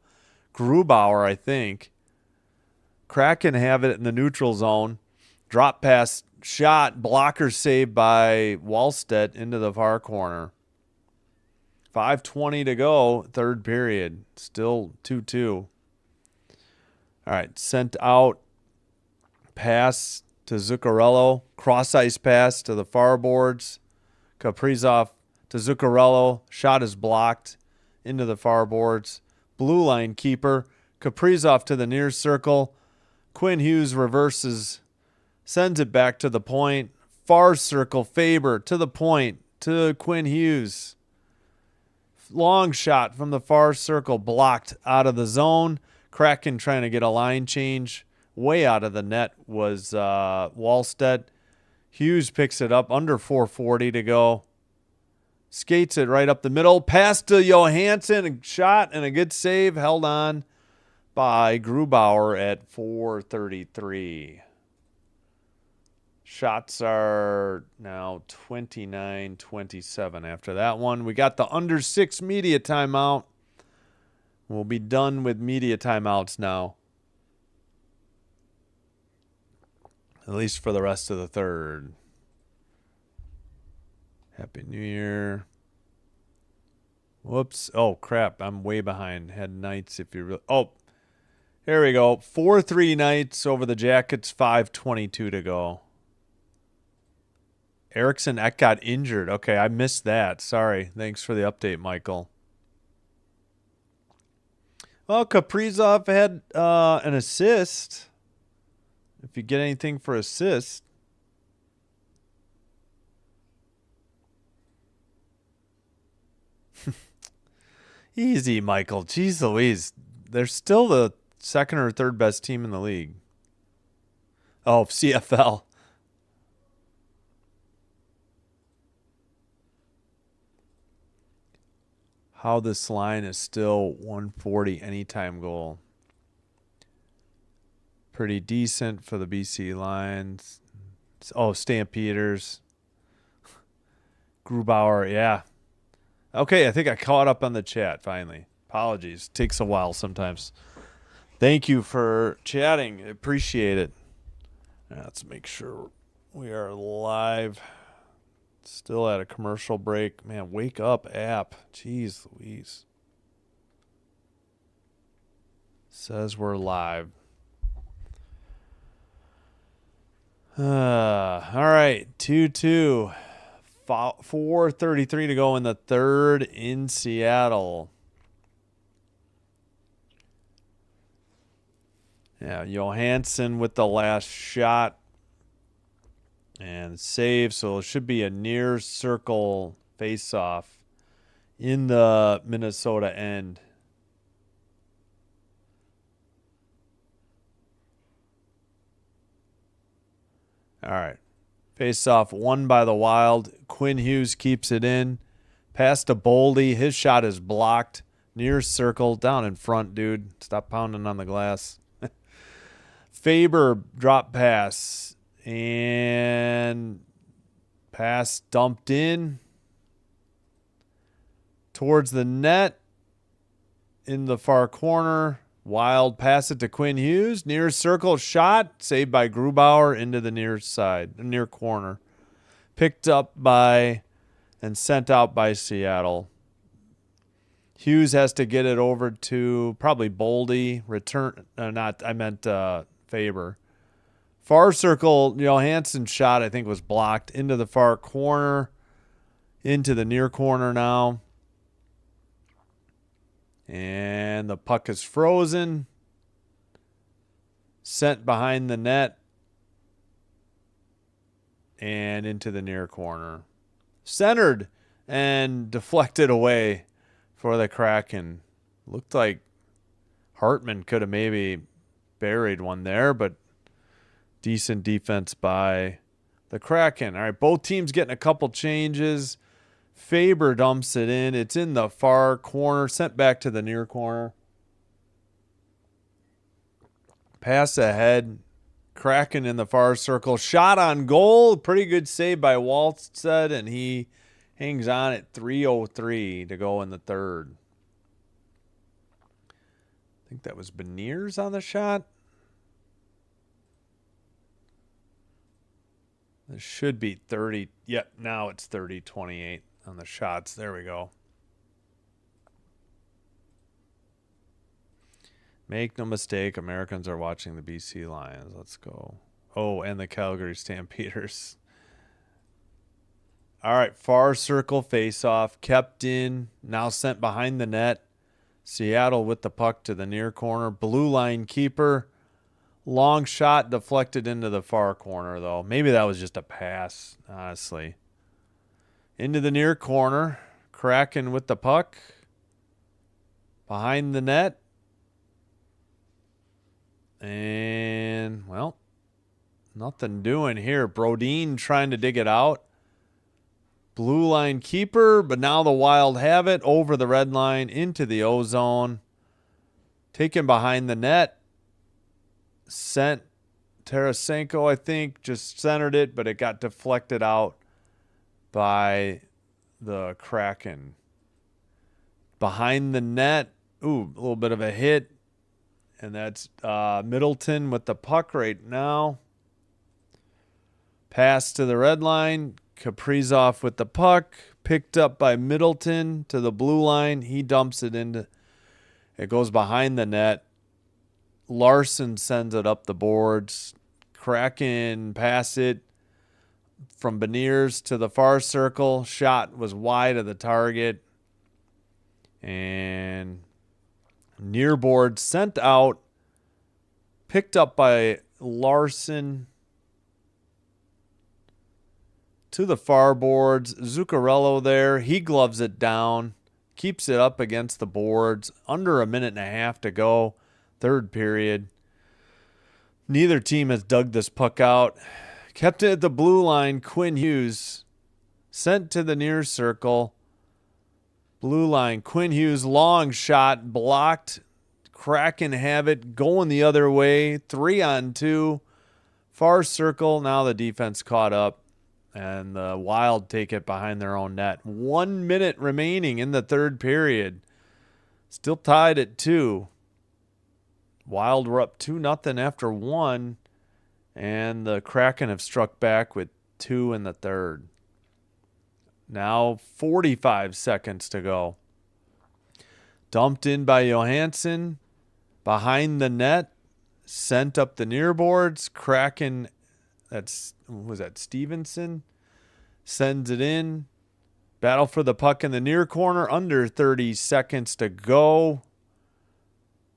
Grubauer, I think. Kraken have it in the neutral zone. Drop pass shot. Blocker saved by Wallstedt into the far corner. 5:20 to go, third period. Still 2-2. All right, sent out. Pass to Zuccarello. Cross-ice pass to the far boards. Kaprizov to Zuccarello. Shot is blocked into the far boards. Blue line keeper. Kaprizov to the near circle. Quinn Hughes reverses. Sends it back to the point. Far circle. Faber to the point. To Quinn Hughes. Long shot from the far circle. Blocked out of the zone. Kraken trying to get a line change. Way out of the net was Wallstedt. Hughes picks it up. Under 4:40 to go. Skates it right up the middle. Pass to Johansson. A shot and a good save. Held on by Grubauer at 4:33. Shots are now 29-27 after that one. We got the under 6 media timeout. We'll be done with media timeouts now. At least for the rest of the third. Happy New Year. Whoops. Oh, crap. I'm way behind. Had Knights if you really... Oh, here we go. 4-3 Knights over the Jackets. 5:22 to go. Eriksson Ek got injured. Okay, I missed that. Sorry. Thanks for the update, Michael. Well, Kaprizov had an assist. If you get anything for assist. Easy, Michael. Jeez Louise. They're still the second or third best team in the league. Oh, CFL. How this line is still 140 anytime goal. Pretty decent for the BC lines. Oh, Stampeders. Grubauer, yeah. Okay, I think I caught up on the chat finally. Apologies. Takes a while sometimes. Thank you for chatting. Appreciate it. Let's make sure we are live. Still at a commercial break. Man, wake up, app. Jeez Louise. Says we're live. All right, 2-2. 4:33 to go in the third in Seattle. Yeah, Johansson with the last shot and save, so it should be a near circle face-off in the Minnesota end. All right. Face-off won by the Wild. Quinn Hughes keeps it in. Pass to Boldy. His shot is blocked. Near circle. Down in front, dude. Stop pounding on the glass. Faber drop pass. And pass dumped in. Towards the net. In the far corner. Wild pass it to Quinn Hughes. Near circle shot. Saved by Grubauer into the near side. Near corner. Picked up by and sent out by Seattle. Hughes has to get it over to probably Boldy. Faber. Far circle, Johansson's shot I think was blocked into the far corner. Into the near corner now. And the puck is frozen. Sent behind the net. And into the near corner. Centered and deflected away for the Kraken. Looked like Hartman could have maybe buried one there, but decent defense by the Kraken. All right, both teams getting a couple changes. Faber dumps it in. It's in the far corner, sent back to the near corner. Pass ahead. Kraken in the far circle. Shot on goal. Pretty good save by Walstead, and he hangs on at 3:03 to go in the third. I think that was Beniers on the shot. This should be 30. Yep, now it's 30-28 on the shots. There we go. Make no mistake, Americans are watching the BC Lions. Let's go. Oh, and the Calgary Stampeders. All right, far circle face-off. Kept in. Now sent behind the net. Seattle with the puck to the near corner. Blue line keeper. Long shot deflected into the far corner, though. Maybe that was just a pass, honestly. Into the near corner. Kraken with the puck. Behind the net. And, well, nothing doing here. Brodin trying to dig it out. Blue line keeper, but now the Wild have it over the red line into the O-zone. Taken behind the net. Sent Tarasenko, I think, just centered it, but it got deflected out by the Kraken. Behind the net. Ooh, a little bit of a hit. And that's Middleton with the puck right now. Pass to the red line. Kaprizov with the puck. Picked up by Middleton to the blue line. He dumps it into. It goes behind the net. Larson sends it up the boards. Kraken pass it from Beniers to the far circle. Shot was wide of the target. And near board sent out. Picked up by Larson to the far boards. Zuccarello there. He gloves it down. Keeps it up against the boards. Under a minute and a half to go. Third period. Neither team has dug this puck out. Kept it at the blue line. Quinn Hughes sent to the near circle. Blue line. Quinn Hughes, long shot, blocked. Kraken have it going the other way. 3-on-2. Far circle. Now the defense caught up. And the Wild take it behind their own net. 1 minute remaining in the third period. Still tied at 2. Wild were up 2-0 after 1. And the Kraken have struck back with 2 in the third. Now 45 seconds to go. Dumped in by Johansson. Behind the net, sent up the near boards. Kraken, was that Stevenson? Sends it in. Battle for the puck in the near corner. Under 30 seconds to go.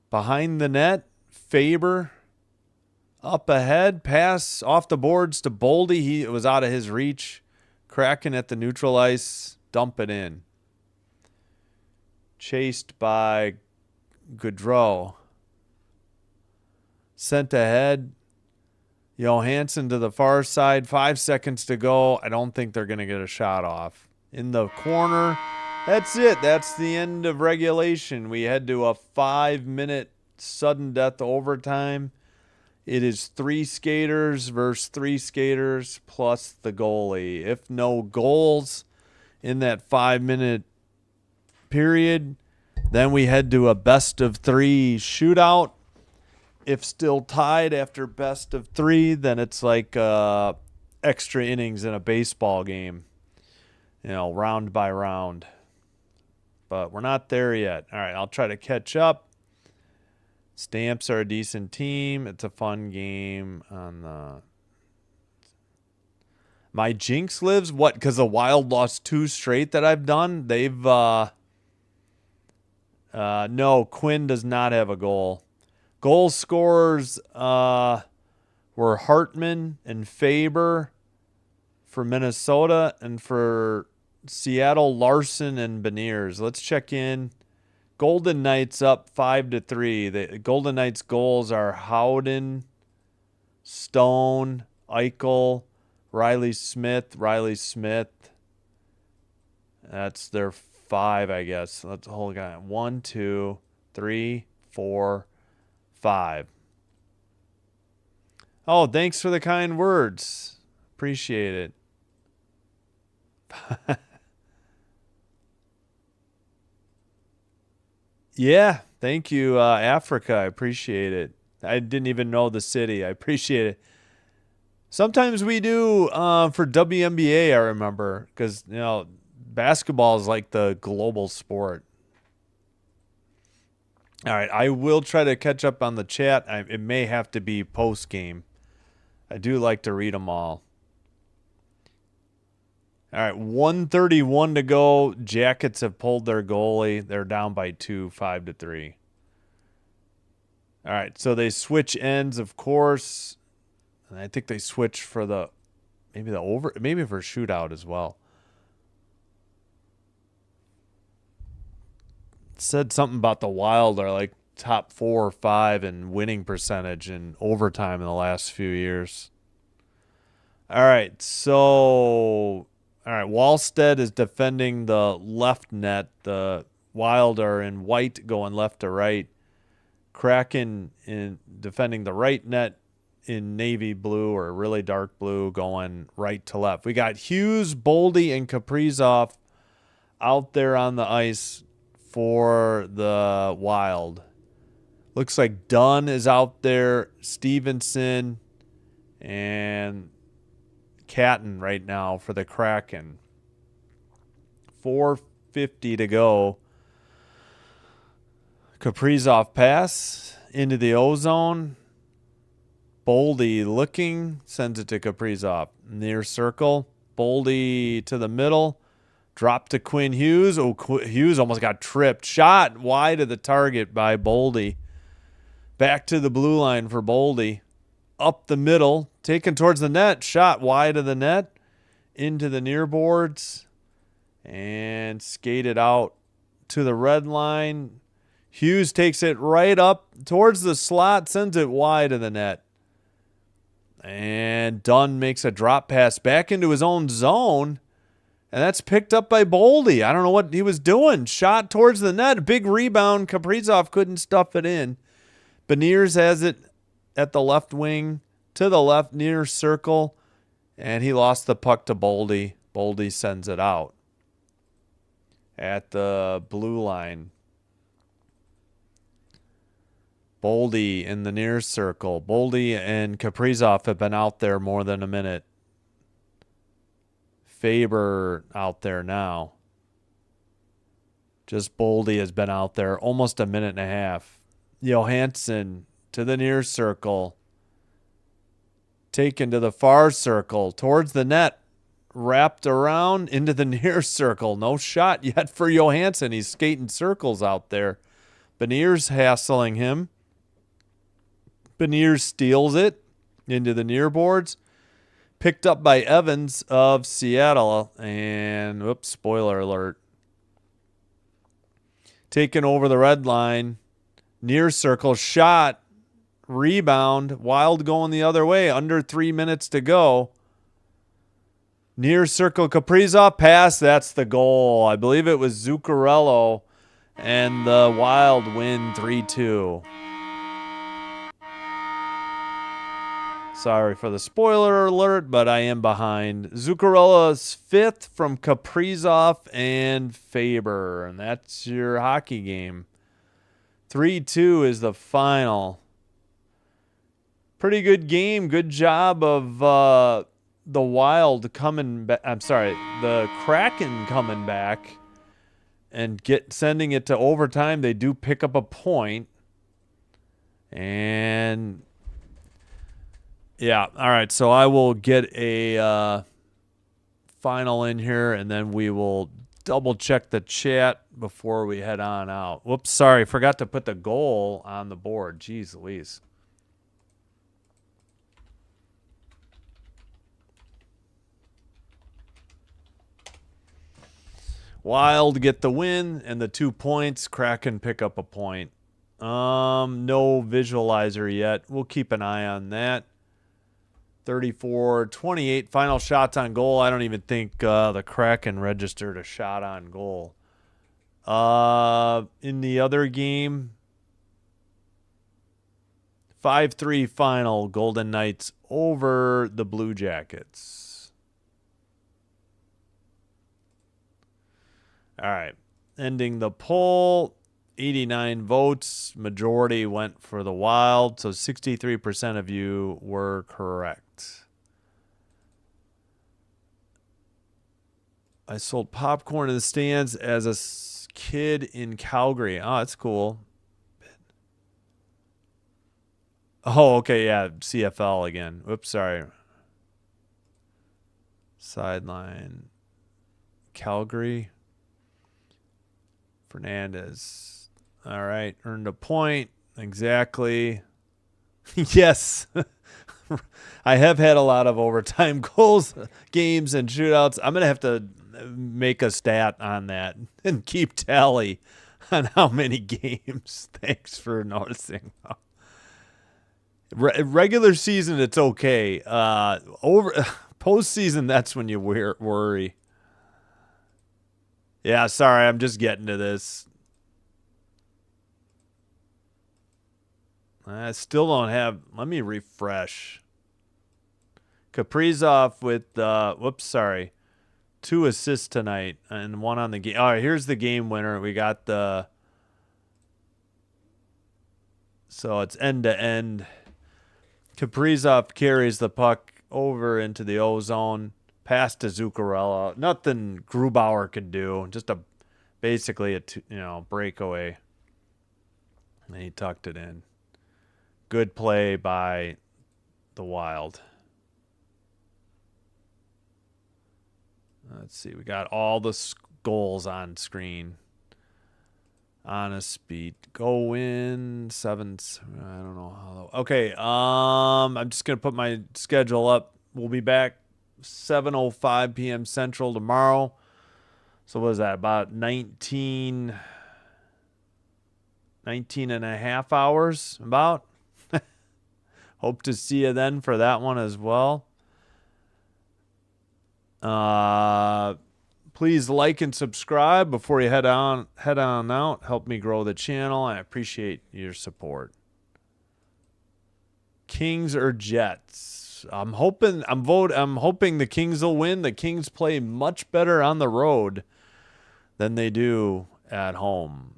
Behind the net, Faber. Up ahead, pass off the boards to Boldy. It was out of his reach. Kraken at the neutral ice. Dump it in. Chased by Gaudreau. Sent ahead. Johansson to the far side. 5 seconds to go. I don't think they're going to get a shot off. In the corner. That's it. That's the end of regulation. We head to a 5-minute sudden death overtime. It is 3 skaters versus 3 skaters plus the goalie. If no goals in that 5-minute period, then we head to a best of 3 shootout. If still tied after best of 3, then it's like extra innings in a baseball game, round by round. But we're not there yet. All right, I'll try to catch up. Stamps are a decent team. It's a fun game on the... My jinx lives? What? Because the Wild lost 2 straight that I've done? They've... no, Quinn does not have a goal. Goal scorers were Hartman and Faber for Minnesota, and for Seattle, Larson and Beniers. Let's check in. Golden Knights up 5-3. The Golden Knights goals are Howden, Stone, Eichel, Riley Smith. That's their 5, I guess. Let's hold on. 1, 2, 3, 4, 5. Oh, thanks for the kind words. Appreciate it. Yeah, thank you, Africa. I appreciate it. I didn't even know the city. I appreciate it. Sometimes we do for WNBA, I remember, because, basketball is like the global sport. All right, I will try to catch up on the chat. It may have to be post-game. I do like to read them all. All right, 1:31 to go. Jackets have pulled their goalie. They're down by 2, 5-3. All right, so they switch ends, of course. And I think they switch for maybe for shootout as well. It said something about the Wild are like top 4 or 5 in winning percentage in overtime in the last few years. All right, Wallstead is defending the left net. The Wild are in white going left to right. Kraken in defending the right net in navy blue or really dark blue going right to left. We got Hughes, Boldy, and Kaprizov out there on the ice for the Wild. Looks like Dunn is out there, Stevenson, and Catton right now for the Kraken. 4:50 to go. Kaprizov pass into the O-zone. Boldy looking, sends it to Kaprizov. Near circle. Boldy to the middle. Drop to Quinn Hughes. Oh, Hughes almost got tripped. Shot wide of the target by Boldy. Back to the blue line for Boldy. Up the middle. Taken towards the net. Shot wide of the net. Into the near boards. And skated out to the red line. Hughes takes it right up towards the slot. Sends it wide of the net. And Dunn makes a drop pass back into his own zone. And that's picked up by Boldy. I don't know what he was doing. Shot towards the net. Big rebound. Kaprizov couldn't stuff it in. Beniers has it at the left wing. To the left near circle. And he lost the puck to Boldy. Boldy sends it out. At the blue line. Boldy in the near circle. Boldy and Kaprizov have been out there more than a minute. Faber out there now. Just Boldy has been out there almost a minute and a half. Johansson to the near circle. Taken to the far circle. Towards the net. Wrapped around into the near circle. No shot yet for Johansson. He's skating circles out there. Beniers hassling him. Beniers steals it into the near boards. Picked up by Evans of Seattle. And, whoops, spoiler alert. Taken over the red line. Near circle shot. Rebound. Wild going the other way. Under 3 minutes to go. Near circle Kaprizov pass. That's the goal. I believe it was Zuccarello. And the Wild win 3-2. Sorry for the spoiler alert, but I am behind. Zuccarella's fifth from Kaprizov and Faber. And that's your hockey game. 3-2 is the final. Pretty good game. Good job of the Wild coming back. I'm sorry, the Kraken coming back and sending it to overtime. They do pick up a point. And yeah, all right. So I will get a final in here, and then we will double check the chat before we head on out. Whoops, sorry, forgot to put the goal on the board. Jeez Louise. Wild get the win and the 2 points. Kraken pick up a point. No visualizer yet. We'll keep an eye on that. 34-28 final shots on goal. I don't even think the Kraken registered a shot on goal. In the other game, 5-3 final, Golden Knights over the Blue Jackets. All right, ending the poll, 89 votes. Majority went for the Wild, so 63% of you were correct. I sold popcorn in the stands as a kid in Calgary. Oh, that's cool. Oh, okay, yeah, CFL again. Oops, sorry. Sideline. Calgary. Fernandez. All right, earned a point. Exactly. Yes. I have had a lot of overtime goals, games, and shootouts. I'm going to have to make a stat on that and keep tally on how many games. Thanks for noticing. Regular season, it's okay. Over postseason, that's when you worry. Yeah, sorry, I'm just getting to this. I still don't have. Let me refresh. Kaprizov with whoops, sorry. 2 assists tonight and 1 on the game. All right, here's the game winner. We got the. So it's end to end. Kaprizov carries the puck over into the O zone. Pass to Zuccarello. Nothing Grubauer could do. Just basically a breakaway. And he tucked it in. Good play by the Wild. Let's see. We got all the goals on screen. Honest speed. Go win 7. I don't know how. Okay. I'm just gonna put my schedule up. We'll be back 7:05 p.m. Central tomorrow. So what is that? About 19 and a half hours. About. Hope to see you then for that one as well. Please like and subscribe before you head on out. Help me grow the channel. I appreciate your support. Kings or Jets? I'm hoping the Kings will win. The Kings play much better on the road than they do at home.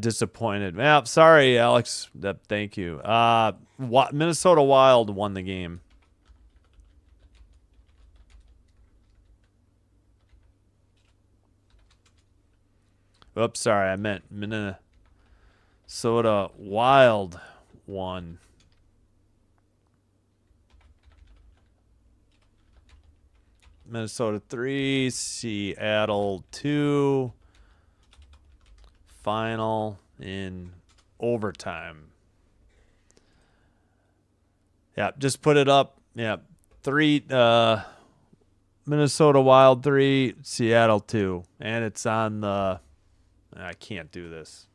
Disappointed. Yeah, sorry, Alex. Thank you. Minnesota Wild won the game. Oops, sorry. I meant Minnesota Wild 1. Minnesota 3, Seattle 2. Final in overtime. Yeah, just put it up. Yeah, 3 Minnesota Wild 3, Seattle 2. And it's on the I can't do this.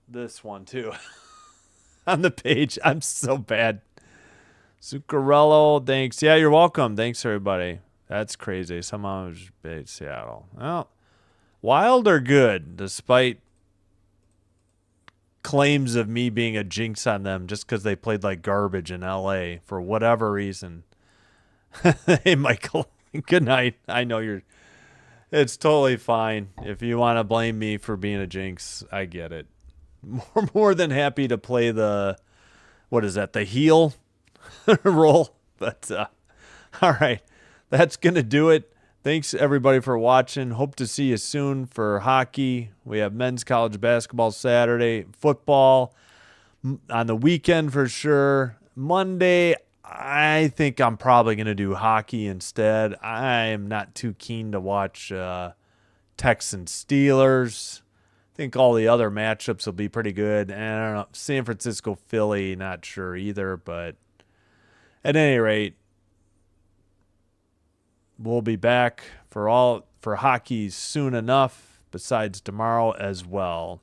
This one too. On the page. I'm so bad. Zuccarello, thanks. Yeah, you're welcome. Thanks, everybody. That's crazy. Somehow it was big Seattle. Well, Wild are good, despite claims of me being a jinx on them just because they played like garbage in LA for whatever reason. Hey, Michael. Good night. I know you're... It's totally fine. If you want to blame me for being a jinx, I get it. More than happy to play the... What is that? The heel role? But, all right. That's going to do it. Thanks, everybody, for watching. Hope to see you soon for hockey. We have men's college basketball Saturday, football on the weekend for sure. Monday, I think I'm probably going to do hockey instead. I am not too keen to watch Texans Steelers. I think all the other matchups will be pretty good. And I don't know, San Francisco Philly, not sure either. But at any rate, we'll be back for hockey soon enough, besides tomorrow as well.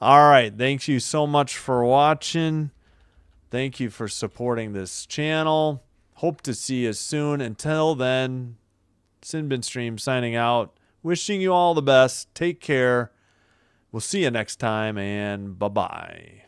All right. Thank you so much for watching. Thank you for supporting this channel. Hope to see you soon. Until then, Sinbin Stream signing out. Wishing you all the best. Take care. We'll see you next time, and bye-bye.